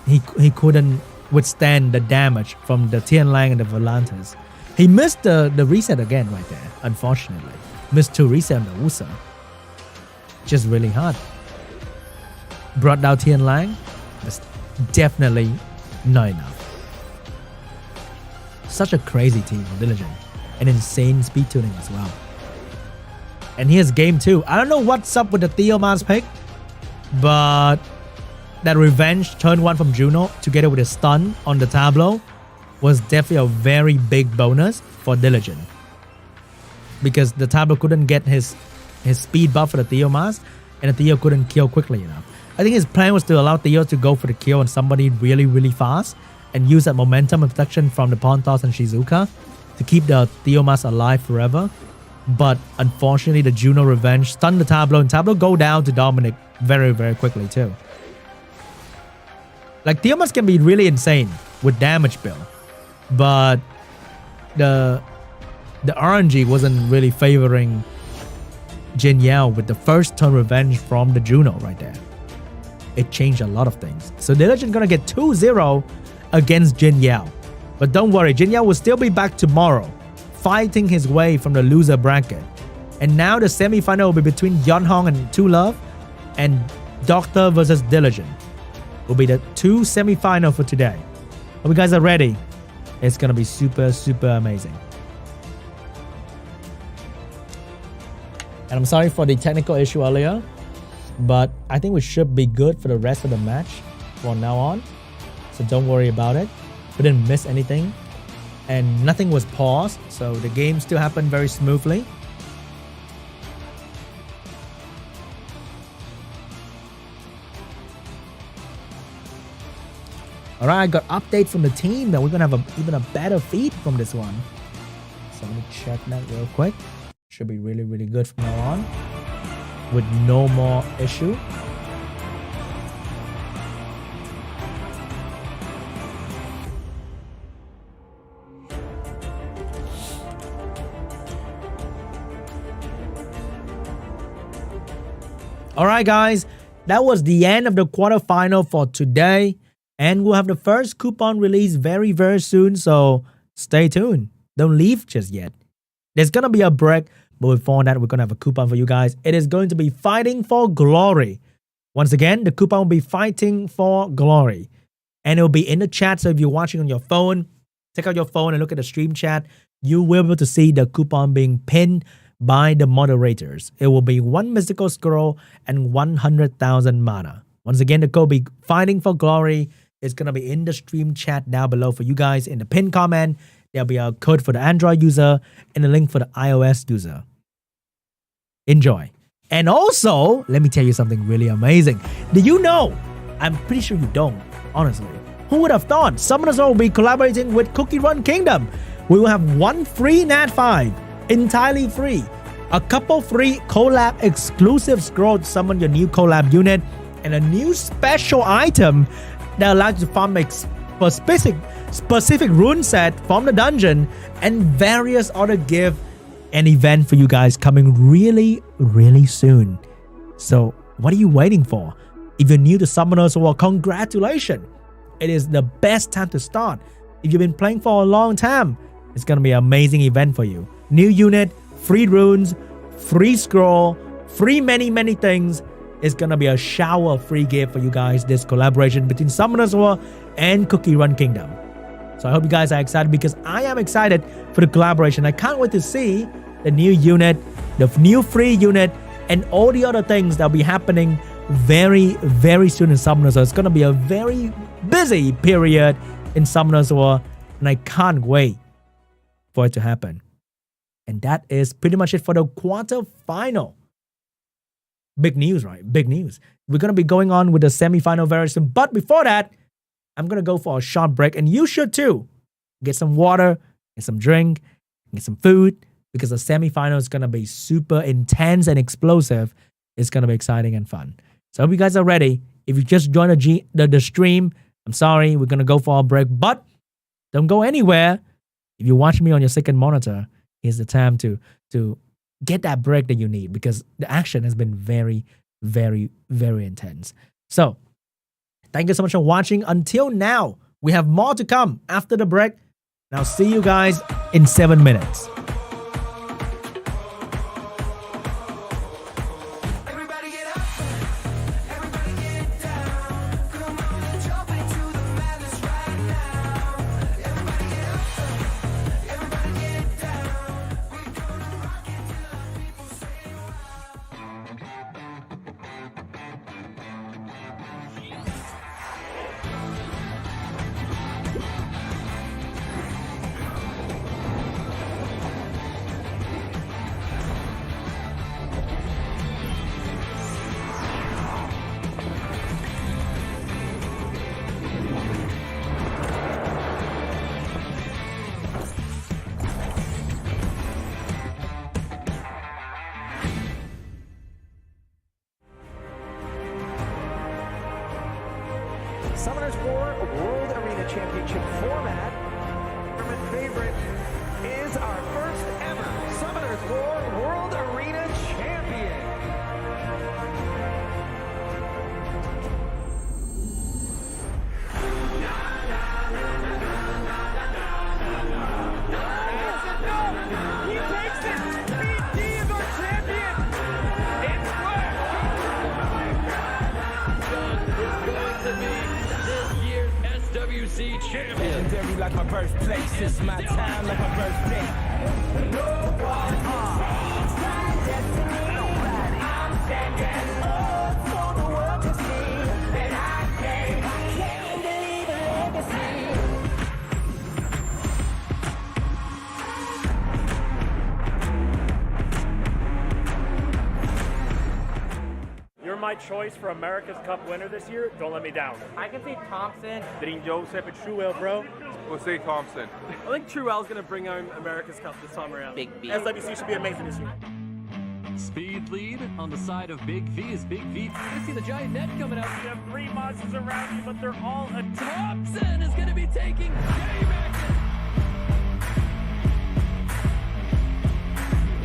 he couldn't withstand the damage from the Tianlang and the Volantes. He missed the reset again right there, unfortunately. Missed 2 reset on the Wusa. Just really hard. Brought down Tianlang, but definitely not enough. Such a crazy team, Diligent. An insane speed tuning as well. And here's game 2. I don't know what's up with the Theomas pick, but that revenge turn 1 from Juno together with a stun on the tableau was definitely a very big bonus for Diligent, because the tableau couldn't get his speed buff for the Theomas, and the Theo couldn't kill quickly enough. I think his plan was to allow Theo to go for the kill on somebody really, really fast and use that momentum and protection from the Pawn Toss and Shizuka to keep the Theomas alive forever. But unfortunately, the Juno revenge stunned the tableau, and tableau go down to Dominic very, very quickly too. Like, Theomas can be really insane with damage build, but the RNG wasn't really favoring JINYAO with the first turn revenge from the Juno right there. It changed a lot of things. So Diligent gonna get 2-0 against JINYAO. But don't worry, JINYAO will still be back tomorrow, fighting his way from the loser bracket. And now the semi-final will be between Yeonhong and True Love, and DOCTHURR versus Diligent will be the 2 semi-final for today. Hope you guys are ready. It's gonna be super, super amazing. And I'm sorry for the technical issue earlier, but I think we should be good for the rest of the match from now on. So don't worry about it. We didn't miss anything, and nothing was paused, so the game still happened very smoothly. Alright, I got update from the team that we're gonna have even a better feed from this one. So let me check that real quick. Should be really, really good from now on, with no more issue. Alright guys, that was the end of the quarterfinal for today. And we'll have the first coupon released very, very soon. So stay tuned. Don't leave just yet. There's going to be a break. But before that, we're going to have a coupon for you guys. It is going to be Fighting for Glory. Once again, the coupon will be Fighting for Glory. And it will be in the chat. So if you're watching on your phone, take out your phone and look at the stream chat. You will be able to see the coupon being pinned by the moderators. It will be 1 mystical scroll and 100,000 mana. Once again, the code will be Fighting for Glory. It's going to be in the stream chat down below for you guys in the pinned comment. There'll be a code for the Android user and a link for the iOS user. Enjoy. And also, let me tell you something really amazing. Do you know? I'm pretty sure you don't, honestly. Who would have thought Summoners will be collaborating with Cookie Run Kingdom? We will have one free Nat 5, entirely free. A couple free collab exclusive scroll to summon your new collab unit, and a new special item that allows you to farm a specific rune set from the dungeon, and various other gift and event for you guys coming really, really soon. So what are you waiting for? If you're new to Summoners, well, congratulations. It is the best time to start. If you've been playing for a long time, it's going to be an amazing event for you. New unit, free runes, free scroll, free many things. It's going to be a shower of free gift for you guys. This collaboration between Summoners and Cookie Run Kingdom. So I hope you guys are excited, because I am excited for the collaboration. I can't wait to see the new unit, the new free unit, and all the other things that will be happening very, very soon in Summoners. So it's going to be a very busy period in Summoners War, and I can't wait for it to happen. And that is pretty much it for the quarterfinal. Big news, right? Big news. We're going to be going on with the semifinal very soon. But before that, I'm going to go for a short break, and you should too. Get some water, get some drink, get some food, because the semifinal is going to be super intense and explosive. It's going to be exciting and fun. So I hope you guys are ready. If you just joined the stream, I'm sorry, we're going to go for a break, but don't go anywhere. If you watch me on your second monitor, here's the time to get that break that you need, because the action has been very, very, very intense. So thank you so much for watching. Until now, we have more to come after the break. And I'll see you guys in 7 minutes. Summoners War World Arena Championship format. Tournament favorite is our first ever Summoners War World Arena Champion. He takes it! BD is our champion! It's work! Is going to be this year's SWC champion. Legendary like my birthplace. It's my time like my birthday. I'm standing up for the world to see, and I can't believe a legacy. You're my choice for America's Cup winner this year. Don't let me down. I can see Thompson. JINYAO and Truel, bro. We'll say Thompson. I think Truel's going to bring home America's Cup this time around. Big V. SWC should be amazing this year. Speed lead on the side of Big V is Big V. I see the giant net coming out. You have 3 monsters around you, but they're all attacked. Thompson is going to be taking J-Mac.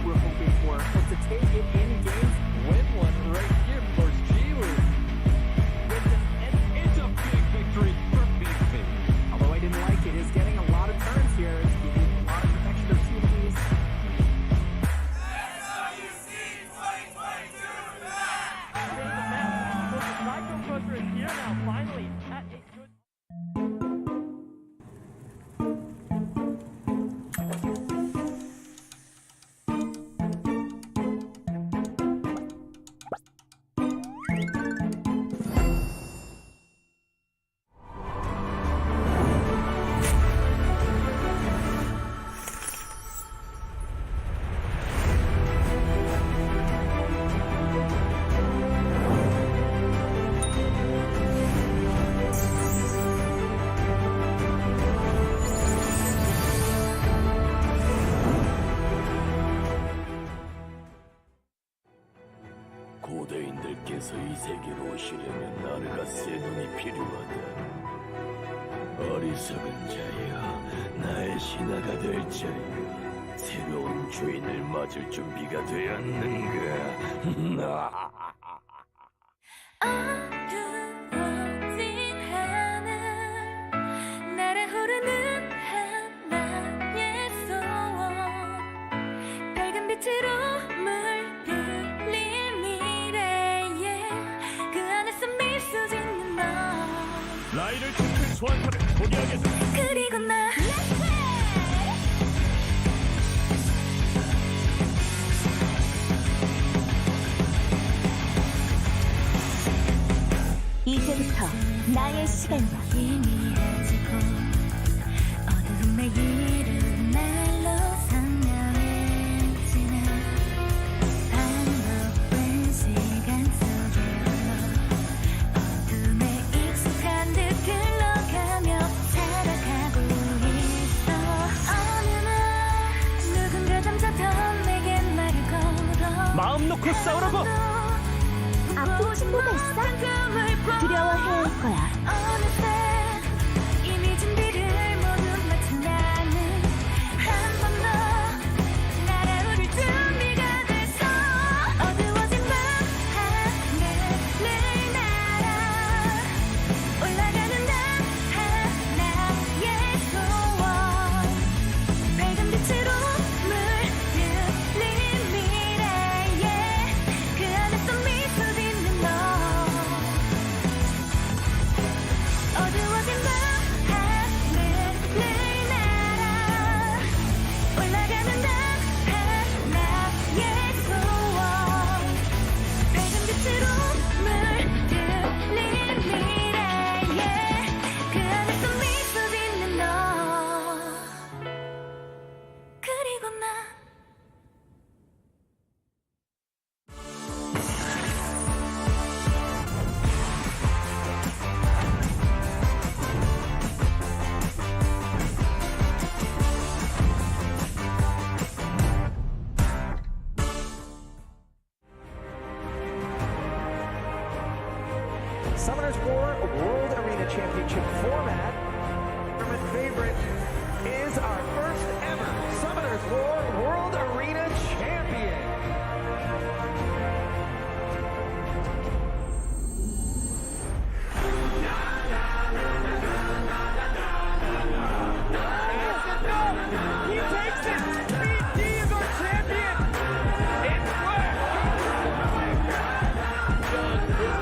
We're hoping for was to take it in games. Win one right here, of course. G-Woo. It's a big victory for Big V. Although I didn't like it, is getting a lot of turns here. It's giving a lot of protection to TVs. Micro Crusher is here now, finally. At a good... 어서 이 세계로 오시려면 나르가 새 눈이 필요하다. 어리석은 자여, 나의 신하가 될 자여, 새로운 주인을 맞을 준비가 되었는가? 어두워진 하늘 날아오르는 하나의 소원 밝은 빛으로 물들린 미래에 그 안에서 미소 짓는 너 라이를 큰 소환사를 포기하겠다. 그리고 나 이제부터 나의 시간이다. 희미해지고 어두움의 이름 날로 선명해지는 반복된 시간 속에 흘러 어둠에 익숙한 듯 흘러가며 살아가고 있어. 어느 날 누군가 잠자던 내게 말을 걸어 마음 놓고 싸우라고. 아프고 친구가 있어? 두려워해야 할 거야. 어느새 이미 준비를 모두 마친 나는 한 번 더 날아오를 준비가 돼서 어두워진 밤 하늘을 날아 올라가는 나 하나의 소원 밝은 빛으로 물들린 미래에 그 안에서 미소 짓는 너 어두워진 밤 하늘을 날아 올라가는 나 하나의 소원 밝은 빛으로 물들린 미래에 그 안에서 미소 짓는 너 그리고 나 Summoners War World Arena Championship format. Tournament favorite is our first ever Summoners War World Arena Champion. He takes it. BD is our champion. It's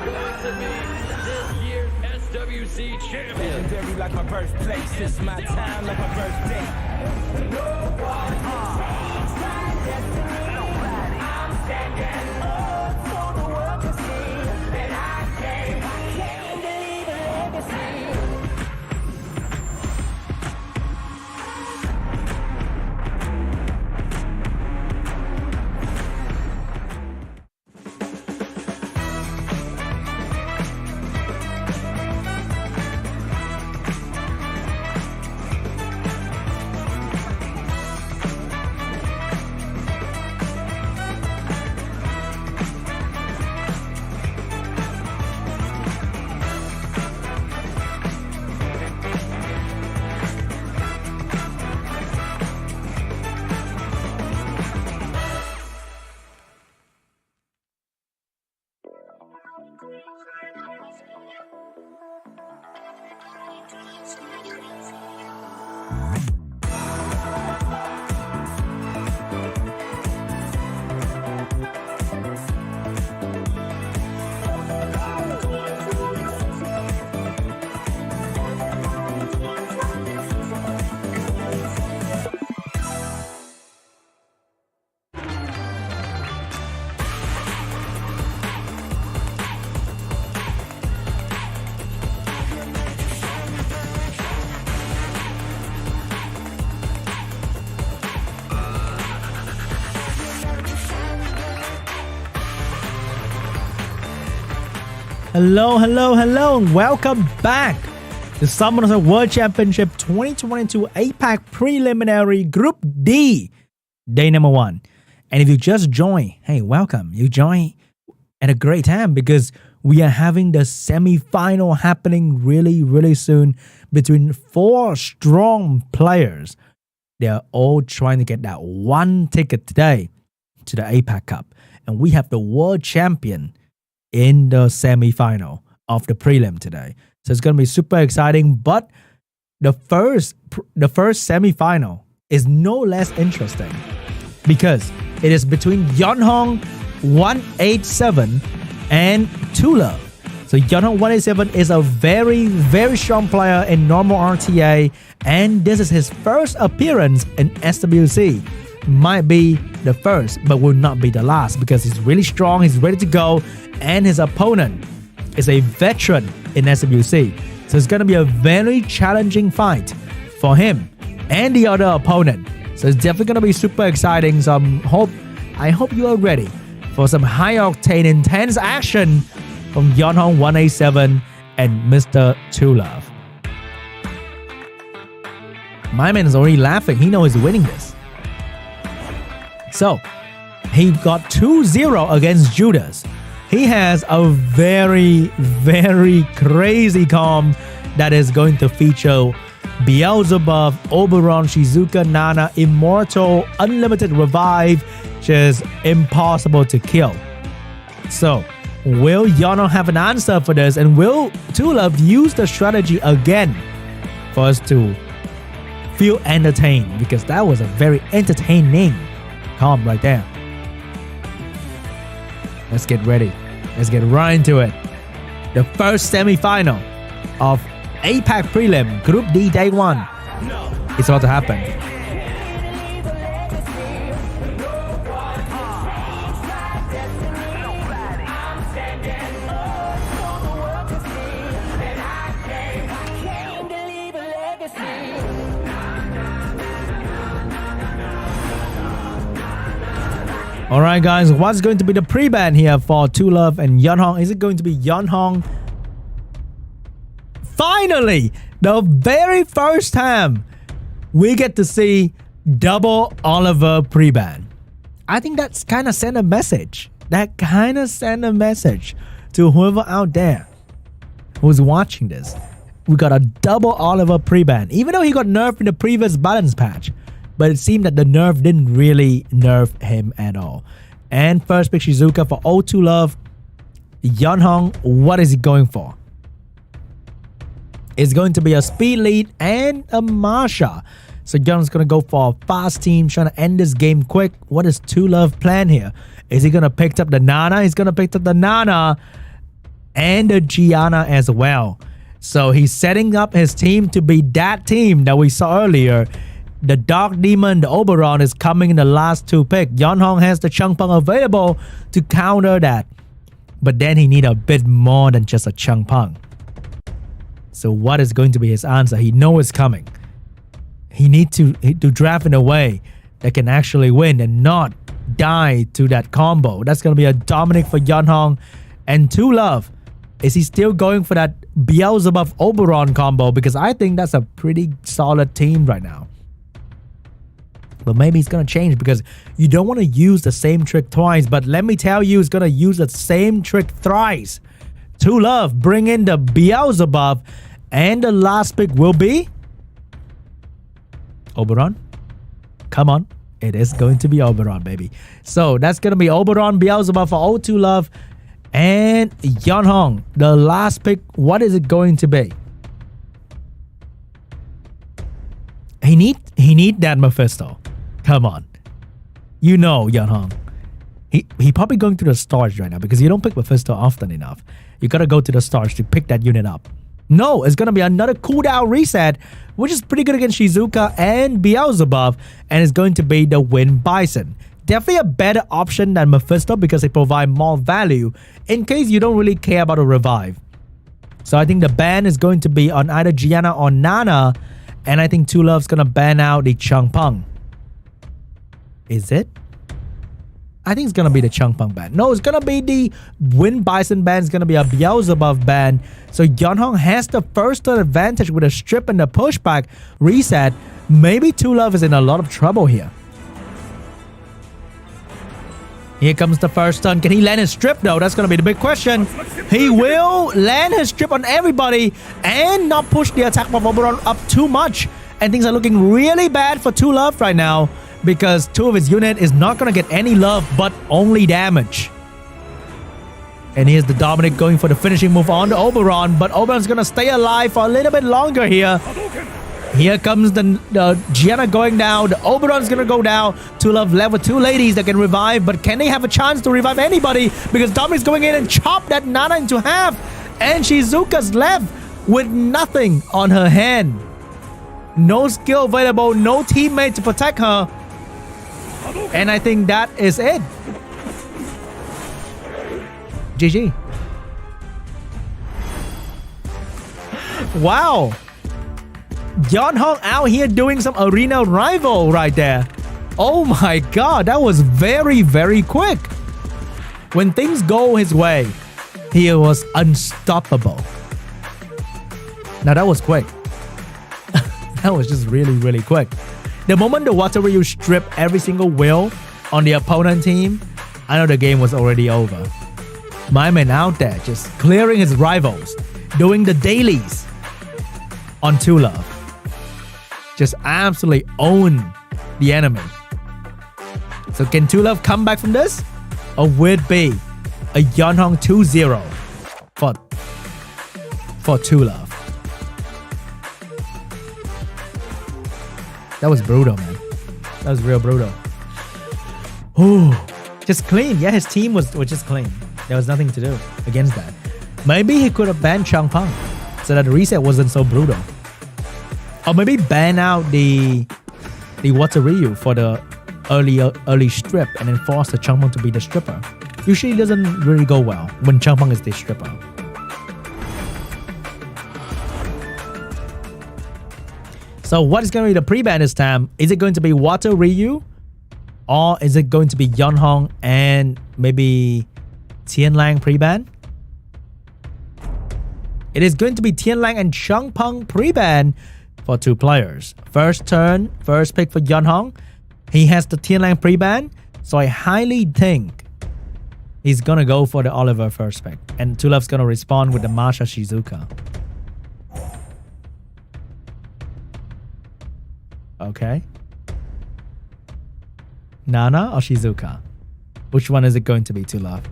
Going to be this year's SWC champion. Legendary like my birthplace. It's my time like my birthday. I'm standing up for the world to see that I can't believe a legacy. Hello, hello, hello, and welcome back to Summoners World Championship 2022 APAC Preliminary Group D, day number 1. And if you just joined, hey, welcome. You joined and a great time because we are having the semi-final happening really soon between 4 strong players. They are all trying to get that one ticket today to the APAC Cup. And we have the world champion in the semi-final of the prelim today. So it's going to be super exciting. But the first semi-final is no less interesting because it is between Yeonhong 187 and TULOVE. So Yeonhong 187 is a very strong player in normal RTA, and this is his first appearance in SWC. Might be the first, but will not be the last because he's really strong, he's ready to go, and his opponent is a veteran in SWC. So it's going to be a very challenging fight for him and the other opponent. So it's definitely going to be super exciting. So I hope you are ready for some high-octane, intense action from Yeonhong 187 and Mr. TULOVE. My man is already laughing. He knows he's winning this. So, he got 2-0 against JUDAS. He has a very crazy comp that is going to feature Beelzebub, Oberon, Shizuka, Nana, Immortal, Unlimited Revive, just impossible to kill. So, will Yeonhong have an answer for this, and will TULOVE use the strategy again for us to feel entertained? Because that was a very entertaining comp right there. Let's get ready. Let's get right into it. The first semi-final of APAC Prelim Group D Day 1 is about to happen. Alright guys, what's going to be the pre-ban here for TULOVE and Yeonhong? Is it going to be Yeonhong? Finally, the very first time we get to see double Oliver pre-ban. I think that's kind of sent a message. That kind of sent a message to whoever out there who's watching this. We got a double Oliver pre-ban, even though he got nerfed in the previous balance patch. But it seemed that the nerf didn't really nerf him at all. And first pick Shizuka for TULOVE. Yeonhong, what is he going for? It's going to be a speed lead and a Marsha. So Yeonhong's going to go for a fast team, trying to end this game quick. What is TULOVE plan here? Is he going to pick up the Nana? He's going to pick up the Nana and the Gianna as well. So he's setting up his team to be that team that we saw earlier. The Dark Demon, the Oberon is coming in the last 2 picks. Yeonhong has the Changpeng available to counter that. But then he needs a bit more than just a Changpeng. So what is going to be his answer? He knows it's coming. He needs to draft in a way that can actually win and not die to that combo. That's going to be a Dominic for Yeonhong. And TULOVE, is he still going for that Beelzebub Oberon combo? Because I think that's a pretty solid team right now. But maybe it's going to change because you don't want to use the same trick twice. But let me tell you, it's going to use the same trick thrice. TULOVE, bring in the Beelzebub. And the last pick will be Oberon. Come on. It is going to be Oberon, baby. So that's going to be Oberon, Beelzebub for TULOVE. And Yeonhong, the last pick, what is it going to be? He need that Mephisto. Come on. You know, Yeonhong. He probably going to the stars right now because you don't pick Mephisto often enough. You gotta go to the stars to pick that unit up. No, it's gonna be another cooldown reset, which is pretty good against Shizuka and Beelzebub, and it's going to be the Wind Bison. Definitely a better option than Mephisto because they provide more value in case you don't really care about a revive. So I think the ban is going to be on either Gianna or Nana, and I think TULOVE's gonna ban out the Changpeng. Is it? I think it's gonna be the Changpeng ban. No, it's gonna be the Wind Bison ban. It's gonna be a Beelzebub ban. So Yeonhong has the first turn advantage with a strip and the pushback reset. Maybe TULOVE is in a lot of trouble here. Here comes the first stun. Can he land his strip though? That's going to be the big question. He will land his strip on everybody and not push the attack of Oberon up too much. And things are looking really bad for 2Love right now because 2 of his unit is not going to get any love but only damage. And here's the Dominic going for the finishing move on the Oberon, but Oberon's going to stay alive for a little bit longer here. Here comes the Gianna going down. The Oberon's going to go down. 2Love left with 2 ladies that can revive, but can they have a chance to revive anybody? Because Dominic's going in and chop that Nana into half. And Shizuka's left with nothing on her hand. No skill available, no teammate to protect her. And I think that is it. GG. Wow. Yeonhong out here doing some arena rival right there. Oh my god, that was very, very quick. When things go his way, he was unstoppable. Now that was quick. That was just really, really quick. The moment the Water Ryu stripped every single wheel on the opponent team, I know the game was already over. My man out there just clearing his rivals, doing the dailies on 2Love. Just absolutely own the enemy. So can 2Love come back from this? Or would it be a Yeonhong 2-0 for 2Love? That was brutal, man. That was real brutal. Ooh, just clean. Yeah, his team was just clean. There was nothing to do against that. Maybe he could have banned Changpeng so that the reset wasn't so brutal. Or maybe ban out the Water Ryu for the early strip and then force the Changpeng to be the stripper. Usually it doesn't really go well when Changpeng is the stripper. So what is going to be the pre-ban this time? Is it going to be Water Ryu? Or is it going to be Yeonhong and maybe Tianlang pre-ban? It is going to be Tianlang and Changpeng pre-ban for 2 players. First turn, first pick for Yeonhong. He has the Tianlang pre-ban, so I highly think he's gonna go for the Oliver first pick. And 2Love's gonna respond with the Masha Shizuka. Okay. Nana or Shizuka? Which one is it going to be, 2Love?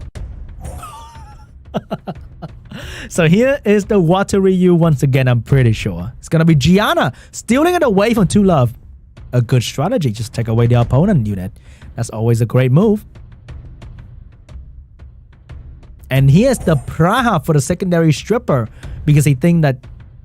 So here is the Water Ryu once again, I'm pretty sure. It's going to be Gianna stealing it away from 2Love. A good strategy, just take away the opponent unit. That's always a great move. And here's the Praha for the secondary stripper because he thinks that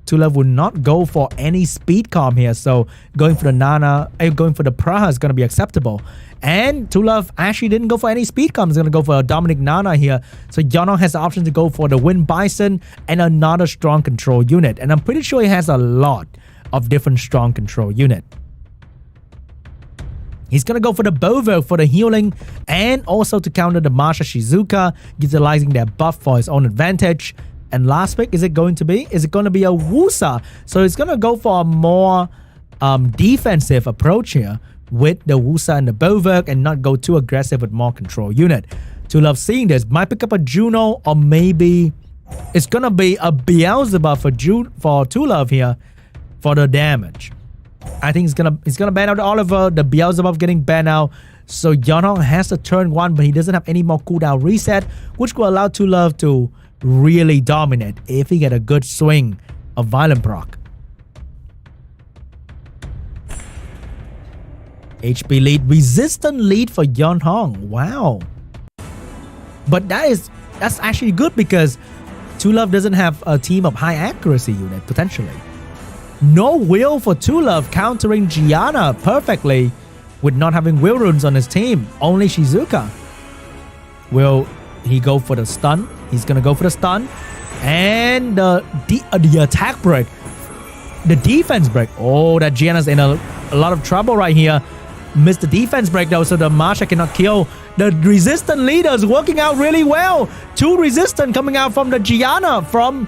2Love would not go for any speed comp here. So going for the Nana, going for the Praha is going to be acceptable. And 2Love actually didn't go for any speed comp. He's going to go for a Dominic Nana here. So Yeonhong has the option to go for the Wind Bison and another strong control unit. And I'm pretty sure he has a lot of different strong control unit. He's going to go for the Bovo for the healing and also to counter the Masha Shizuka, utilizing their buff for his own advantage. And last pick, is it going to be? Is it going to be a Wusa? So he's going to go for a more defensive approach here with the Wusa and the Boverk and not go too aggressive with more control unit. 2Love seeing this, might pick up a Juno or maybe it's going to be a Beelzebub for 2Love here for the damage. I think he's gonna ban out the Oliver, the Beelzebub getting banned out. So Yeonhong has to turn 1, but he doesn't have any more cooldown reset, which will allow 2Love to really dominate if he get a good swing of Violent Proc. HP lead, resistant lead for Yeonhong. Wow. But that's actually good because 2Love doesn't have a team of high accuracy unit potentially. No will for 2Love countering Gianna perfectly with not having will runes on his team. Only Shizuka. Will he go for the stun? He's gonna go for the stun. And the attack break. The defense break. Oh, that Gianna's in a lot of trouble right here. Missed the defense break though, so the Masha cannot kill. The resistant leader is working out really well. 2 resistant coming out from the Gianna from...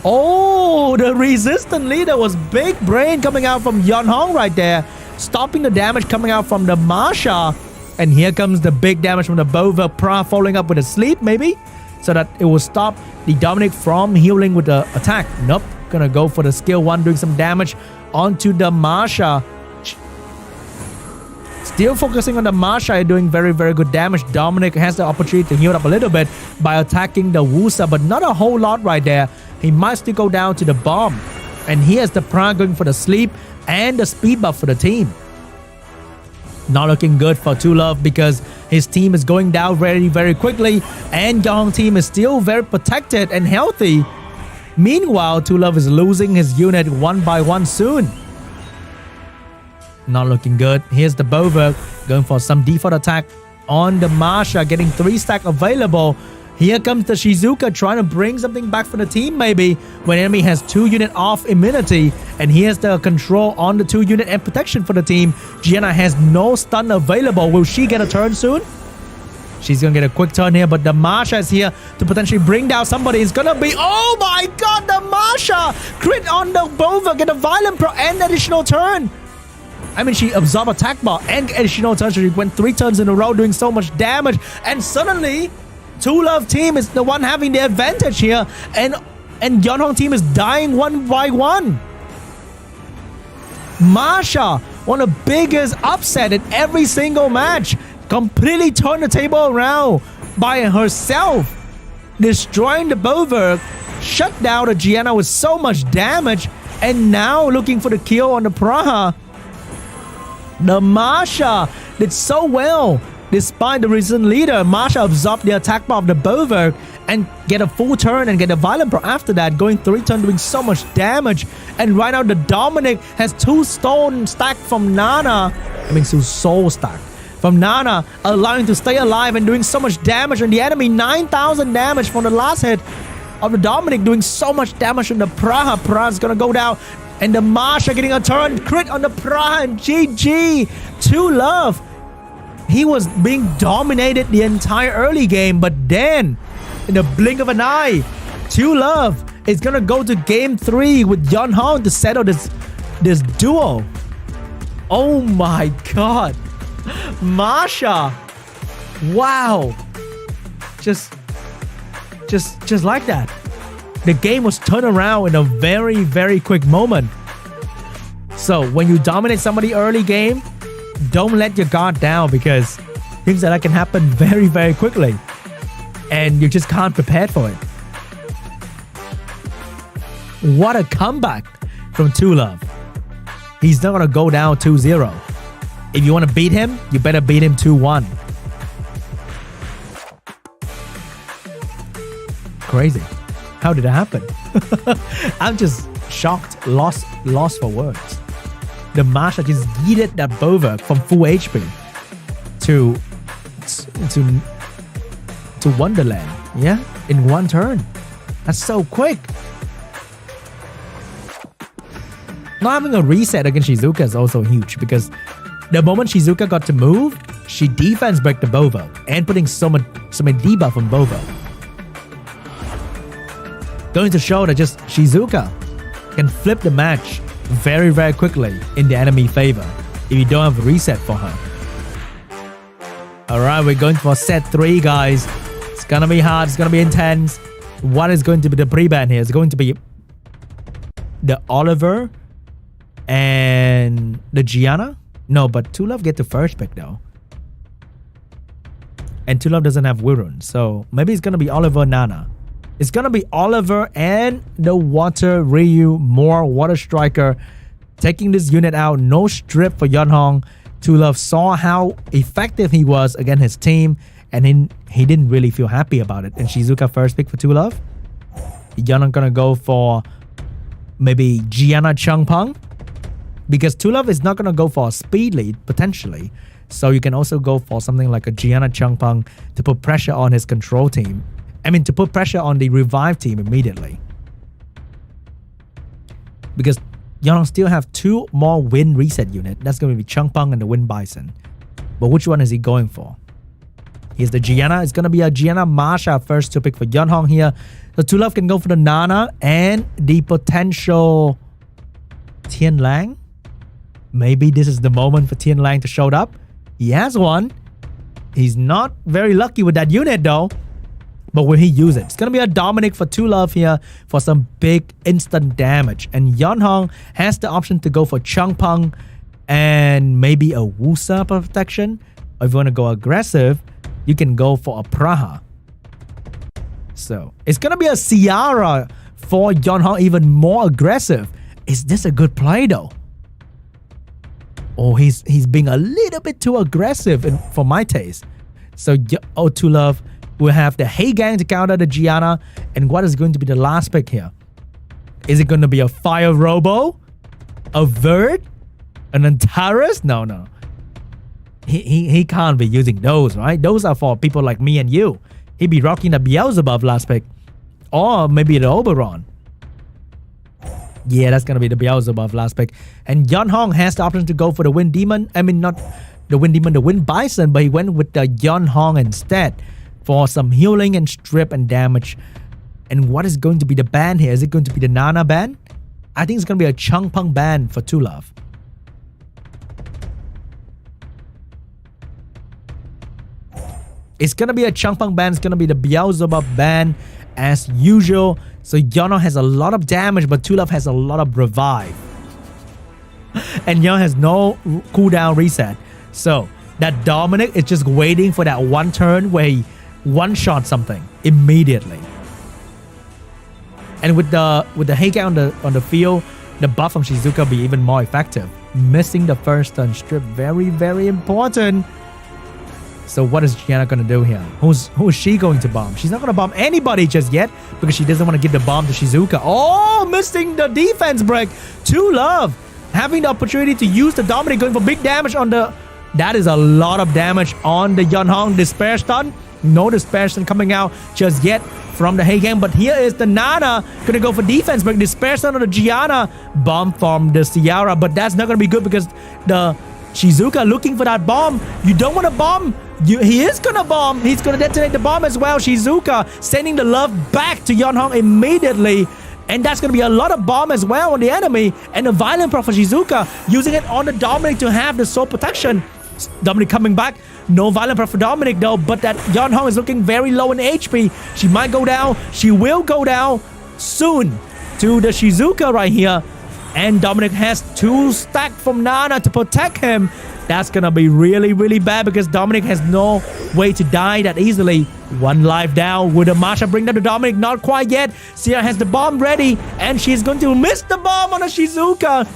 Oh, the resistant leader was big brain coming out from Yeonhong right there. Stopping the damage coming out from the Masha. And here comes the big damage from the Bova. Pra following up with a sleep, maybe? So that it will stop the Dominic from healing with the attack. Nope. Gonna go for the skill 1, doing some damage onto the Masha. Still focusing on the Masha, doing very, very good damage. Dominic has the opportunity to heal up a little bit by attacking the Wusa, but not a whole lot right there. He might still go down to the bomb. And here's the Pra going for the sleep and the speed buff for the team. Not looking good for Two Love because his team is going down very, very quickly. And Yeonhong team is still very protected and healthy. Meanwhile, Two Love is losing his unit one by one soon. Not looking good. Here's the Bova going for some default attack on the Masha, getting 3 stack available. Here comes the Shizuka trying to bring something back for the team maybe when enemy has 2 unit off immunity. And here's the control on the 2 unit and protection for the team. Gianna has no stun available. Will she get a turn soon? She's gonna get a quick turn here, but the Masha is here to potentially bring down somebody. It's gonna be, oh my god, the Masha! Crit on the Bova, get a violent pro and additional turn. I mean, she absorbed attack bar and additional turn. She went 3 turns in a row doing so much damage. And suddenly, Two Love team is the one having the advantage here. And Yeonhong team is dying one by one. Masha, one of the biggest upset in every single match. Completely turned the table around by herself. Destroying the Bova. Shut down the Gianna with so much damage. And now looking for the kill on the Praha. The Masha did so well. Despite the recent leader, Masha absorbed the attack bar of the Bova and get a full turn and get a violent pro after that, going 3 turns, doing so much damage. And right now the Dominic has 2 stone stacked from Nana. I mean 2 soul stacked from Nana, allowing to stay alive and doing so much damage on the enemy. 9,000 damage from the last hit of the Dominic, doing so much damage on the Praha. Praha's gonna go down. And the Masha getting a turn crit on the Praha and GG. Two Love. He was being dominated the entire early game, but then in the blink of an eye, Two Love is gonna go to game 3 with Yeonhong to settle this duo. Oh my god. Masha. Wow. Just like that. The game was turned around in a very, very quick moment. So when you dominate somebody early game, don't let your guard down because things like that can happen very, very quickly. And you just can't prepare for it. What a comeback from Two Love. He's not going to go down 2-0. If you want to beat him, you better beat him 2-1. Crazy. How did it happen? I'm just shocked, lost for words. The Masha just yeeted that Bova from full HP to Wonderland. Yeah, in 1 turn. That's so quick. Not having a reset against Shizuka is also huge because the moment Shizuka got to move, she defense break the Bova and putting so many debuff on Bova. Going to show that just Shizuka can flip the match very, very quickly in the enemy favor if you don't have a reset for her. Alright, we're going for set 3, guys. It's gonna be hard, it's gonna be intense. What is going to be the pre-ban here? It's going to be the Oliver and the Gianna? No, but Two Love get the first pick though. And Two Love doesn't have Wirun, so maybe it's gonna be Oliver Nana. It's gonna be Oliver and the Water Ryu, more Water Striker, taking this unit out. No strip for Yeonhong. Two Love saw how effective he was against his team, and he didn't really feel happy about it. And Shizuka first pick for Two Love. Yeonhong gonna go for maybe Gianna Changpeng, because Two Love is not gonna go for a speed lead potentially. So you can also go for something like a Gianna Changpeng to put pressure on his control team. I mean, to put pressure on the revive team immediately. Because Yeonhong still have 2 more win reset unit. That's going to be Changpeng and the Wind Bison. But which one is he going for? Here's the Gianna. It's going to be a Gianna Masha first to pick for Yeonhong here. So Two Love can go for the Nana and the potential Tian Lang. Maybe this is the moment for Tian Lang to show up. He has one. He's not very lucky with that unit though. But will he use it? It's going to be a Dominic for 2 love here for some big instant damage. And Yeonhong has the option to go for Changpeng and maybe a Wusa protection. Or if you want to go aggressive, you can go for a Praha. So it's going to be a Ciara for Yeonhong, even more aggressive. Is this a good play though? Oh, he's being a little bit too aggressive for my taste. So O2 love will have the Heigang to counter the Gianna. And what is going to be the last pick here? Is it going to be a Fire Robo? A Vert? An Antares? No. He can't be using those, right? Those are for people like me and you. He'd be rocking the Beelzebub last pick. Or maybe the Oberon. Yeah, that's going to be the Beelzebub last pick. And Yeonhong has the option to go for the Wind Demon. I mean, not the Wind Demon, the Wind Bison. But he went with the Yeonhong instead for some healing and strip and damage. And what is going to be the ban here? Is it going to be the Nana ban? I think it's going to be a Changpeng ban for 2 love. It's going to be a Changpeng ban. It's going to be the Beelzebub ban as usual. So Yeonhong has a lot of damage, but 2 love has a lot of revive. And Yeonhong has no cooldown reset. So that Dominic is just waiting for that one turn where he one-shot something immediately. And with the Heigang on the field, the buff from Shizuka will be even more effective. Missing the first turn strip, very, very important. So what is Gianna going to do here? Who is she going to bomb? She's not going to bomb anybody just yet because she doesn't want to give the bomb to Shizuka. Oh, missing the defense break. 2 love. Having the opportunity to use the Dominic, going for big damage on the... That is a lot of damage on the Yeonhong Despair Stun. No Despair Stun coming out just yet from the Heigang. But here is the Nana going to go for defense break. Despair Stun on the Gianna. Bomb from the Ciara. But that's not going to be good because the Shizuka looking for that bomb. You don't want to bomb. He is going to bomb. He's going to detonate the bomb as well. Shizuka sending the love back to Yeonhong immediately. And that's going to be a lot of bomb as well on the enemy. And a Violent Proc for Shizuka using it on the Dominic to have the soul protection. Dominic coming back. No Violent Proc for Dominic though. But that Yeonhong is looking very low in HP. She might go down. She will go down soon to the Shizuka right here. And Dominic has 2 stack from Nana to protect him. That's going to be really, really bad because Dominic has no way to die that easily. 1 life down. Will the Masha bring down the Dominic? Not quite yet. Sierra has the bomb ready and she's going to miss the bomb on the Shizuka.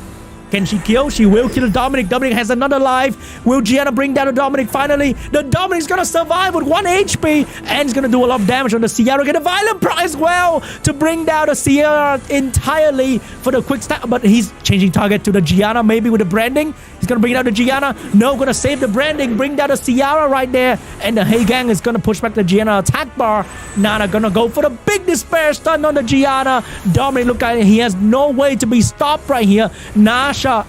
Can she kill? She will kill Dominic. Dominic has another life. Will Gianna bring down the Dominic finally? The Dominic's going to survive with 1 HP and it's going to do a lot of damage on the Sierra. Get a Violent Proc as well to bring down the Sierra entirely for the quick stack. But he's changing target to the Gianna maybe with the branding. He's going to bring down the Gianna. No, going to save the branding. Bring down the Sierra right there. And the Heigang is going to push back the Gianna attack bar. Nana going to go for the big Despair Stun on the Gianna. Dominic, look at it. He has no way to be stopped right here. Masha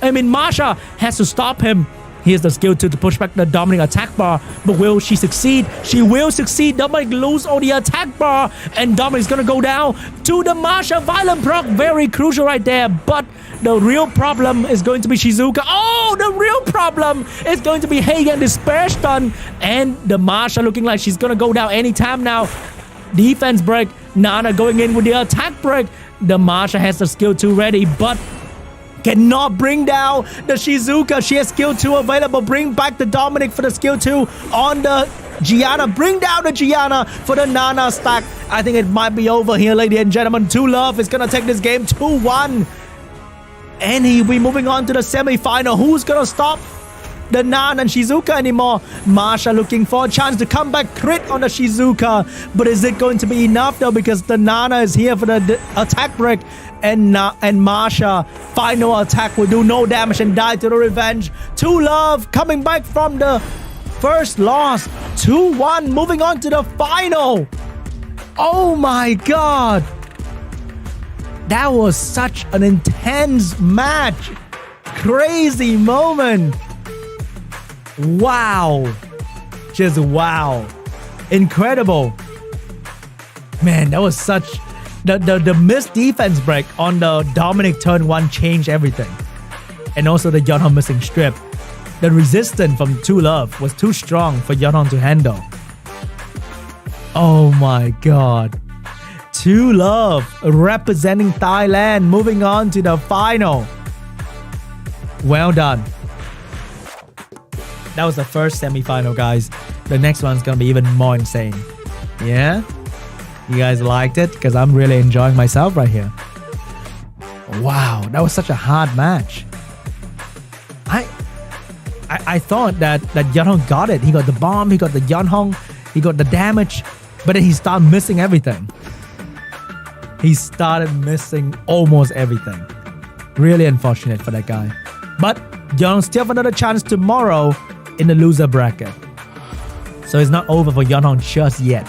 has to stop him. Here's the skill 2 to push back the Dominic attack bar. But will she succeed? She will succeed. Dominic lose on the attack bar. And Dominic's going to go down to the Masha Violent Proc. Very crucial right there. But the real problem is going to be Shizuka. Oh, the real problem is going to be Heigang Despair Stun. And the Masha looking like she's going to go down anytime now. Defense break. Nana going in with the attack break. The Masha has the skill 2 ready. But cannot bring down the Shizuka. She has skill 2 available. Bring back the Dominic for the skill 2 on the Gianna. Bring down the Gianna for the Nana stack. I think it might be over here, ladies and gentlemen. 2 love is going to take this game 2-1. And he'll be moving on to the semi-final. Who's going to stop the Nana and Shizuka anymore? Masha looking for a chance to come back crit on the Shizuka. But is it going to be enough though? Because the Nana is here for the attack break. And Masha final attack will do no damage and die to the revenge. 2 love coming back from the first loss. 2-1 moving on to the final. Oh my god. That was such an intense match. Crazy moment. Wow. Just wow. Incredible. Man, that was such... The missed defense break on the Dominic turn 1 changed everything. And also the Yeonhong missing strip. the resistance from Two Love was too strong for Yeonhong to handle. Oh my god. Two Love representing Thailand, moving on to the final. Well done. That was the first semi-final, guys. The next one's gonna be even more insane. Yeah? You guys liked it? Because I'm really enjoying myself right here. Wow, that was such a hard match. I thought that Yeonhong got it. He got the bomb, he got the Yeonhong, he got the damage, but then he started missing everything. He started missing almost everything. Really unfortunate for that guy. But Yeonhong still have another chance tomorrow in the loser bracket. So it's not over for Yeonhong just yet.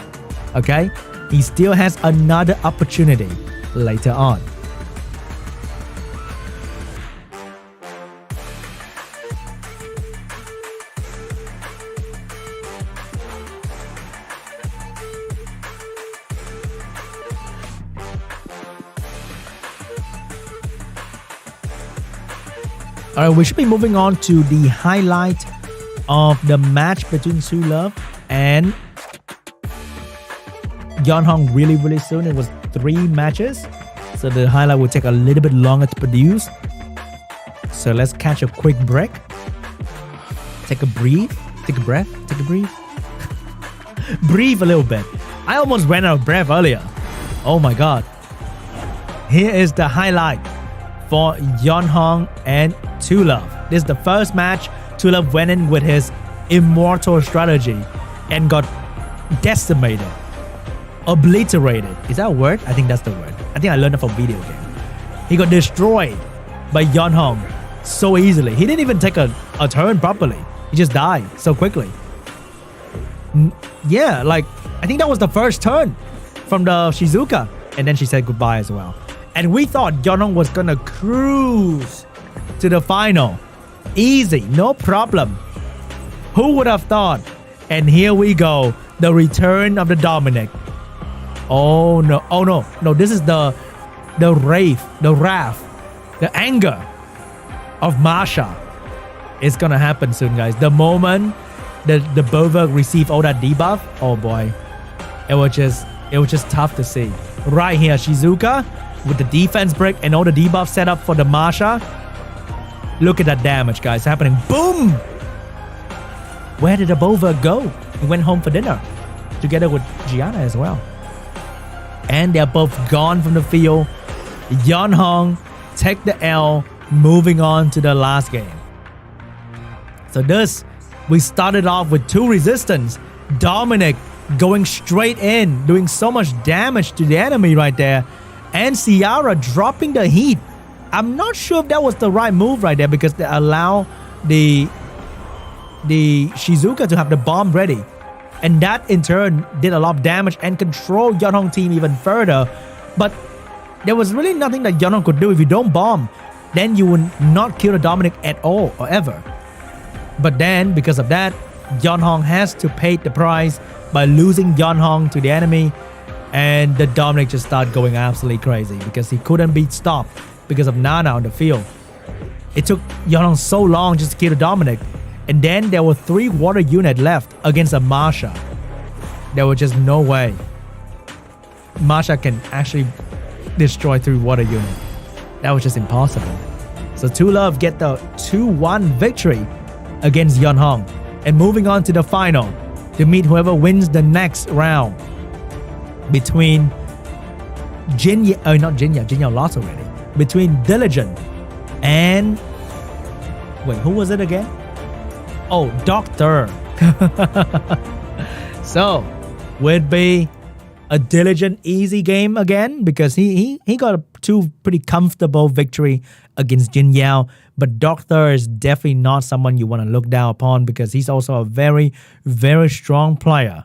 Okay? He still has another opportunity later on. Alright, we should be moving on to the highlight of the match between Two Love and Yeonhong really soon. It was 3 matches, so the highlight will take a little bit longer to produce. So let's catch a quick break. Take a breathe. Take a breath. Take a breathe. Breathe a little bit. I almost ran out of breath earlier. Oh my god. Here is the highlight for Yeonhong and Two Love. This is the first match. Two Love went in with his immortal strategy and got decimated. Obliterated. Is that a word? I think that's the word. I think I learned it from video game. He got destroyed by Yeonhong so easily. He didn't even take a turn properly. He just died so quickly. Yeah, like, I think that was the first turn from the Shizuka. And then she said goodbye as well. And we thought Yeonhong was gonna cruise to the final. Easy, no problem. Who would have thought? And here we go. The return of the Dominic. Oh no, oh no. No, this is the wrath, the anger of Masha. It's gonna happen soon, guys. The moment the Berserk received all that debuff, oh boy. It was just tough to see. Right here, Shizuka with the defense break and all the debuff set up for the Masha. Look at that damage, guys, happening. Boom! Where did the Berserk go? He went home for dinner together with Gianna as well. And they're both gone from the field. Yeonhong take the L, moving on to the last game. So this, we started off with 2 resistance. Dominic going straight in, doing so much damage to the enemy right there. And Ciara dropping the heat. I'm not sure if that was the right move right there, because they allow the Shizuka to have the bomb ready. And that in turn did a lot of damage and controlled Yeonhong team even further. But there was really nothing that Yeonhong could do. If you don't bomb, then you would not kill the Dominic at all or ever. But then, because of that, Yeonhong has to pay the price by losing Yeonhong to the enemy. And the Dominic just started going absolutely crazy because he couldn't be stopped because of Nana on the field. It took Yeonhong so long just to kill the Dominic. And then there were 3 water units left against a Masha. There was just no way Masha can actually destroy 3 water units. That was just impossible. So Two Love get the 2-1 victory against Yeonhong. And moving on to the final to meet whoever wins the next round between Jinyao lost already. Between Diligent and... Wait, who was it again? Oh, DOCTHURR. So, would be a Diligent easy game again, because he got 2 pretty comfortable victory against JINYAO. But DOCTHURR is definitely not someone you want to look down upon, because he's also a very, very strong player.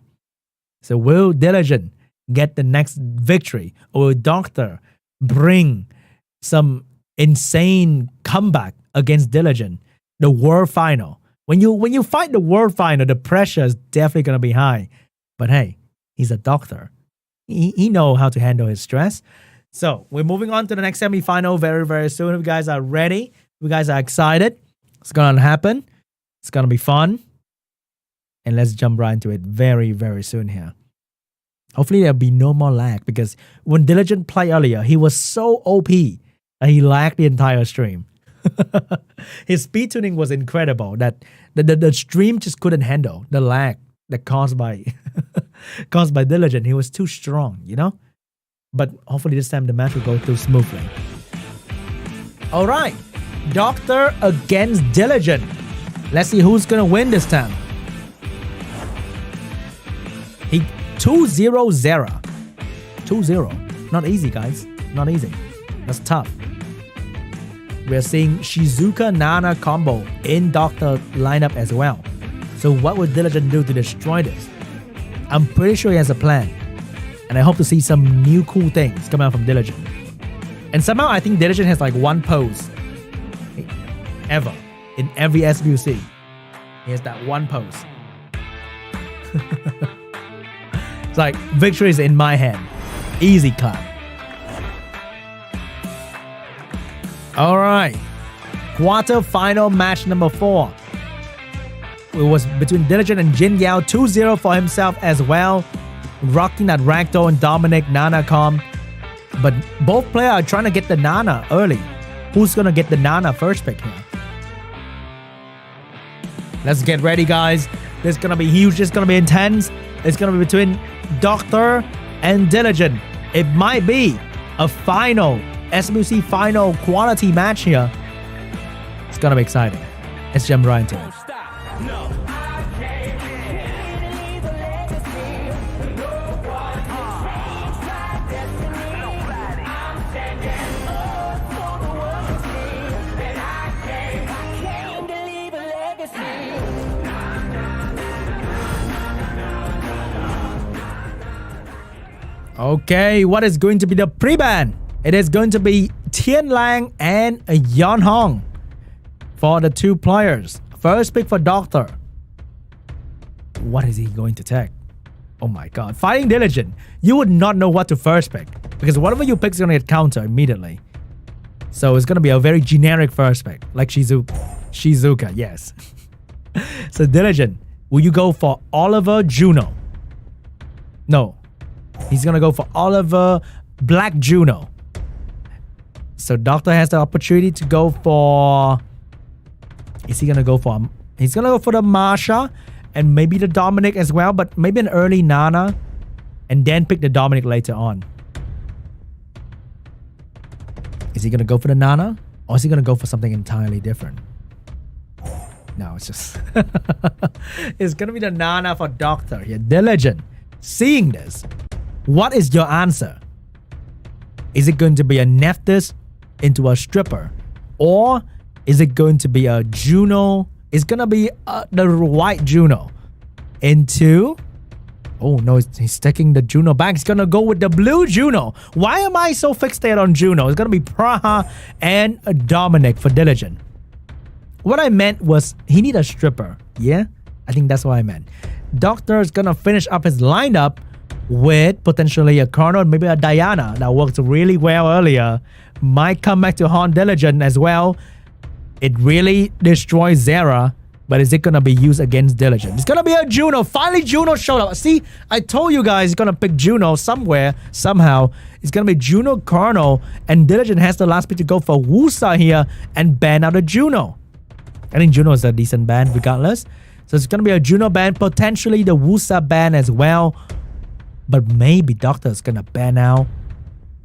So will Diligent get the next victory, or will DOCTHURR bring some insane comeback against Diligent? The World Final. When you fight the World Final, the pressure is definitely going to be high. But hey, he's a DOCTHURR. He knows how to handle his stress. So we're moving on to the next semi-final very, very soon. If you guys are ready, if you guys are excited, it's going to happen. It's gonna be fun. And let's jump right into it very, very soon here. Hopefully there'll be no more lag because when Diligent played earlier, he was so OP that he lagged the entire stream. His speed tuning was incredible that the stream just couldn't handle the lag that caused by caused by Diligent. He was too strong, you know? But hopefully this time the match will go through smoothly. Alright, Doctor against Diligent. Let's see who's gonna win this time. He 2-0 ZERA. 2-0. Not easy, guys. Not easy. That's tough. We're seeing Shizuka Nana combo in Doctor lineup as well. So what would Diligent do to destroy this? I'm pretty sure he has a plan. And I hope to see some new cool things come out from Diligent. And somehow I think Diligent has like one pose ever in every SWC. He has that one pose. It's like victory is in my hand. Easy clap. Alright. Quarterfinal match number 4. It was between Diligent and JINYAO. 2-0 for himself as well. Rocking that Ragdoll and Dominic Nana comp. But both players are trying to get the Nana early. Who's going to get the Nana first pick here? Let's get ready, guys. This is going to be huge. It's going to be intense. It's going to be between Doctor and Diligent. It might be a final SWC final quality match here. It's going to be exciting. Let's jump right into it. Okay, what is going to be the pre-ban? It is going to be Tian Lang and Yon Hong for the two players. First pick for Doctor. What is he going to take? Oh my god. Fighting Diligent. You would not know what to first pick because whatever you pick is going to get counter immediately. So it's going to be a very generic first pick. Like Shizuka, yes. So Diligent, will you go for Oliver Juno? No. He's going to go for Oliver Black Juno. So Doctor has the opportunity to go for... Is he going to go for... He's going to go for the Marsha and maybe the Dominic as well, but maybe an early Nana and then pick the Dominic later on. Is he going to go for the Nana or is he going to go for something entirely different? No, it's just... It's going to be the Nana for Doctor here. Diligent. Seeing this, what is your answer? Is it going to be a Nephthys into a stripper? Or is it going to be a Juno? It's going to be the white Juno into... Oh no, he's taking the Juno back. He's going to go with the blue Juno. Why am I so fixated on Juno? It's going to be Praha and Dominic for Diligent. What I meant was he need a stripper. Yeah? I think that's what I meant. Doctor is going to finish up his lineup with potentially a Colonel, maybe a Diana that worked really well earlier. Might come back to haunt Diligent as well. It really destroys ZERA, but is it going to be used against Diligent? It's going to be a Juno. Finally, Juno showed up. See, I told you guys he's going to pick Juno somewhere, somehow. It's going to be Juno Colonel, and Diligent has the last pick to go for Wusa here and ban out a Juno. I think Juno is a decent ban regardless. So it's going to be a Juno ban, potentially the Wusa ban as well. But maybe Doctor is going to ban out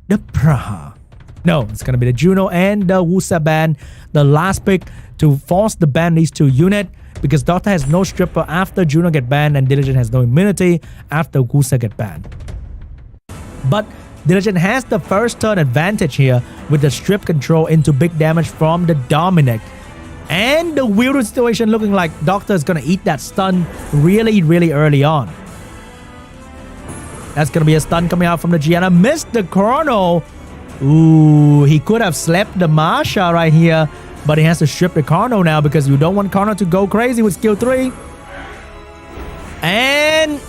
the Praha. No, it's going to be the Juno and the Wusa ban. The last pick to force the ban these two units. Because Doctor has no stripper after Juno get banned. And Diligent has no immunity after Wusa get banned. But Diligent has the first turn advantage here. With the strip control into big damage from the Dominic. And the weird situation looking like Doctor is going to eat that stun really, really early on. That's going to be a stun coming out from the Gianna. Missed the Chrono. Ooh, he could have slept the Marsha right here. But he has to strip the Chrono now because you don't want Chrono to go crazy with skill 3. And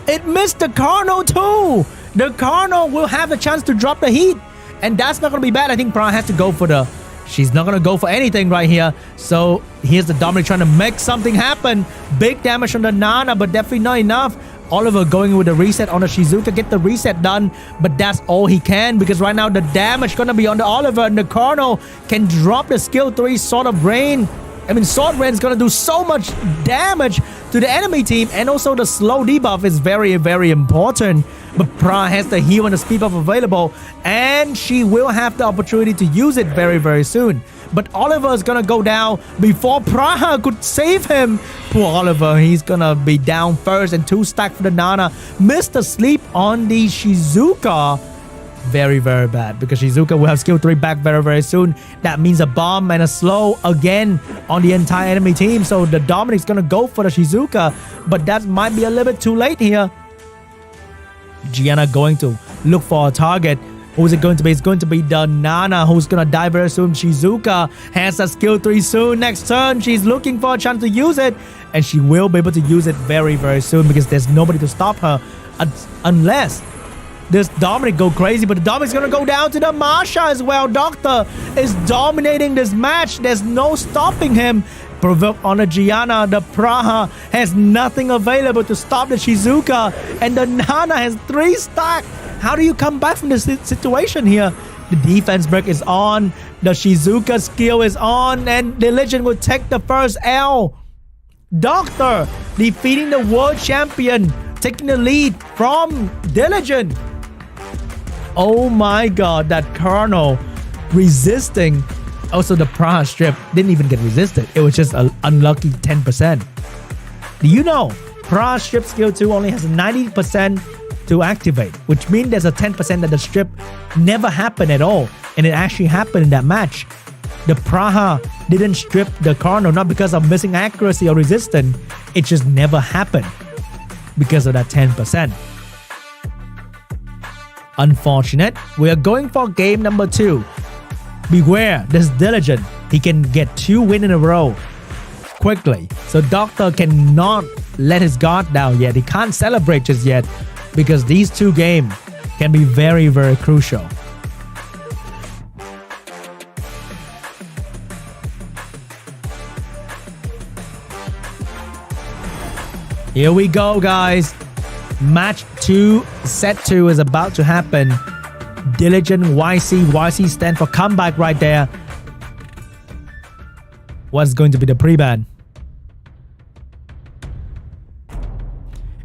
it missed the Chrono too. The Chrono will have the chance to drop the heat. And that's not going to be bad. I think Praha has to go for the She's not gonna go for anything right here. So here's the Dominic trying to make something happen. Big damage from the Nana, but definitely not enough. Oliver going with the reset on the Shizuka, get the reset done, but that's all he can, because right now the damage gonna be on the Oliver, and the Colonel can drop the skill 3 Sword of Rain. Sword Rain is gonna do so much damage to the enemy team, and also the slow debuff is very, very important. But Pra has the heal and the speed buff available, and she will have the opportunity to use it very, very soon. But Oliver is gonna go down before Praha could save him. Poor Oliver, he's gonna be down first, and 2 stack for the Nana. Missed the sleep on the Shizuka. Very, very bad, because Shizuka will have skill 3 back very, very soon. That means a bomb and a slow again on the entire enemy team. So the Dominic's gonna go for the Shizuka, but that might be a little bit too late here. Gianna going to look for a target. Who's it going to be? It's going to be the Nana, who's going to die very soon. Shizuka has a skill 3 soon. Next turn, she's looking for a chance to use it. And she will be able to use it very, very soon, because there's nobody to stop her. Unless this Dominic go crazy. But the Dominic's going to go down to the Marsha as well. Doctor is dominating this match. There's no stopping him. Provoke on the Gianna. The Praha has nothing available to stop the Shizuka. And the Nana has 3 stack. How do you come back from this situation here? The defense break is on. The Shizuka skill is on. And the Legend will take the first L. Doctor defeating the world champion. Taking the lead from Diligent. Oh my god. That Colonel resisting. Also, the Praha strip didn't even get resisted. It was just an unlucky 10%. Do you know Praha strip skill 2 only has 90% to activate, which means there's a 10% that the strip never happened at all, and it actually happened in that match. The Praha didn't strip the Colonel, not because of missing accuracy or resistance. It just never happened because of that 10%. Unfortunate. We are going for game number 2. Beware, this Diligent. He can get 2 wins in a row quickly. So Doctor cannot let his guard down yet. He can't celebrate just yet, because these 2 games can be very, very crucial. Here we go, guys. Match 2, set 2 is about to happen. Diligent YC. YC stand for comeback right there. What's going to be the pre-ban?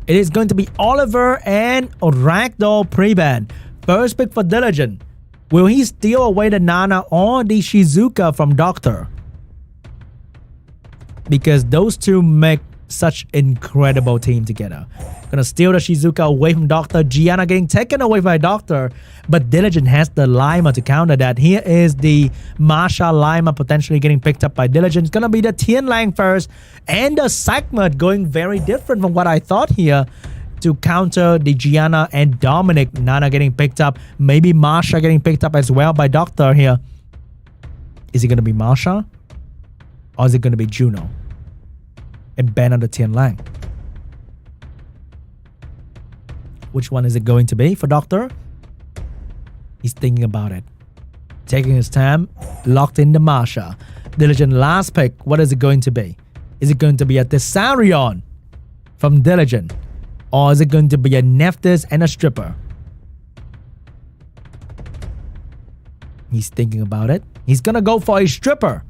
It is going to be Oliver and Ragdoll pre-ban. First pick for Diligent. Will he steal away the Nana or the Shizuka from Doctor? Because those two make such incredible team together. Gonna steal the Shizuka away from Doctor. Gianna getting taken away by Doctor. But Diligent has the Lima to counter that. Here is the Marsha Lima potentially getting picked up by Diligent. It's gonna be the Tien Lang first. And the segment going very different from what I thought here, to counter the Gianna and Dominic. Nana getting picked up. Maybe Marsha getting picked up as well by Doctor here. Is it gonna be Marsha? Or is it gonna be Juno? And ban on the Tien Lang. Which one is it going to be for Doctor? He's thinking about it. Taking his time. Locked in the Marsha. Diligent last pick. What is it going to be? Is it going to be a Thessarion from Diligent? Or is it going to be a Nephthys and a Stripper? He's thinking about it. He's gonna go for a Stripper.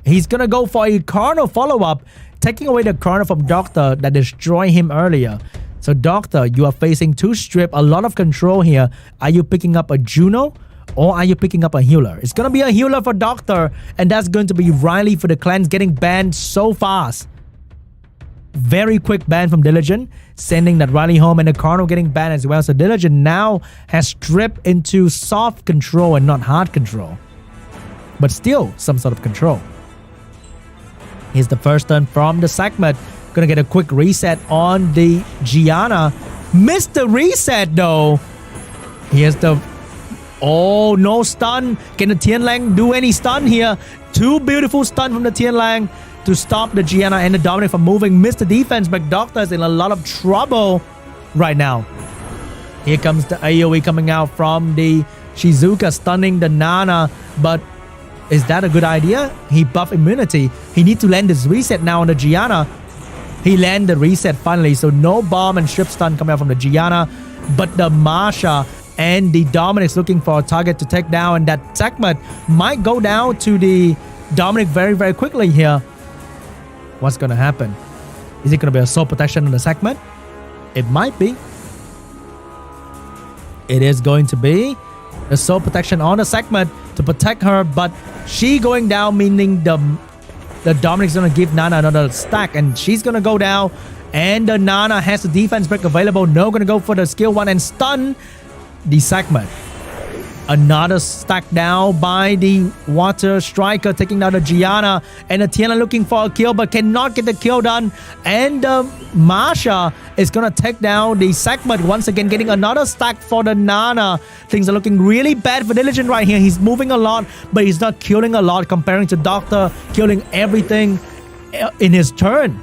He's gonna go for a Colonel follow-up, taking away the Colonel from Doctor that destroyed him earlier. So Doctor, you are facing 2 strip, a lot of control here. Are you picking up a Juno or are you picking up a healer? It's gonna be a healer for Doctor, and that's going to be Riley for the clans, getting banned so fast. Very quick ban from Diligent, sending that Riley home, and the Colonel getting banned as well. So Diligent now has stripped into soft control and not hard control, but still some sort of control. Here's the first turn from the segment. Gonna get a quick reset on the Gianna. Missed the reset though. Here's the... Oh, no stun. Can the Tien Lang do any stun here? 2 beautiful stun from the Tien Lang to stop the Gianna and the Dominic from moving. Missed the defense, but Doctor is in a lot of trouble right now. Here comes the AoE coming out from the Shizuka, stunning the Nana, but Is that a good idea? He buff immunity. He need to land this reset now on the Gianna. He land the reset finally. So no bomb and strip stun coming out from the Gianna. But the Masha and the Dominic's looking for a target to take down. And that segment might go down to the Dominic very, very quickly here. What's going to happen? Is it going to be a soul protection in the segment? It might be. It is going to be the soul protection on the segment to protect her, but she going down, meaning the Dominic's gonna give Nana another stack, and she's gonna go down, and the Nana has the defense break available. No, gonna go for the skill 1 and stun the segment. Another stack down by the Water Striker, taking down the Gianna, and the Tiana looking for a kill but cannot get the kill done. And Masha is gonna take down the segment once again, getting another stack for the Nana. Things are looking really bad for Diligent right here. He's moving a lot, but he's not killing a lot comparing to Doctor killing everything in his turn.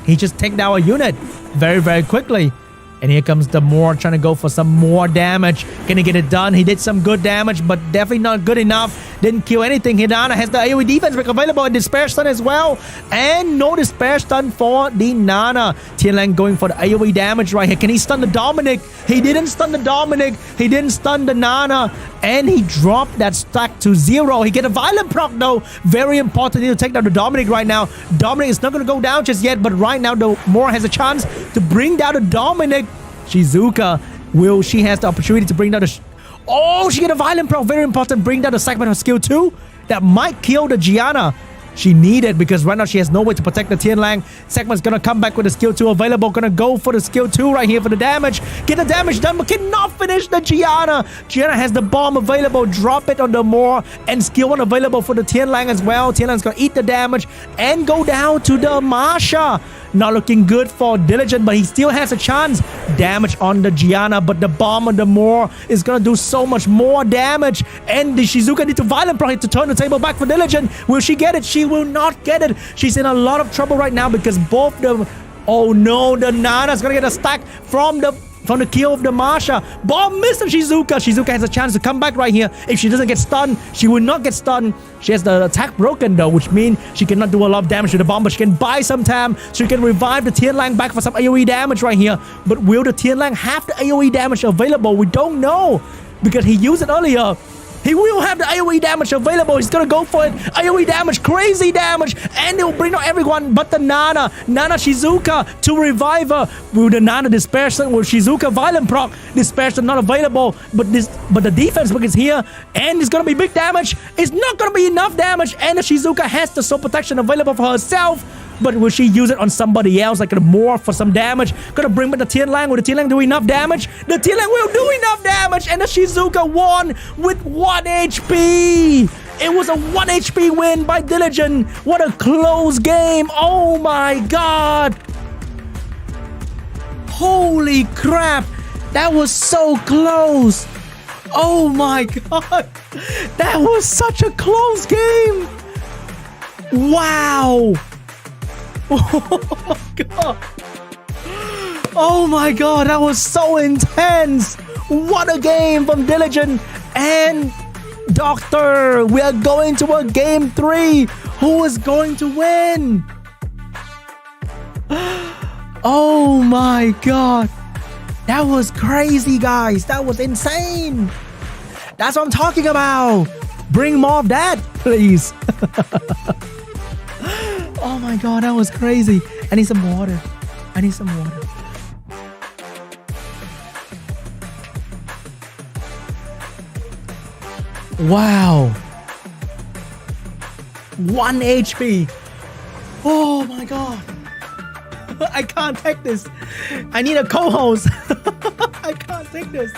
He just take down a unit very, very quickly. And here comes the Moore trying to go for some more damage. Can he get it done? He did some good damage, but definitely not good enough. Didn't kill anything. Hidana has the AoE defense break available and Despair Stun as well. And no Despair Stun for the Nana. Tianlang going for the AoE damage right here. Can he stun the Dominic? He didn't stun the Dominic. He didn't stun the Nana. And he dropped that stack to 0. He get a violent proc though. Very important to take down the Dominic right now. Dominic is not going to go down just yet, but right now the Moore has a chance to bring down the Dominic. Shizuka, she has the opportunity to bring down the... Oh, she get a violent proc. Very important. Bring down the segment of skill 2. That might kill the Gianna. She needed because right now she has no way to protect the Tianlang. Segment's gonna come back with the skill 2 available. Gonna go for the skill 2 right here for the damage. Get the damage done, but cannot finish the Gianna. Gianna has the bomb available. Drop it on the Moore. And skill 1 available for the Tianlang as well. Tianlang's gonna eat the damage and go down to the Masha. Not looking good for Diligent, but he still has a chance. Damage on the Gianna, but the bomb on the Moore is gonna do so much more damage. And the Shizuka need to violent proc to turn the table back for Diligent. Will she get it? She will not get it. She's in a lot of trouble right now because both the... Oh no, the Nana's gonna get a stack from the kill of the Masha. Bomb missed on Shizuka. Shizuka has a chance to come back right here. If she doesn't get stunned, she will not get stunned. She has the attack broken though, which means she cannot do a lot of damage to the bomb, but she can buy some time so she can revive the Tianlang back for some AoE damage right here. But will the Tianlang have the AoE damage available? We don't know because he used it earlier. He will have the AoE damage available. He's gonna go for it. AoE damage, crazy damage, and it will bring down everyone but the Nana. Nana Shizuka to revive her. Will the Nana Despair Stun? Will Shizuka violent proc? Despair Stun not available, but the defense book is here, and it's gonna be big damage. It's not gonna be enough damage, and the Shizuka has the soul protection available for herself. But will she use it on somebody else, like a Moore for some damage? Gonna bring back the Tianlang. Will the Tianlang do enough damage? The Tianlang will do enough damage, and the Shizuka won with 1 HP. It was a 1 HP win by Diligent. What a close game. Oh my god. Holy crap. That was so close. Oh my god. That was such a close game. Wow. Oh my god. Oh my god, that was so intense. What a game from Diligent and Doctor. We are going to a game 3. Who is going to win? Oh my god. That was crazy, guys. That was insane. That's what I'm talking about. Bring more of that, please. Oh my god, that was crazy. I need some water. I need some water. Wow. 1 HP. Oh my god. I can't take this. I need a co-host. I can't take this.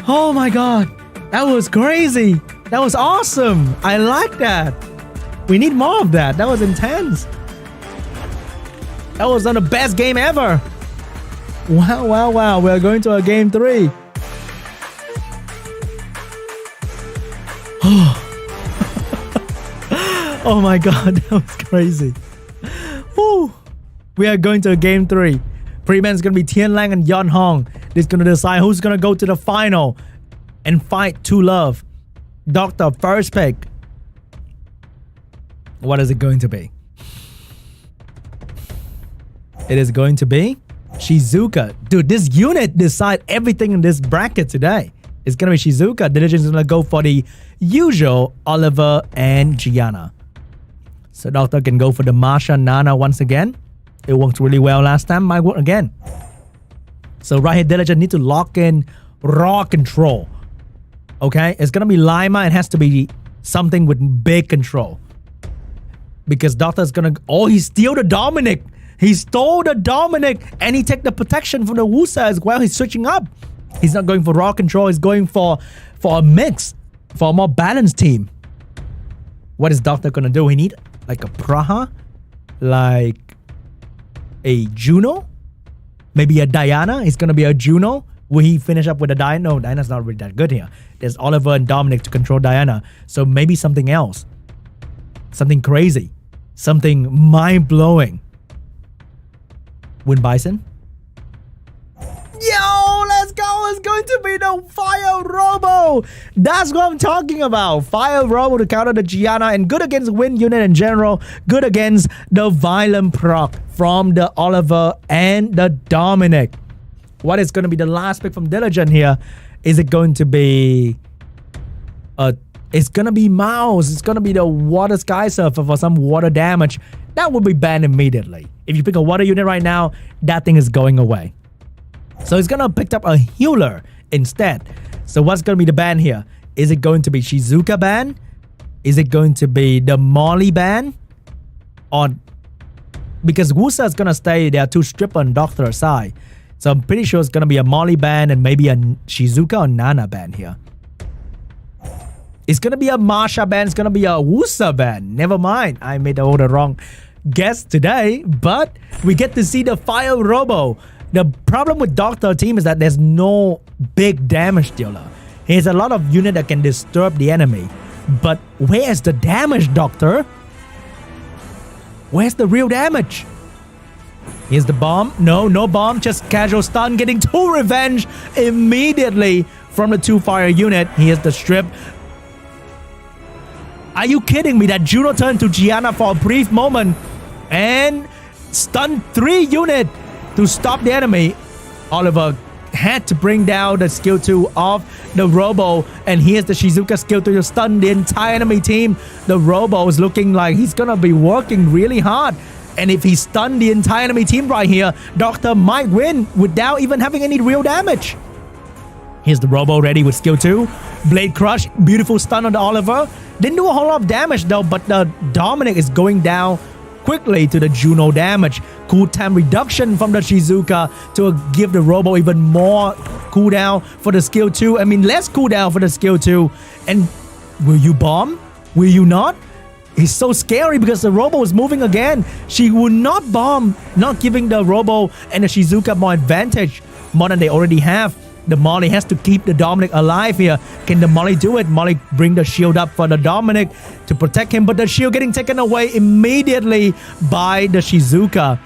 Oh my god. That was crazy. That was awesome. I like that. We need more of that. That was intense. That was one of the best game ever. Wow, wow, wow. We are going to a game 3. Oh my god, that was crazy. Woo. We are going to a game 3. Pre-man is going to be Tianlang and Yon Hong. This is going to decide who's going to go to the final and fight to love. Doctor, first pick. What is it going to be? It is going to be Shizuka. Dude, this unit decide everything in this bracket today. It's going to be Shizuka. Diligence is going to go for the usual Oliver and Gianna. So Doctor can go for the Masha Nana once again. It worked really well last time. Might work again. So right here, Diligent need to lock in raw control. Okay? It's going to be Lima. It has to be something with big control. Because Doctor's going to... Oh, he steal the Dominic. He stole the Dominic. And he take the protection from the Wusa as well. He's switching up. He's not going for raw control. He's going for a mix. For a more balanced team. What is Doctor going to do? He need like a Praha. Like a Juno. Maybe a Diana. It's going to be a Juno. Will he finish up with a Diana? No, Diana's not really that good here. There's Oliver and Dominic to control Diana. So maybe something else. Something crazy. Something mind-blowing. Win Bison? Yo, let's go. It's going to be the Fire Robo. That's what I'm talking about. Fire Robo to counter the Gianna. And good against Win unit in general. Good against the Violent proc from the Oliver and the Dominic. What is going to be the last pick from Diligent here? Is it going to be... It's going to be Mouse. It's going to be the Water Sky Surfer for some water damage. That will be banned immediately. If you pick a water unit right now, that thing is going away. So he's going to pick up a healer instead. So what's going to be the ban here? Is it going to be Shizuka ban? Is it going to be the Molly ban? Or... Because Wusa is going to stay, there are two stripper on Doctor side. So I'm pretty sure it's going to be a Molly ban and maybe a Shizuka or Nana ban here. It's going to be a Masha ban. It's going to be a Wusa ban. Never mind. I made all the wrong guess today. But we get to see the Fire Robo. The problem with Doctor team is that there's no big damage dealer. He has a lot of unit that can disturb the enemy. But where's the damage, Doctor? Where's the real damage? Here's the bomb. No bomb. Just casual stun. Getting 2 revenge immediately from the 2 fire unit. Here's the strip. Are you kidding me? That Juno turned to Gianna for a brief moment. And stun 3 unit to stop the enemy. Oliver had to bring down the skill 2 of the Robo. And here's the Shizuka skill 2 to stun the entire enemy team. The Robo is looking like he's going to be working really hard. And if he stunned the entire enemy team right here, Doctor might win without even having any real damage. Here's the Robo ready with skill 2. Blade Crush, beautiful stun on the Oliver. Didn't do a whole lot of damage though, but the Dominic is going down quickly to the Juno damage. Cooldown reduction from the Shizuka to give the Robo even more cooldown for the skill 2. I mean, less cooldown for the skill 2. And will you bomb? Will you not? It's so scary because the Robo is moving again. She will not bomb, not giving the Robo and the Shizuka more advantage more than they already have. The Molly has to keep the Dominic alive here. Can the Molly do it? Molly bring the shield up for the Dominic to protect him, but the shield getting taken away immediately by the Shizuka.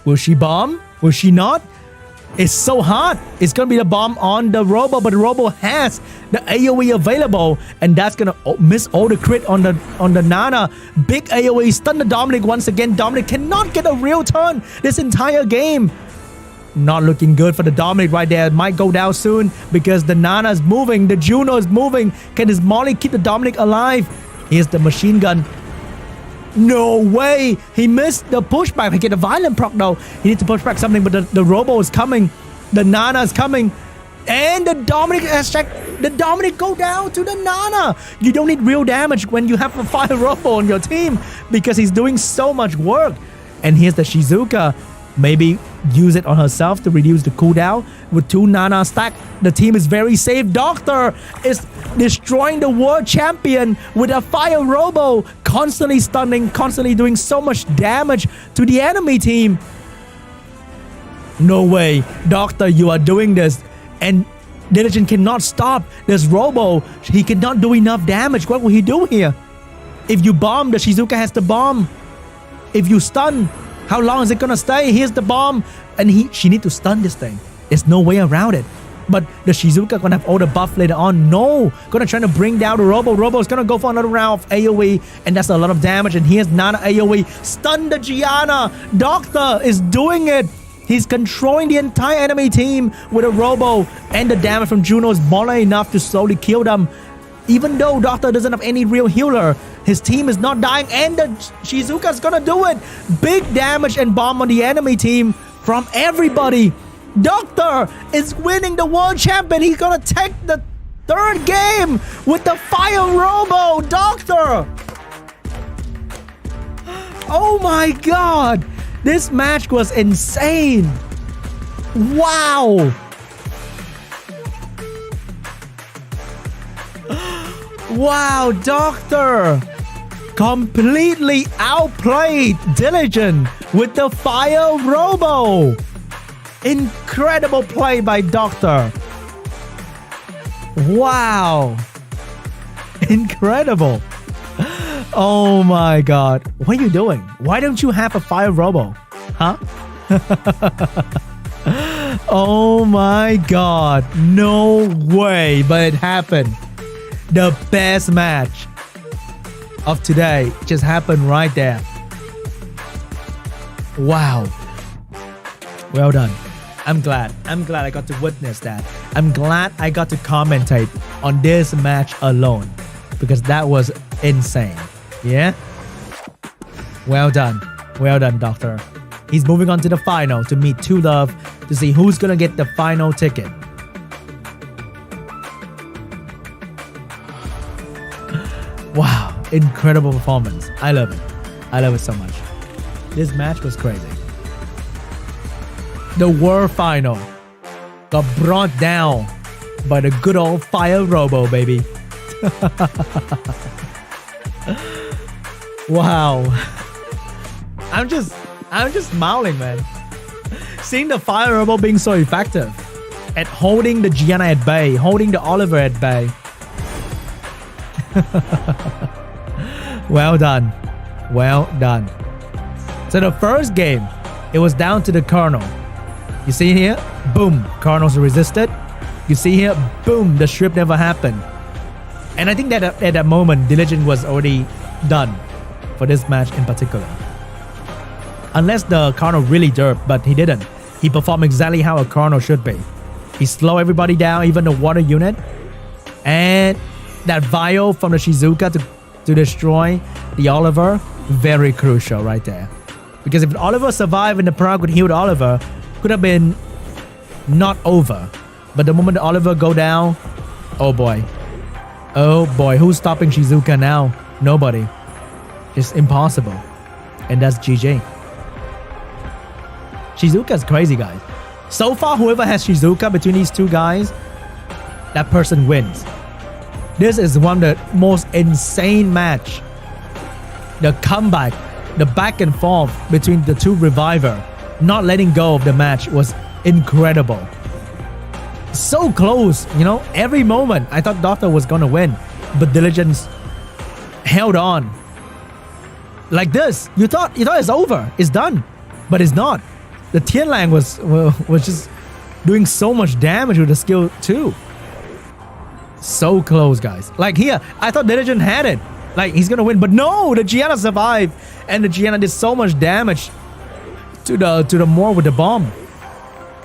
Will she bomb? Will she not? It's so hard. It's going to be the bomb on the Robo, but the Robo has the AoE available, and that's going to miss all the crit on the Nana. Big AoE stun the Dominic once again. Dominic cannot get a real turn this entire game. Not looking good for the Dominic right there. It might go down soon because the Nana is moving. The Juno is moving. Can his Molly keep the Dominic alive? Here's the machine gun. No way. He missed the pushback. He get a violent proc though. He needs to push back something, but the Robo is coming. The Nana is coming. And the Dominic has checked. The Dominic go down to the Nana. You don't need real damage when you have a Fire Robo on your team because he's doing so much work. And here's the Shizuka. Maybe use it on herself to reduce the cooldown. With 2 Nana stack, the team is very safe. Doctor is destroying the world champion with a Fire Robo. Constantly stunning, constantly doing so much damage to the enemy team. No way. Doctor, you are doing this. And Diligent cannot stop this Robo. He cannot do enough damage. What will he do here? If you bomb, the Shizuka has to bomb. If you stun, how long is it gonna stay? Here's the bomb. And she need to stun this thing. There's no way around it. But the Shizuka gonna have all the buff later on. No, gonna try to bring down the Robo. Robo's gonna go for another round of AoE, and that's a lot of damage. And here's Nana AoE. Stun the Gianna. Doctor is doing it. He's controlling the entire enemy team with a Robo, and the damage from Juno is more than enough to slowly kill them. Even though Doctor doesn't have any real healer, his team is not dying, and the Shizuka's gonna do it. Big damage and bomb on the enemy team from everybody. Doctor is winning the world champion. He's gonna take the third game with the Fire Robo. Doctor! Oh my god! This match was insane! Wow! Wow, Doctor completely outplayed Diligent with the Fire Robo. Incredible play by Doctor. Wow. Incredible. Oh my god. What are you doing? Why don't you have a Fire Robo? Huh? Oh my god. No way, but it happened. The best match of today just happened right there. Wow. Well done. I'm glad I got to witness that. I'm glad I got to commentate on this match alone, because that was insane. Yeah? Well done. Well done, Doctor. He's moving on to the final to meet Two Love to see who's gonna get the final ticket. Wow, incredible performance. I love it. I love it so much. This match was crazy. The World Final got brought down by the good old Fire Robo, baby. Wow. I'm just smiling, man. Seeing the Fire Robo being so effective at holding the Gianna at bay, holding the Oliver at bay. Well done. Well done. So the first game, it was down to the Colonel. You see here? Boom. Colonel's resisted. You see here? Boom. The strip never happened. And I think that at that moment, Diligent was already done for this match in particular. Unless the Colonel really derped, but he didn't. He performed exactly how a Colonel should be. He slowed everybody down, even the water unit. And that vial from the Shizuka to destroy the Oliver, very crucial right there. Because if Oliver survived and the Prague would heal the Oliver, could have been not over. But the moment the Oliver go down, oh boy. Oh boy, who's stopping Shizuka now? Nobody. It's impossible. And that's GG. Shizuka's crazy, guys. So far, whoever has Shizuka between these two guys, that person wins. This is one of the most insane match. The comeback, the back and forth between the two Reviver, not letting go of the match was incredible. So close, you know, every moment I thought Doctor was gonna win, but Diligence held on. Like this, you thought it's over, it's done, but it's not. The Tianlang was just doing so much damage with the skill too. So close, guys. Like here, I thought Diligent had it. Like he's gonna win, but no, the Gianna survived, and the Gianna did so much damage to the Moor with the bomb.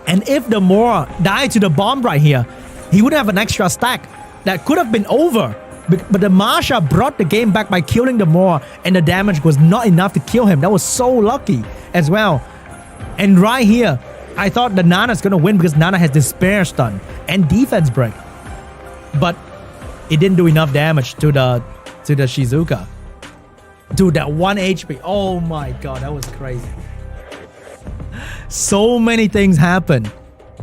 And if the Moor died to the bomb right here, he would have an extra stack that could have been over. But the Masha brought the game back by killing the Moor, and the damage was not enough to kill him. That was so lucky as well. And right here, I thought that Nana's gonna win because Nana has Despair Stun and Defense Break. But it didn't do enough damage to the Shizuka. Dude, that 1 HP. Oh my god, that was crazy. So many things happen.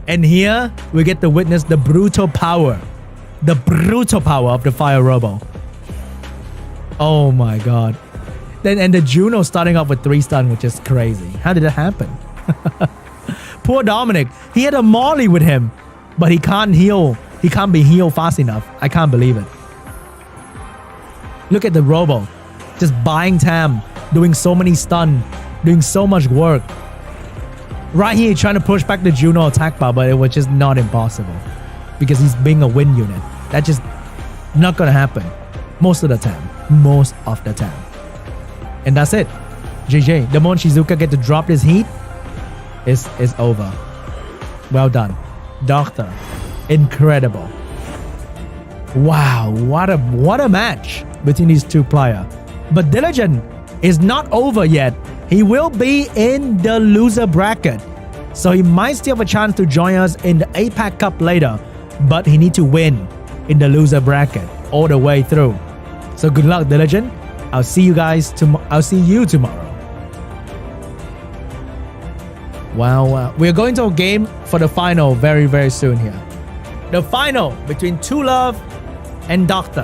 And here, we get to witness the brutal power. The brutal power of the Fire Robo. Oh my god. And the Juno starting off with 3 stun, which is crazy. How did that happen? Poor Dominic. He had a Molly with him, but he can't heal. He can't be healed fast enough. I can't believe it. Look at the Robo. Just buying Tam, doing so many stun, doing so much work. Right here, trying to push back the Juno attack bar, but it was just not impossible. because he's being a win unit. That's just not gonna happen most of the time. And that's it. GG. The moment Shizuka get to drop this heat, is over. Well done. Doctor. Incredible. Wow, what a match between these two players. But Diligent is not over yet. He will be in the loser bracket. So he might still have a chance to join us in the APAC Cup later. But he needs to win in the loser bracket all the way through. So good luck, Diligent. I'll see you tomorrow. Wow, we're going to a game for the final very, very soon here. The final between Two Love and Doctor.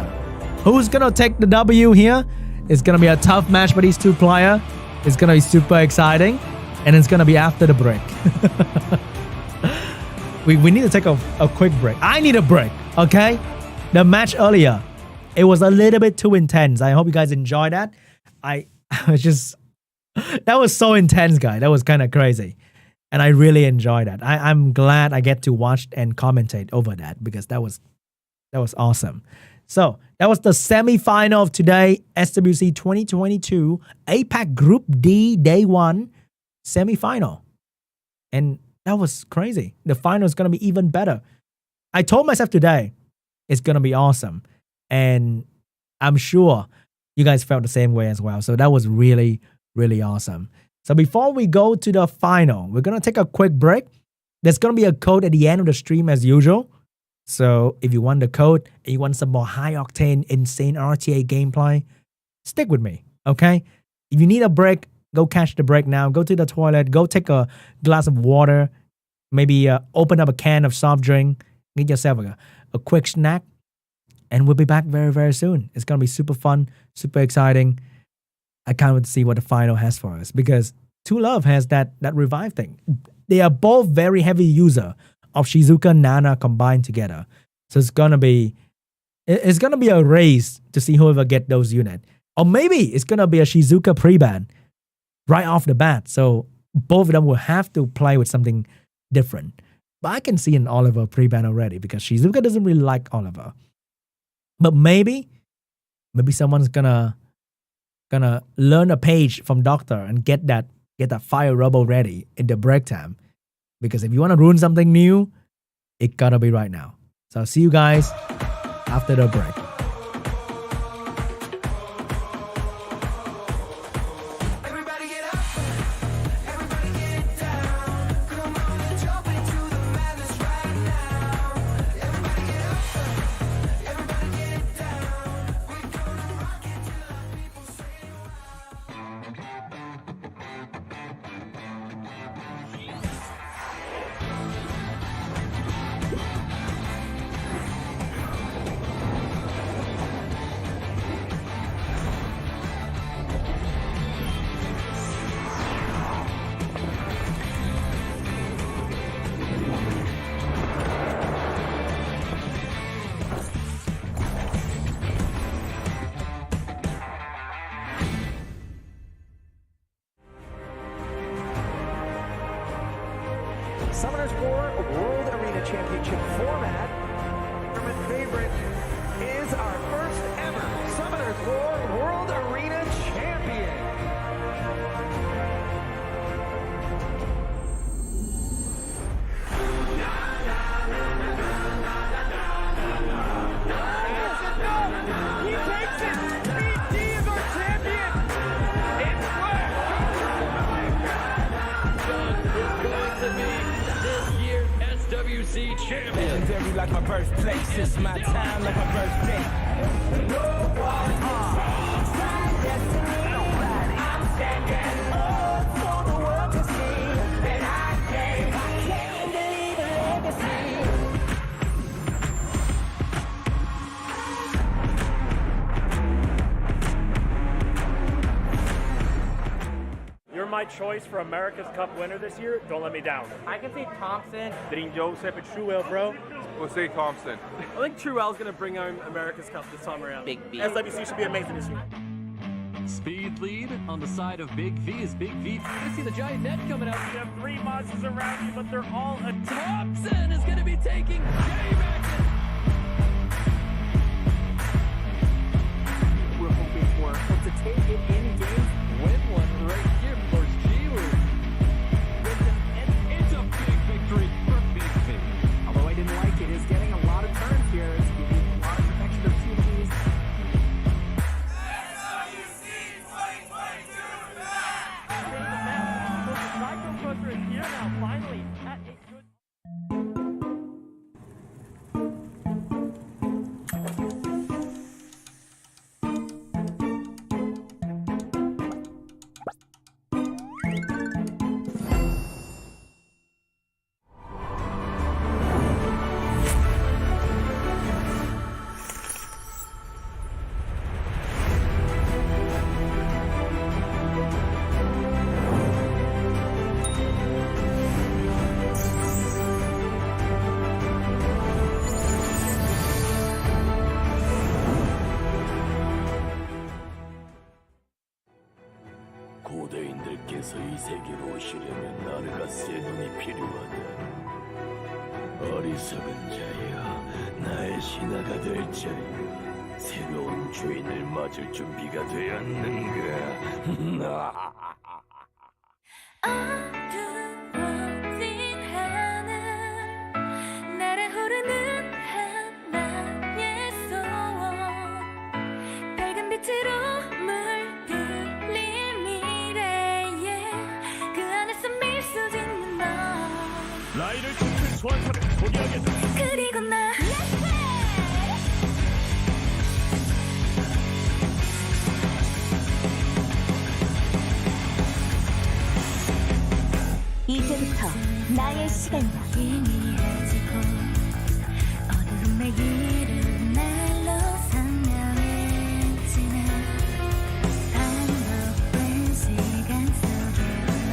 Who's gonna take the W here? It's gonna be a tough match for these two players. It's gonna be super exciting, and it's gonna be after the break. we need to take a quick break. I need a break, okay? The match earlier, it was a little bit too intense. I hope you guys enjoyed that. I was just, that was so intense, guys. That was kind of crazy. And I really enjoyed that. I'm glad I get to watch and commentate over that because that was awesome. So that was the semi-final of today, SWC 2022 APAC Group D Day 1 semi-final. And that was crazy. The final is going to be even better. I told myself today it's going to be awesome. And I'm sure you guys felt the same way as well. So that was really, really awesome. So before we go to the final, we're going to take a quick break. There's going to be a code at the end of the stream as usual. So if you want the code and you want some more high-octane, insane RTA gameplay, stick with me, okay? If you need a break, go catch the break now. Go to the toilet. Go take a glass of water. Maybe open up a can of soft drink. Get yourself a quick snack. And we'll be back very, very soon. It's going to be super fun, super exciting. I can't wait to see what the final has for us because Two Love has that revive thing. They are both very heavy user of Shizuka and Nana combined together. So it's gonna be a race to see whoever get those units. Or maybe it's gonna be a Shizuka pre-ban right off the bat. So both of them will have to play with something different. But I can see an Oliver pre-ban already because Shizuka doesn't really like Oliver. But maybe someone's gonna learn a page from Doctor and get that fire rubble ready in the break time. Because if you want to ruin something new, it gotta be right now. So I'll see you guys after the break. Summoners War World Arena Championship format. Tournament favorite is our first ever Summoners War World Arena Champion. He takes it! BD is our champion! It's Going to be this year SWC champion. Legendary like my birthplace. It's my time like my birthday. I'm standing up for the world to see. And I can't believe a legacy. You're my choice for America's Cup winner this year. Don't let me down. I can see Thompson. JINYAO said Truel, bro. We'll say Thompson. I think Truel's going to bring home America's Cup this time around. Big B. SWC should be amazing this year. Speed lead on the side of Big V is Big V. I see the giant net coming out. You have 3 monsters around you, but they're all a Thompson is going to be taking Jay back in. We're hoping for to take it in game. Win one right here, of course. Jiwu wins it, and it's a big victory for Big V. Although I didn't like it, is getting a lot of turns here. It's giving a lot of protection to teams. Cyclone is here now, finally, at a good... 고대인들께서 이 세계로 오시려면 나르가 세 눈이 필요하다. 어리석은 자여, 나의 신하가 될 자여, 새로운 주인을 맞을 준비가 되었는가? 어두워진 하늘 날아오르는 하나의 소원 밝은 빛으로 물들린 미래에 그 안에서 미소 짓는 너 라이를 춤출 소환사를 소개하겠다. 그리고 나 이제부터 나의 시간이다. 희미해지고 어두움의 길을 날로 선명해지는 반복된 시간 속에 흘러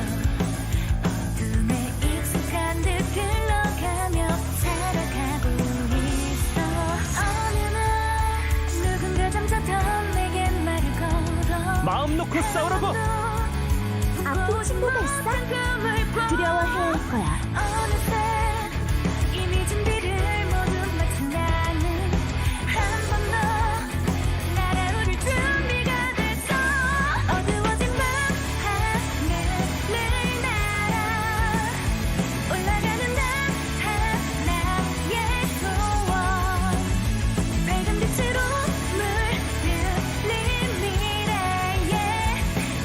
어둠에 익숙한 듯 흘러가며 살아가고 있어. 어느 날 누군가 잠자던 내게 말을 걸어 마음 놓고 싸우라고. 아픈 친구가 있어? 두려워해야 할 거야. 어느새 이미 준비를 모두 마친 나는 한 번 더 날아오를 준비가 됐어. 어두워진 밤 하늘을 날아 올라가는 나 하나의 소원 밝은 빛으로 물들린 미래에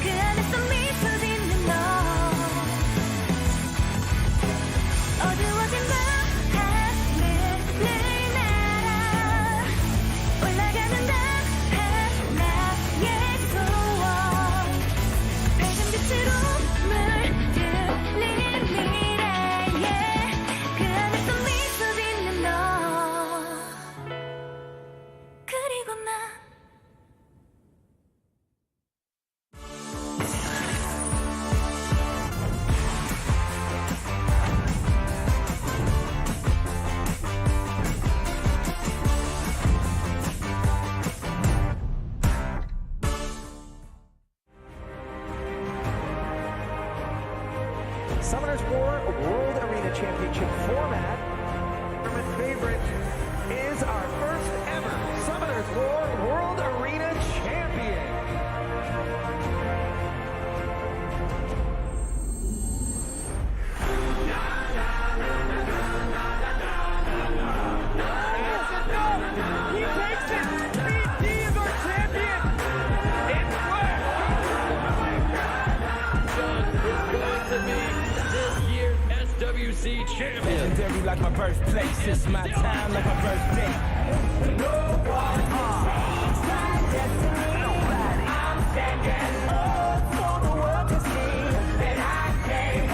그 안에서 미소 짓는 너 어두워진 밤 하늘을 날아 올라가는 나 하나의 소원 밝은 빛으로 물들린 미래에 그 안에서 미소 짓는 너 그리고 나 Summoners War World Arena Championship format. Tournament favorite is our first ever Summoners War World Arena Champion. He takes it! BD is our champion! It's John is going to be this year's SWC champion. Legendary like my birthplace. It's my time like my birthday. I'm standing up for the world to see, and I can't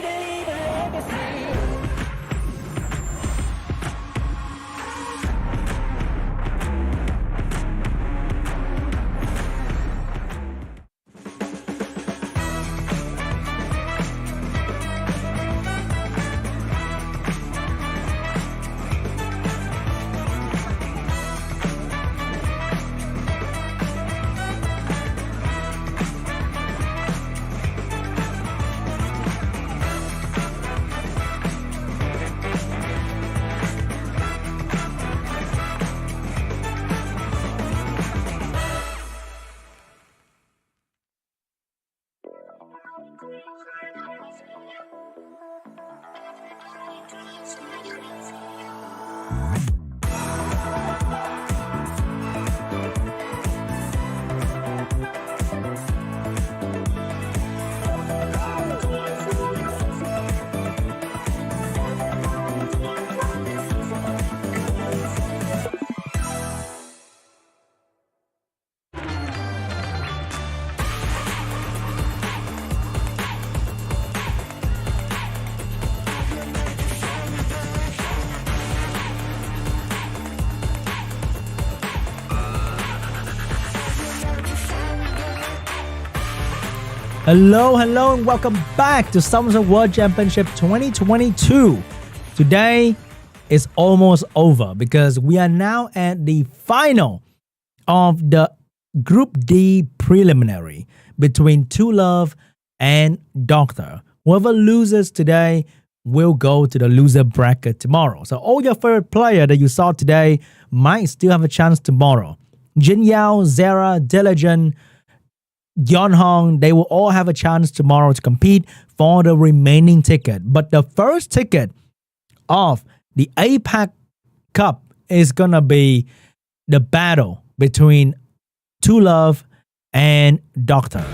leave a legacy. Hello, and welcome back to Summoner World Championship 2022. Today is almost over because we are now at the final of the Group D preliminary between Two Love and DOCTHURR. Whoever loses today will go to the loser bracket tomorrow. So all your favorite player that you saw today might still have a chance tomorrow. JINYAO, ZERA, Diligent, Yeonhong, they will all have a chance tomorrow to compete for the remaining ticket. But the first ticket of the APAC Cup is gonna be the battle between Two Love and DOCTHURR.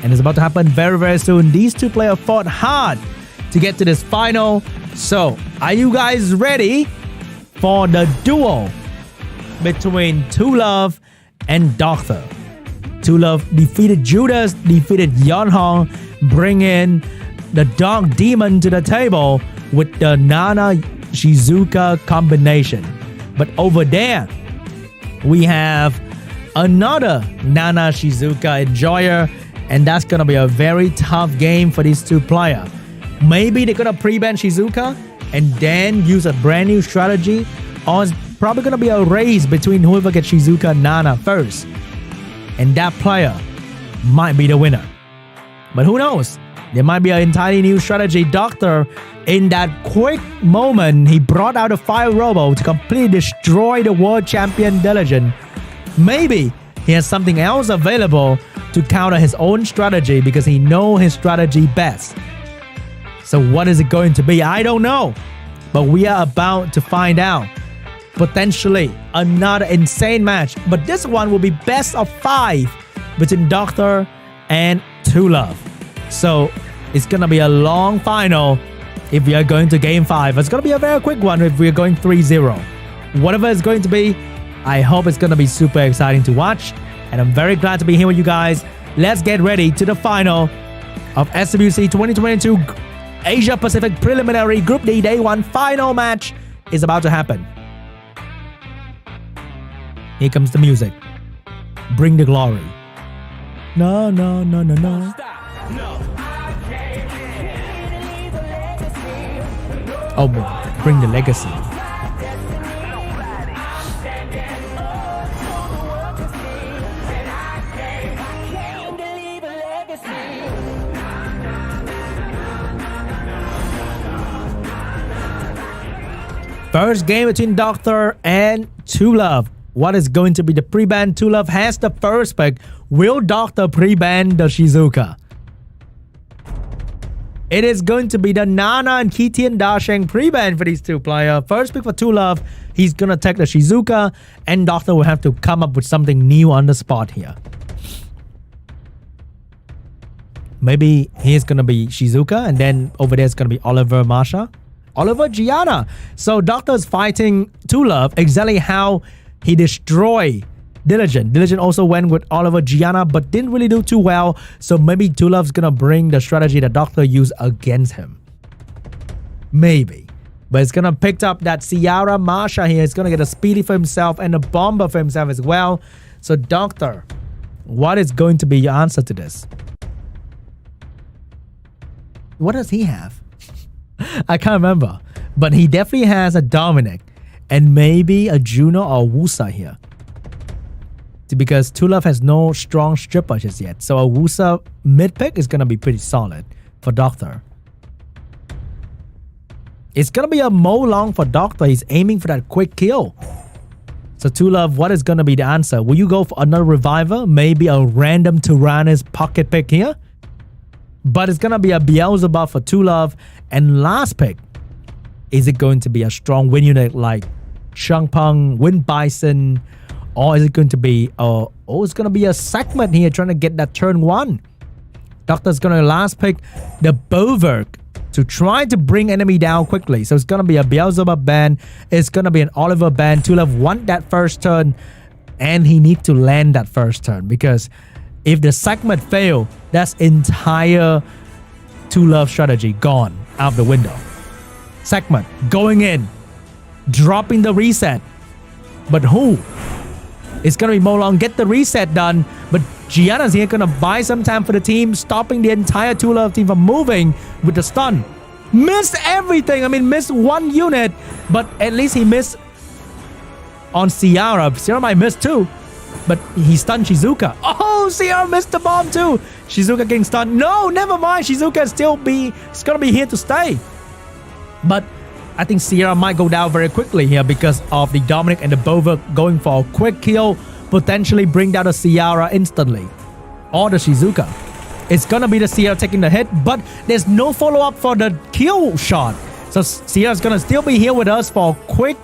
And it's about to happen very, very soon. These two players fought hard to get to this final. So, are you guys ready for the duel between Two Love and DOCTHURR? Two Love defeated Judas, defeated Yeonhong, bring in the Dark Demon to the table with the Nana Shizuka combination. But over there, we have another Nana Shizuka enjoyer, and that's gonna be a very tough game for these two players. Maybe they're gonna pre-ban Shizuka and then use a brand new strategy, or it's probably gonna be a race between whoever gets Shizuka and Nana first. And that player might be the winner. But who knows? There might be an entirely new strategy. DOCTHURR, in that quick moment, he brought out a fire robo to completely destroy the world champion Diligent. Maybe he has something else available to counter his own strategy because he knows his strategy best. So what is it going to be? I don't know. But we are about to find out. Potentially another insane match, but this one will be best of 5 between DOCTHURR and Two Love. So it's gonna be a long final if we are going to game 5. It's gonna be a very quick one if we are going 3-0. Whatever it's going to be, I hope it's gonna be super exciting to watch, and I'm very glad to be here with you guys. Let's get ready to the final of SWC 2022 Asia Pacific Preliminary Group D Day 1 final match is about to happen. Here comes the music. Bring the glory. No, no, no, no, no. Oh, bring the legacy. First game between DOCTHURR and Two Love. What is going to be the pre-ban? Two Love has the first pick. Will DOCTHURR pre-ban the Shizuka? It is going to be the Nana and Kitian Dasheng pre-ban for these two players. First pick for Two Love. He's going to take the Shizuka, and DOCTHURR will have to come up with something new on the spot here. Maybe he's going to be Shizuka, and then over there is going to be Oliver Masha. Oliver Gianna. So DOCTHURR is fighting Two Love exactly how he destroyed Diligent. Diligent also went with Oliver Gianna, but didn't really do too well. So maybe Two Love's gonna bring the strategy that DOCTHURR used against him. Maybe. But it's gonna pick up that Ciara Masha here. It's gonna get a speedy for himself and a bomber for himself as well. So DOCTHURR, what is going to be your answer to this? What does he have? I can't remember. But he definitely has a Dominic. And maybe a Juno or Wusa here. Because Two Love has no strong stripper just yet. So a Wusa mid pick is going to be pretty solid for DOCTHURR. It's going to be a Mo Long for DOCTHURR. He's aiming for that quick kill. So Two Love, what is going to be the answer? Will you go for another Reviver? Maybe a random Tyrannus pocket pick here? But it's going to be a Beelzebub for Two Love. And last pick, is it going to be a strong win unit like Shangpeng, Wind Bison, or is it going to be it's going to be a segment here trying to get that turn 1? DOCTHURR's going to last pick the Boverk to try to bring enemy down quickly. So it's going to be a Beelzebub ban. It's going to be an Oliver ban. Two Love want that first turn, and he needs to land that first turn, because if the segment fail, that's entire Two Love strategy gone out the window. Segment going in, dropping the reset. But who It's gonna be Molong get the reset done, but Gianna's here gonna buy some time for the team, stopping the entire Two Love team from moving with the stun. Missed everything. I mean, missed one unit, but at least he missed on Sierra. Sierra might miss too, but he stunned Shizuka. Oh, Sierra missed the bomb too. Shizuka getting stunned. No, never mind. Shizuka is gonna be here to stay. But I think Sierra might go down very quickly here because of the Dominic and the Bova going for a quick kill, potentially bring down the Sierra instantly. Or the Shizuka. It's gonna be the Sierra taking the hit, but there's no follow-up for the kill shot. So Sierra's gonna still be here with us for a quick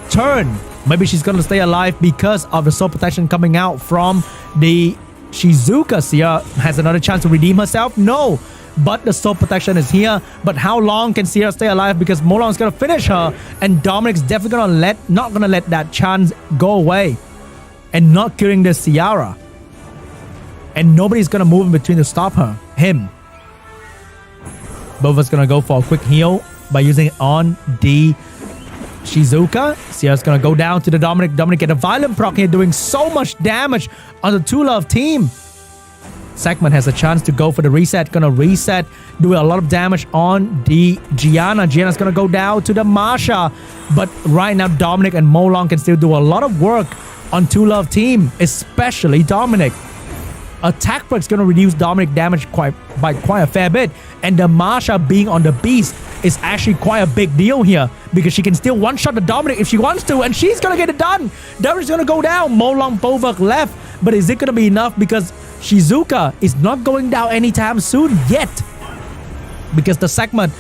turn. Maybe she's gonna stay alive because of the soul protection coming out from the Shizuka. Sierra has another chance to redeem herself. No. But the soul protection is here. But how long can Sierra stay alive? Because Molong's gonna finish her, and Dominic's definitely not gonna let that chance go away, and not killing the Sierra. And nobody's gonna move in between to stop him. Bova's gonna go for a quick heal by using it on the Shizuka. Sierra's gonna go down to the Dominic. Dominic get a violent proc here, doing so much damage on the Two Love team. Segment has a chance to go for the reset. Gonna reset, doing a lot of damage on the Gianna. Gianna's gonna go down to the Masha. But right now, Dominic and Molong can still do a lot of work on Two Love team, especially Dominic. Attack break's gonna reduce Dominic damage by quite a fair bit. And the Masha being on the beast is actually quite a big deal here, because she can still one-shot the Dominic if she wants to, and she's gonna get it done. Dominic's gonna go down. Molong Bovak left, but is it gonna be enough? Because Shizuka is not going down anytime soon yet. Because the segment,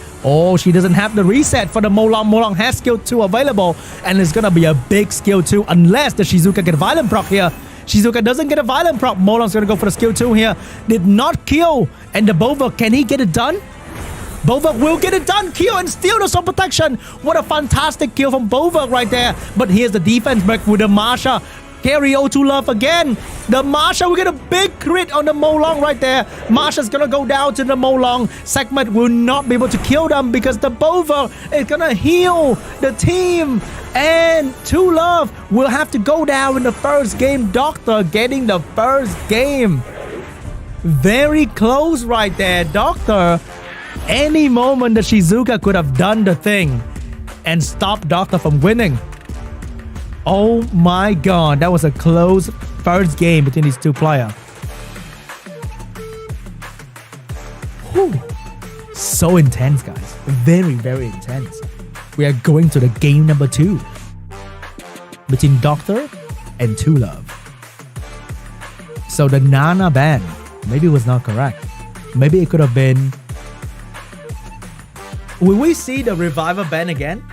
she doesn't have the reset for the Molong. Molong has skill 2 available, and it's gonna be a big skill 2 unless the Shizuka get violent proc here. Shizuka doesn't get a violent proc. Molong's gonna go for the skill 2 here. Did not kill. And the Bova, can he get it done? Bova will get it done. Kill and steal the soul protection. What a fantastic kill from Bova right there. But here's the defense break with the Masha. Carry O2 Love again. The Masha will get a big crit on the Molong right there. Masha's gonna go down to the Molong. Segment will not be able to kill them because the Bova is gonna heal the team. And Two Love will have to go down in the first game. Doctor getting the first game. Very close right there. Doctor, any moment the Shizuka could have done the thing and stopped Doctor from winning. Oh my god, that was a close first game between these two players. Whew. So intense, guys. Very, very intense. We are going to the game number 2 between Doctor and Two Love. So the Nana ban maybe was not correct. Maybe it could have been... Will we see the Reviver ban again?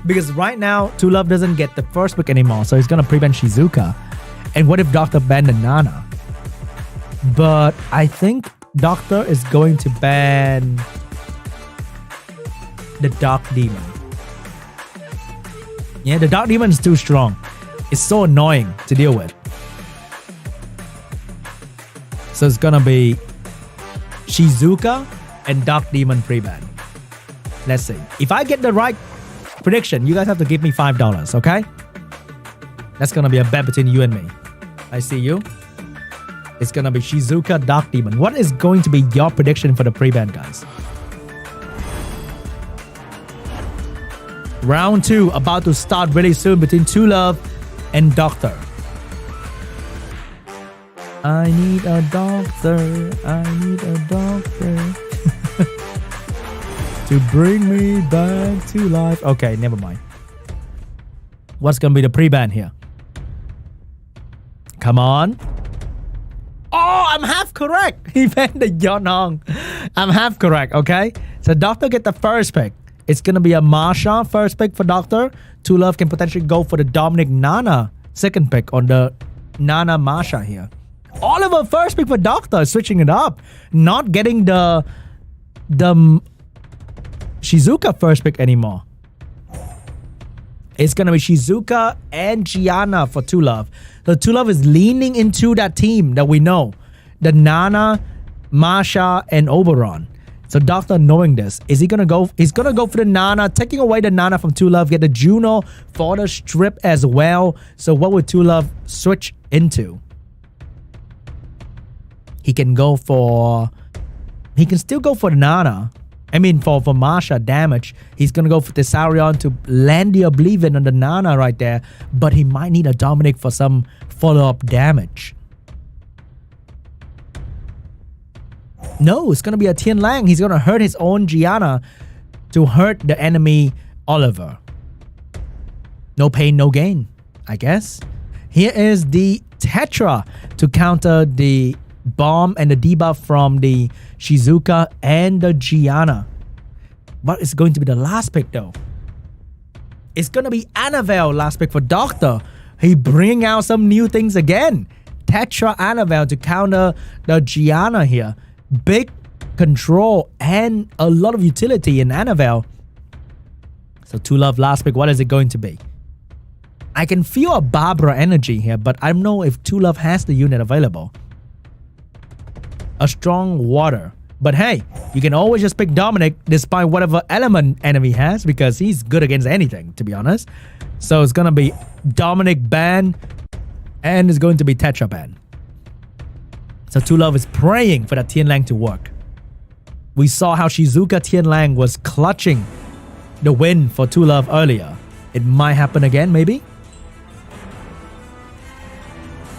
Because right now, Two Love doesn't get the first pick anymore, so he's gonna prevent Shizuka. And what if Doctor banned the Nana? But I think Doctor is going to ban the Dark Demon. Yeah, the Dark Demon is too strong. It's so annoying to deal with. So it's gonna be Shizuka and Dark Demon pre-ban. Let's see. If I get the right prediction, you guys have to give me $5, okay? That's gonna be a bet between you and me. I see you. It's gonna be Shizuka, Dark Demon. What is going to be your prediction for the pre-ban, guys? Round 2 about to start really soon between Two Love and Doctor. I need a doctor. I need a doctor. To bring me back to life. Okay, never mind. What's gonna be the pre-ban here? Come on. Oh, I'm half correct. He banned the Yonong. I'm half correct, okay? So Doctor get the first pick. It's gonna be a Masha first pick for Doctor. Two Love can potentially go for the Dominic Nana second pick on the Nana Masha here. Oliver first pick for Doctor, switching it up. Not getting the Shizuka first pick anymore. It's gonna be Shizuka and Gianna for Two Love. The Two Love is leaning into that team that we know. The Nana, Masha, and Oberon. So Doctor knowing this, is he gonna go? He's gonna go for the Nana, taking away the Nana from Two Love, get the Juno for the strip as well. So what would Two Love switch into? He can still go for the Nana. I mean for Masha damage. He's gonna go for the Saurion to land the Oblivion on the Nana right there. But he might need a Dominic for some follow-up damage. No, it's gonna be a Tian Lang. He's gonna hurt his own Gianna to hurt the enemy Oliver. No pain, no gain, I guess. Here is the Tetra to counter the bomb and the debuff from the Shizuka and the Gianna. What is going to be the last pick though? It's gonna be Annabelle last pick for Doctor. He bring out some new things again. Tetra Annabelle to counter the Gianna here. Big control and a lot of utility in Annabelle. So Two Love last pick, what is it going to be? I can feel a Barbara energy here, but I don't know if Two Love has the unit available. A strong water. But hey, you can always just pick Dominic despite whatever element enemy has, because he's good against anything, to be honest. So it's gonna be Dominic ban, and it's going to be Tetra ban. So Two Love is praying for that Tian Lang to work. We saw how Shizuka Tian Lang was clutching the win for Two Love earlier. It might happen again, maybe.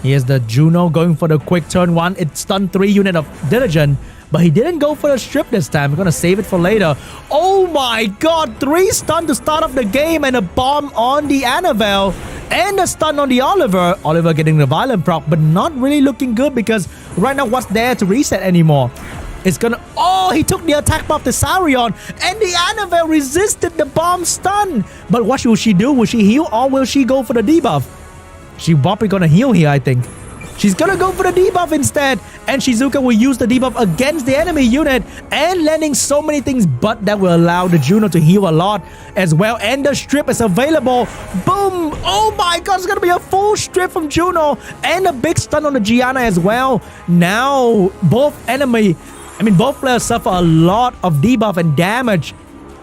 Here's the Juno going for the quick turn 1. It stunned 3 unit of Diligent, but he didn't go for the strip this time. We're gonna save it for later. Oh my god, 3 stun to start off the game and a bomb on the Annabelle. And a stun on the Oliver. Oliver getting the violent proc, but not really looking good because right now what's there to reset anymore? It's gonna... Oh, he took the attack buff to Saurion, and the Annabelle resisted the bomb stun. But what will she do? Will she heal or will she go for the debuff? She's probably gonna heal here, I think. She's gonna go for the debuff instead, and Shizuka will use the debuff against the enemy unit and landing so many things, but that will allow the Juno to heal a lot as well, and the strip is available. Boom! Oh my god, it's gonna be a full strip from Juno and a big stun on the Gianna as well. Now both players suffer a lot of debuff and damage.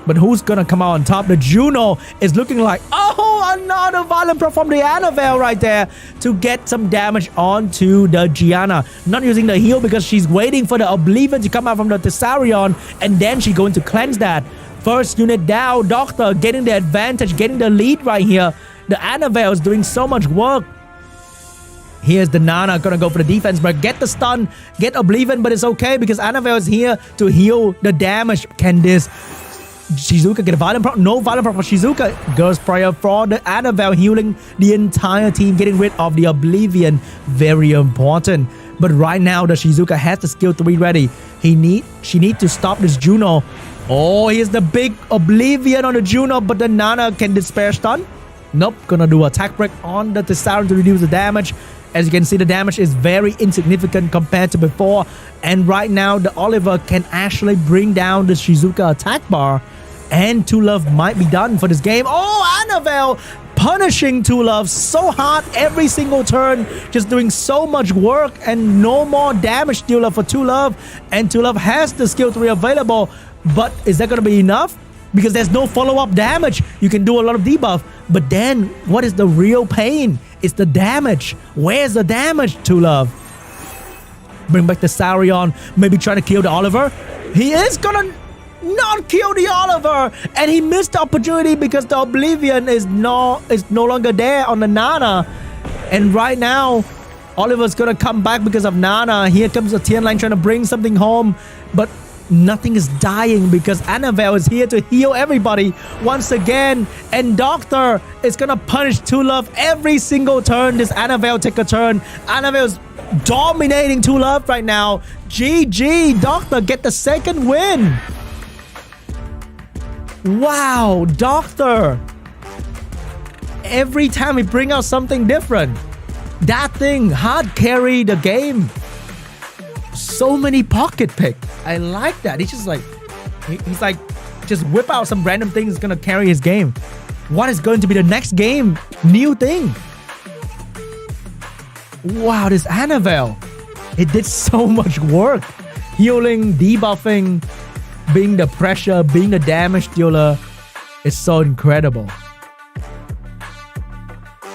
But who's gonna come out on top? The Juno is looking like, oh, another violent proc from the Annabelle right there to get some damage onto the Gianna. Not using the heal because she's waiting for the Oblivion to come out from the Thessarion, and then she's going to cleanse that. First unit down, Doctor getting the advantage, getting the lead right here. The Annabelle is doing so much work. Here's the Nana gonna go for the defense, but get the stun, get Oblivion, but it's okay because Annabelle is here to heal the damage. Can this Shizuka get a violent proc? No violent proc for Shizuka. Girls prayer for the Annabelle, healing the entire team, getting rid of the Oblivion. Very important. But right now, the Shizuka has the skill 3 ready. She need to stop this Juno. Oh, here's the big Oblivion on the Juno, but the Nana can despair stun. Nope, gonna do attack break on the Thessarion to reduce the damage. As you can see, the damage is very insignificant compared to before. And right now, the Oliver can actually bring down the Shizuka attack bar. And Two Love might be done for this game. Oh, Annabelle punishing Two Love so hard every single turn. Just doing so much work and no more damage dealer for Two Love. And Two Love has the skill 3 available. But is that going to be enough? Because there's no follow-up damage. You can do a lot of debuff. But then, what is the real pain? It's the damage. Where's the damage, Two Love? Bring back the Saurion. Maybe try to kill the Oliver. He is gonna not kill the Oliver. And he missed the opportunity because the Oblivion is no longer there on the Nana. And right now, Oliver's gonna come back because of Nana. Here comes the Tian Lang trying to bring something home. But nothing is dying because Annabelle is here to heal everybody once again. And Doctor is gonna punish Two Love every single turn. This Annabelle take a turn. Annabelle's dominating Two Love right now. GG, Doctor get the second win. Wow, Doctor. Every time he bring out something different. That thing hard carry the game. So many pocket pick. I like that. He's just like, he's like, just whip out some random thing that's gonna carry his game. What is going to be the next game? New thing. Wow, this Annabelle. It did so much work. Healing, debuffing. being the pressure, being the damage dealer is so incredible.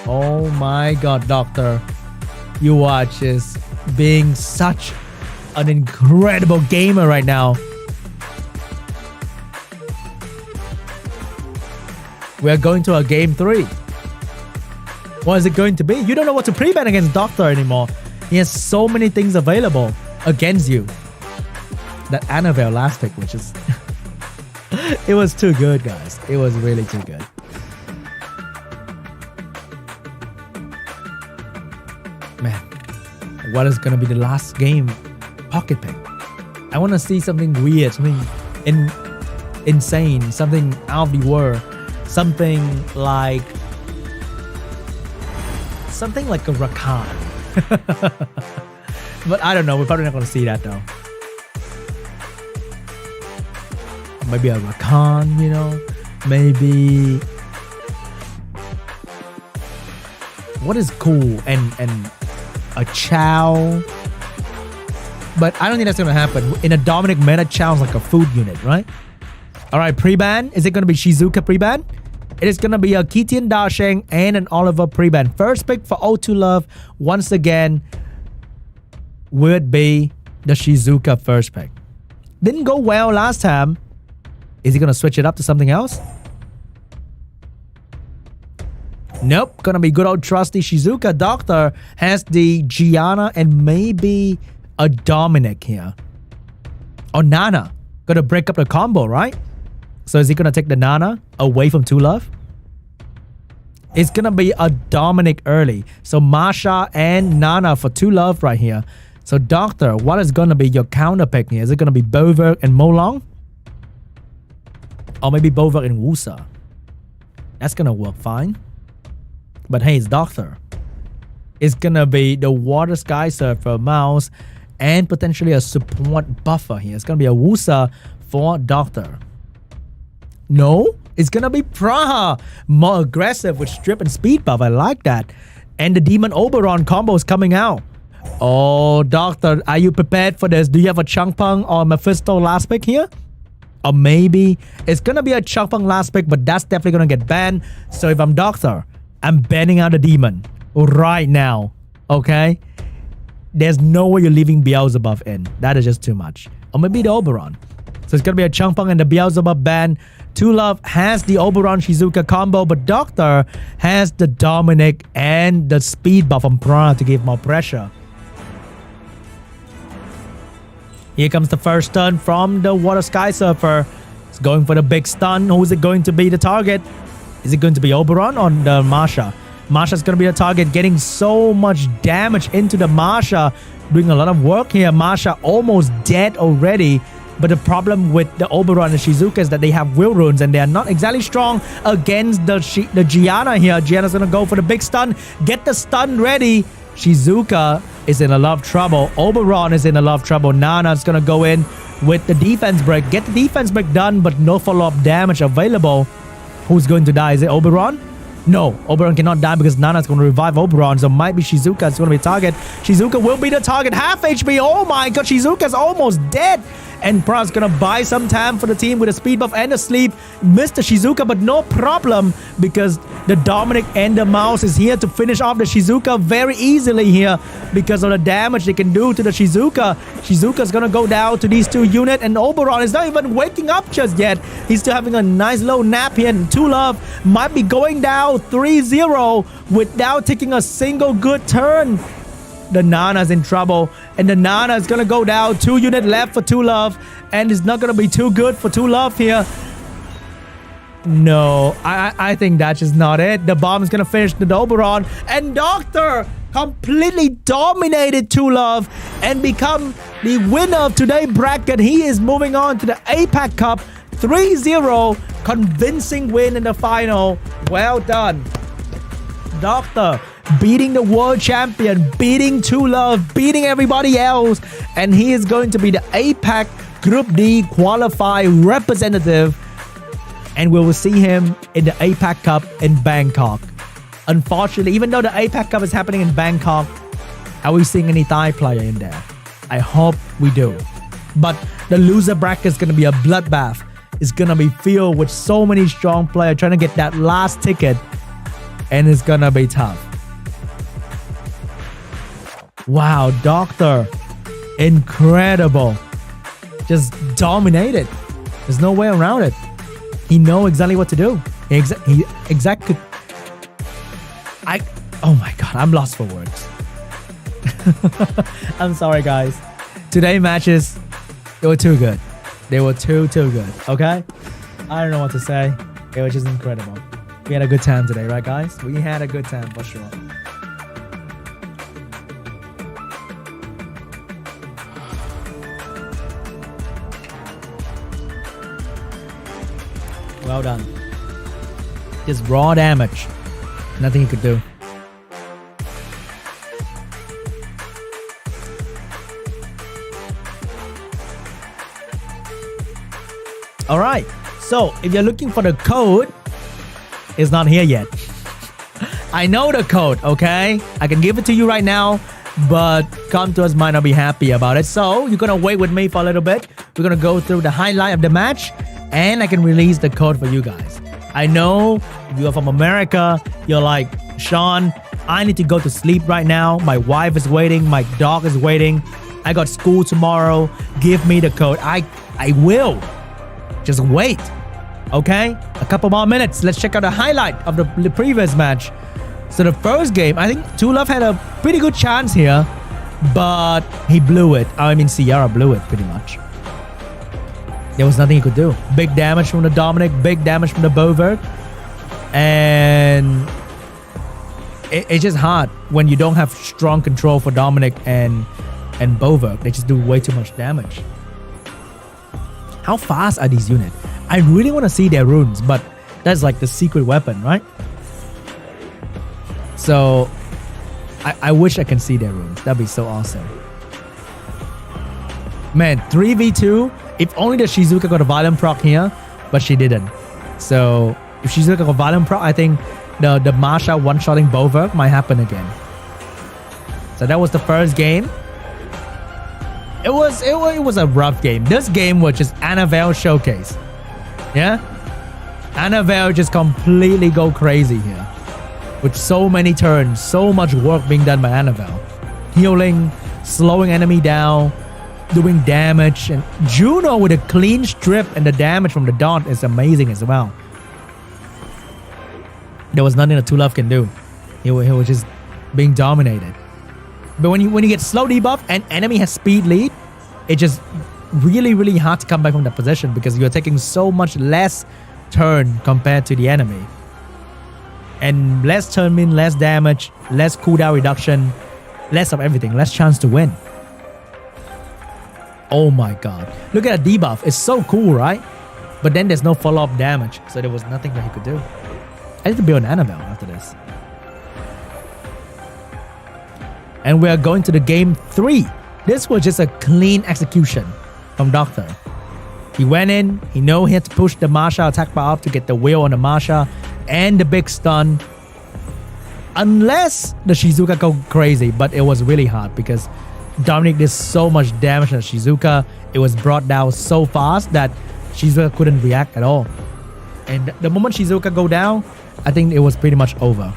Oh my god, Doctor. You watch this being such an incredible gamer right now. We are going to a game 3. What is it going to be? You don't know what to pre-ban against Doctor anymore. He has so many things available against you. That Annabelle last pick, which is... it was too good, guys. It was really too good. Man, what is going to be the last game pocket pick? I want to see something weird, something insane, something out of the world. Something like a Rakan. But I don't know. We're probably not going to see that though. Maybe a Rakan, you know. Maybe what is cool and a Chow. But I don't think that's going to happen. In a Dominic meta, Chow's like a food unit, right? All right, pre-ban. Is it going to be Shizuka pre-ban? It is going to be a Kitian Dasheng and an Oliver pre-ban. First pick for O2 Love, once again, would be the Shizuka first pick. Didn't go well last time. Is he going to switch it up to something else? Nope. Going to be good old trusty Shizuka. Doctor has the Gianna and maybe a Dominic here. Or Nana. Going to break up the combo, right? So is he going to take the Nana away from 2 Love? It's going to be a Dominic early. So Masha and Nana for 2 Love right here. So Doctor, what is going to be your counter pick here? Is it going to be Boverk and Molong? Or maybe Boverk and Wusa? That's going to work fine. But hey, it's Doctor. It's going to be the Water Sky Surfer, Mouse, and potentially a support buffer here. It's going to be a Wusa for Doctor. No, it's going to be Praha. More aggressive with strip and speed buff. I like that. And the Demon Oberon combo is coming out. Oh, Doctor, are you prepared for this? Do you have a Changpeng or Mephisto last pick here? Or maybe it's going to be a Changpeng last pick, but that's definitely going to get banned. So if I'm Doctor, I'm banning out the Demon right now. Okay? There's no way you're leaving Beelzebub in. That is just too much. Or maybe the Oberon. So it's going to be a Changpeng and the Beelzebub ban. 2 Love has the Oberon Shizuka combo, but Doctor has the Dominic and the speed buff from Prana to give more pressure. Here comes the first stun from the Water Sky Surfer. It's going for the big stun. Who's it going to be the target? Is it going to be Oberon or the Masha? Masha's going to be the target, getting so much damage into the Masha. Doing a lot of work here. Masha almost dead already. But the problem with the Oberon and Shizuka is that they have will runes and they are not exactly strong against the Gianna here. Gianna's going to go for the big stun. Get the stun ready. Shizuka is in a lot of trouble. Oberon is in a lot of trouble. Nana's going to go in with the defense break. Get the defense break done, but no follow-up damage available. Who's going to die? Is it Oberon? No, Oberon cannot die because Nana's going to revive Oberon. So might be Shizuka is going to be target. Shizuka will be the target. Half HP. Oh my god, Shizuka's almost dead. And Pra's going to buy some time for the team with a speed buff and a sleep. Missed the Shizuka, but no problem because the Dominic and the Mouse is here to finish off the Shizuka very easily here because of the damage they can do to the Shizuka. Shizuka's going to go down to these 2 units and Oberon is not even waking up just yet. He's still having a nice low nap here and 2 Love might be going down 3-0 without taking a single good turn. The Nana's in trouble and the Nana is going to go down. 2 units left for 2 Love and it's not going to be too good for 2 Love here. No, I think that's just not it. The bomb is going to finish the Oberon and Doctor completely dominated 2 Love and become the winner of today's bracket. He is moving on to the APAC Cup 3-0. Convincing win in the final. Well done. Doctor beating the world champion, beating 2 Love, beating everybody else. And he is going to be the APAC Group D qualify representative. And we will see him in the APAC Cup in Bangkok. Unfortunately, even though the APAC Cup is happening in Bangkok, are we seeing any Thai player in there? I hope we do. But the loser bracket is gonna be a bloodbath. It's gonna be filled with so many strong players trying to get that last ticket, and it's gonna be tough. Wow, Doctor, incredible. Just dominated. There's no way around it. He knows exactly what to do. Oh my god, I'm lost for words. I'm sorry, guys. Today's matches, they were too good. They were too good, okay? I don't know what to say. It was just incredible. We had a good time today, right, guys? We had a good time for sure. Well done. Just raw damage. Nothing he could do. Alright, so if you're looking for the code, it's not here yet. I know the code, okay? I can give it to you right now, but Contours might not be happy about it. So you're gonna wait with me for a little bit. We're gonna go through the highlight of the match, and I can release the code for you guys. I know if you're from America, you're like, Sean, I need to go to sleep right now. My wife is waiting. My dog is waiting. I got school tomorrow. Give me the code. I will. Just wait. Okay? A couple more minutes. Let's check out the highlight of the previous match. So the first game, I think Two Love had a pretty good chance here, but he blew it. I mean, ZERA blew it pretty much. There was nothing he could do. Big damage from the Dominic, big damage from the Boverk. And it's just hard when you don't have strong control for Dominic and Boverk. They just do way too much damage. How fast are these units? I really want to see their runes, but that's like the secret weapon, right? So I wish I can see their runes. That'd be so awesome. Man, 3v2. If only the Shizuka got a violent proc here, but she didn't. So if Shizuka got a violent proc, I think the Masha one-shotting Boverk might happen again. So that was the first game. It was a rough game. This game was just Annabelle showcase. Yeah? Annabelle just completely go crazy here. With so many turns, so much work being done by Annabelle. Healing, slowing enemy down, doing damage. And Juno with a clean strip and the damage from the Daunt is amazing as well. There was nothing that Two Love can do. He was just being dominated. But when you get slow debuff and enemy has speed lead, it's just really hard to come back from that position because you're taking so much less turn compared to the enemy. And less turn means less damage, less cooldown reduction, less of everything, less chance to win. Oh my god. Look at the debuff. It's so cool, right? But then there's no follow-up damage, so there was nothing that he could do. I need to build an Annabelle after this. And we are going to the game 3. This was just a clean execution from Doctor. He went in, he knew he had to push the Masha attack bar up to get the wheel on the Masha and the big stun. Unless the Shizuka go crazy, but it was really hard because Dominic did so much damage to Shizuka. It was brought down so fast that Shizuka couldn't react at all. And the moment Shizuka go down, I think it was pretty much over.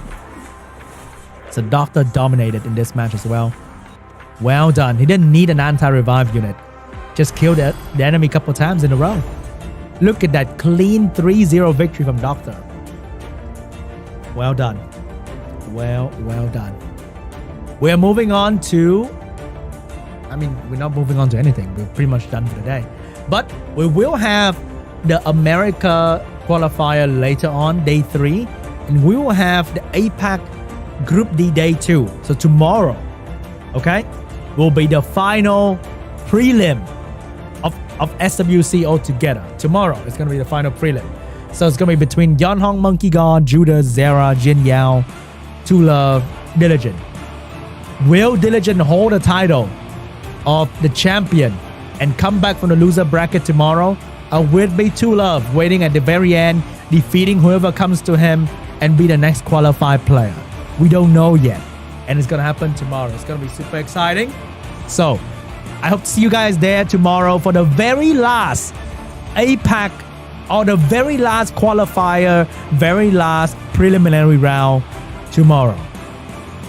So Doctor dominated in this match as well. Well done. He didn't need an anti-revive unit. Just killed the enemy a couple times in a row. Look at that clean 3-0 victory from Doctor. Well done. Well done. We're moving on to... I mean, we're not moving on to anything. We're pretty much done for the day. But we will have the America qualifier later on, day 3. And we will have the APAC Group D day 2. So tomorrow, okay, will be the final prelim of SWC altogether. Tomorrow is going to be the final prelim. So it's going to be between Yeonhong, MONKEYGOD, JUDAS, ZERA, JINYAO, Two Love, Diligent. Will Diligent hold the title of the champion and come back from the loser bracket tomorrow? Or will it be Two Love waiting at the very end, defeating whoever comes to him and be the next qualified player? We don't know yet. And it's going to happen tomorrow. It's going to be super exciting. So I hope to see you guys there tomorrow for the very last APAC or the very last qualifier, very last preliminary round tomorrow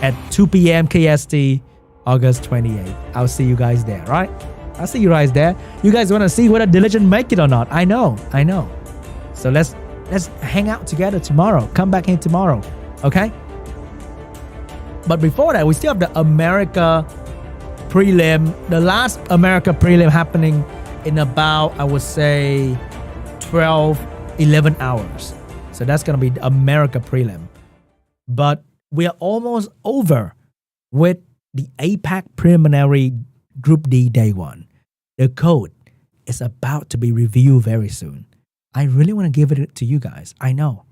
at 2 p.m. KST, August 28th. I'll see you guys there, right? I'll see you guys there. You guys want to see whether Diligent make it or not? I know. So let's hang out together tomorrow. Come back here tomorrow, okay? But before that, we still have the America prelim, the last America prelim happening in about, I would say, 11 hours. So that's going to be the America prelim. But we are almost over with the APAC preliminary Group D Day 1. The code is about to be reviewed very soon. I really want to give it to you guys. I know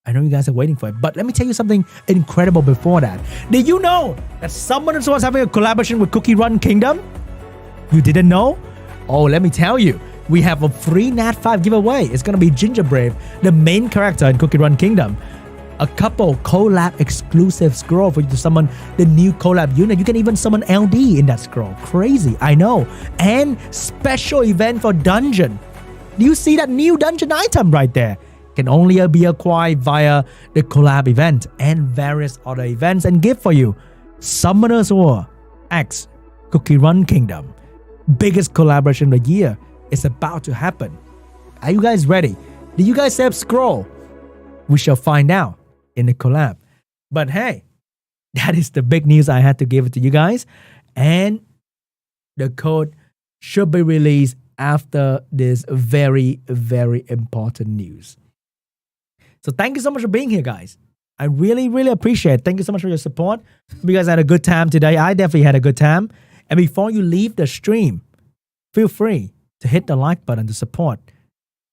you guys are waiting for it. But let me tell you something incredible before that. Did you know that Summoners was having a collaboration with Cookie Run Kingdom? You didn't know? Oh, let me tell you. We have a free Nat 5 giveaway. It's going to be Gingerbrave, the main character in Cookie Run Kingdom. A couple collab exclusive scroll for you to summon the new collab unit. You can even summon LD in that scroll. Crazy, I know. And special event for dungeon. Do you see that new dungeon item right there? Can only be acquired via the collab event and various other events and gift for you. Summoner's War X Cookie Run Kingdom. Biggest collaboration of the year is about to happen. Are you guys ready? Do you guys have scroll? We shall find out in the collab. But hey, that is the big news I had to give it to you guys. And the code should be released after this very, very important news. So thank you so much for being here, guys. I really, really appreciate it. Thank you so much for your support. Hope you guys had a good time today. I definitely had a good time. And before you leave the stream, feel free to hit the like button to support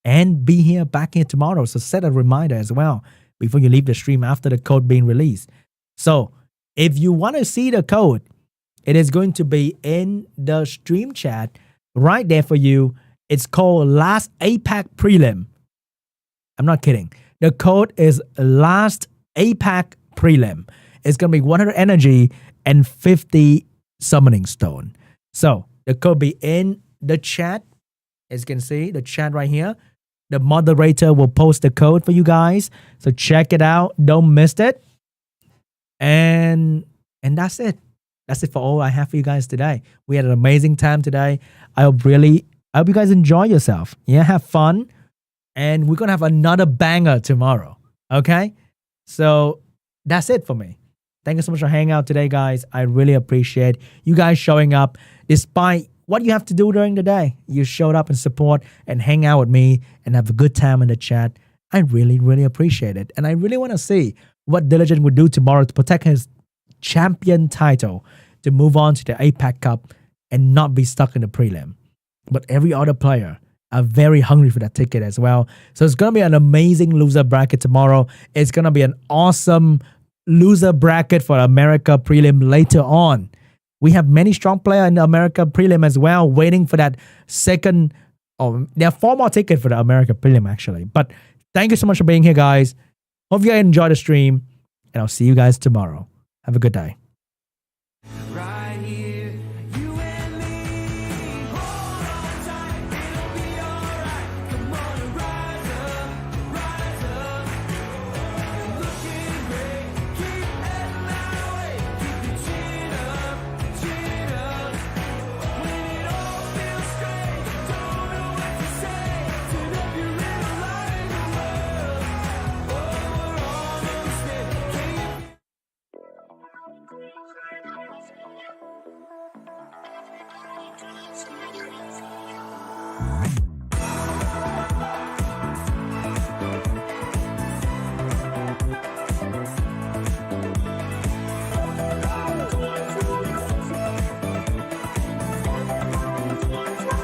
and be here back here tomorrow. So set a reminder as well before you leave the stream after the code being released. So if you want to see the code, it is going to be in the stream chat right there for you. It's called Last APAC Prelim. I'm not kidding. The code is Last APAC Prelim. It's going to be 100 energy and 50 summoning stone. So the code be in the chat. As you can see, the chat right here. The moderator will post the code for you guys. So check it out. Don't miss it. And that's it. That's it for all I have for you guys today. We had an amazing time today. I hope you guys enjoy yourself. Yeah, have fun. And we're going to have another banger tomorrow. Okay? So that's it for me. Thank you so much for hanging out today, guys. I really appreciate you guys showing up. Despite what you have to do during the day, you showed up and support and hang out with me and have a good time in the chat. I really, really appreciate it. And I really want to see what Diligent would do tomorrow to protect his champion title, to move on to the APAC Cup and not be stuck in the prelim. But every other player are very hungry for that ticket as well. So it's going to be an amazing loser bracket tomorrow. It's going to be an awesome loser bracket for America prelim later on. We have many strong players in the America prelim as well, waiting for that second. Oh, there are 4 more tickets for the America prelim actually. But thank you so much for being here, guys. Hope you guys enjoy the stream, and I'll see you guys tomorrow. Have a good day.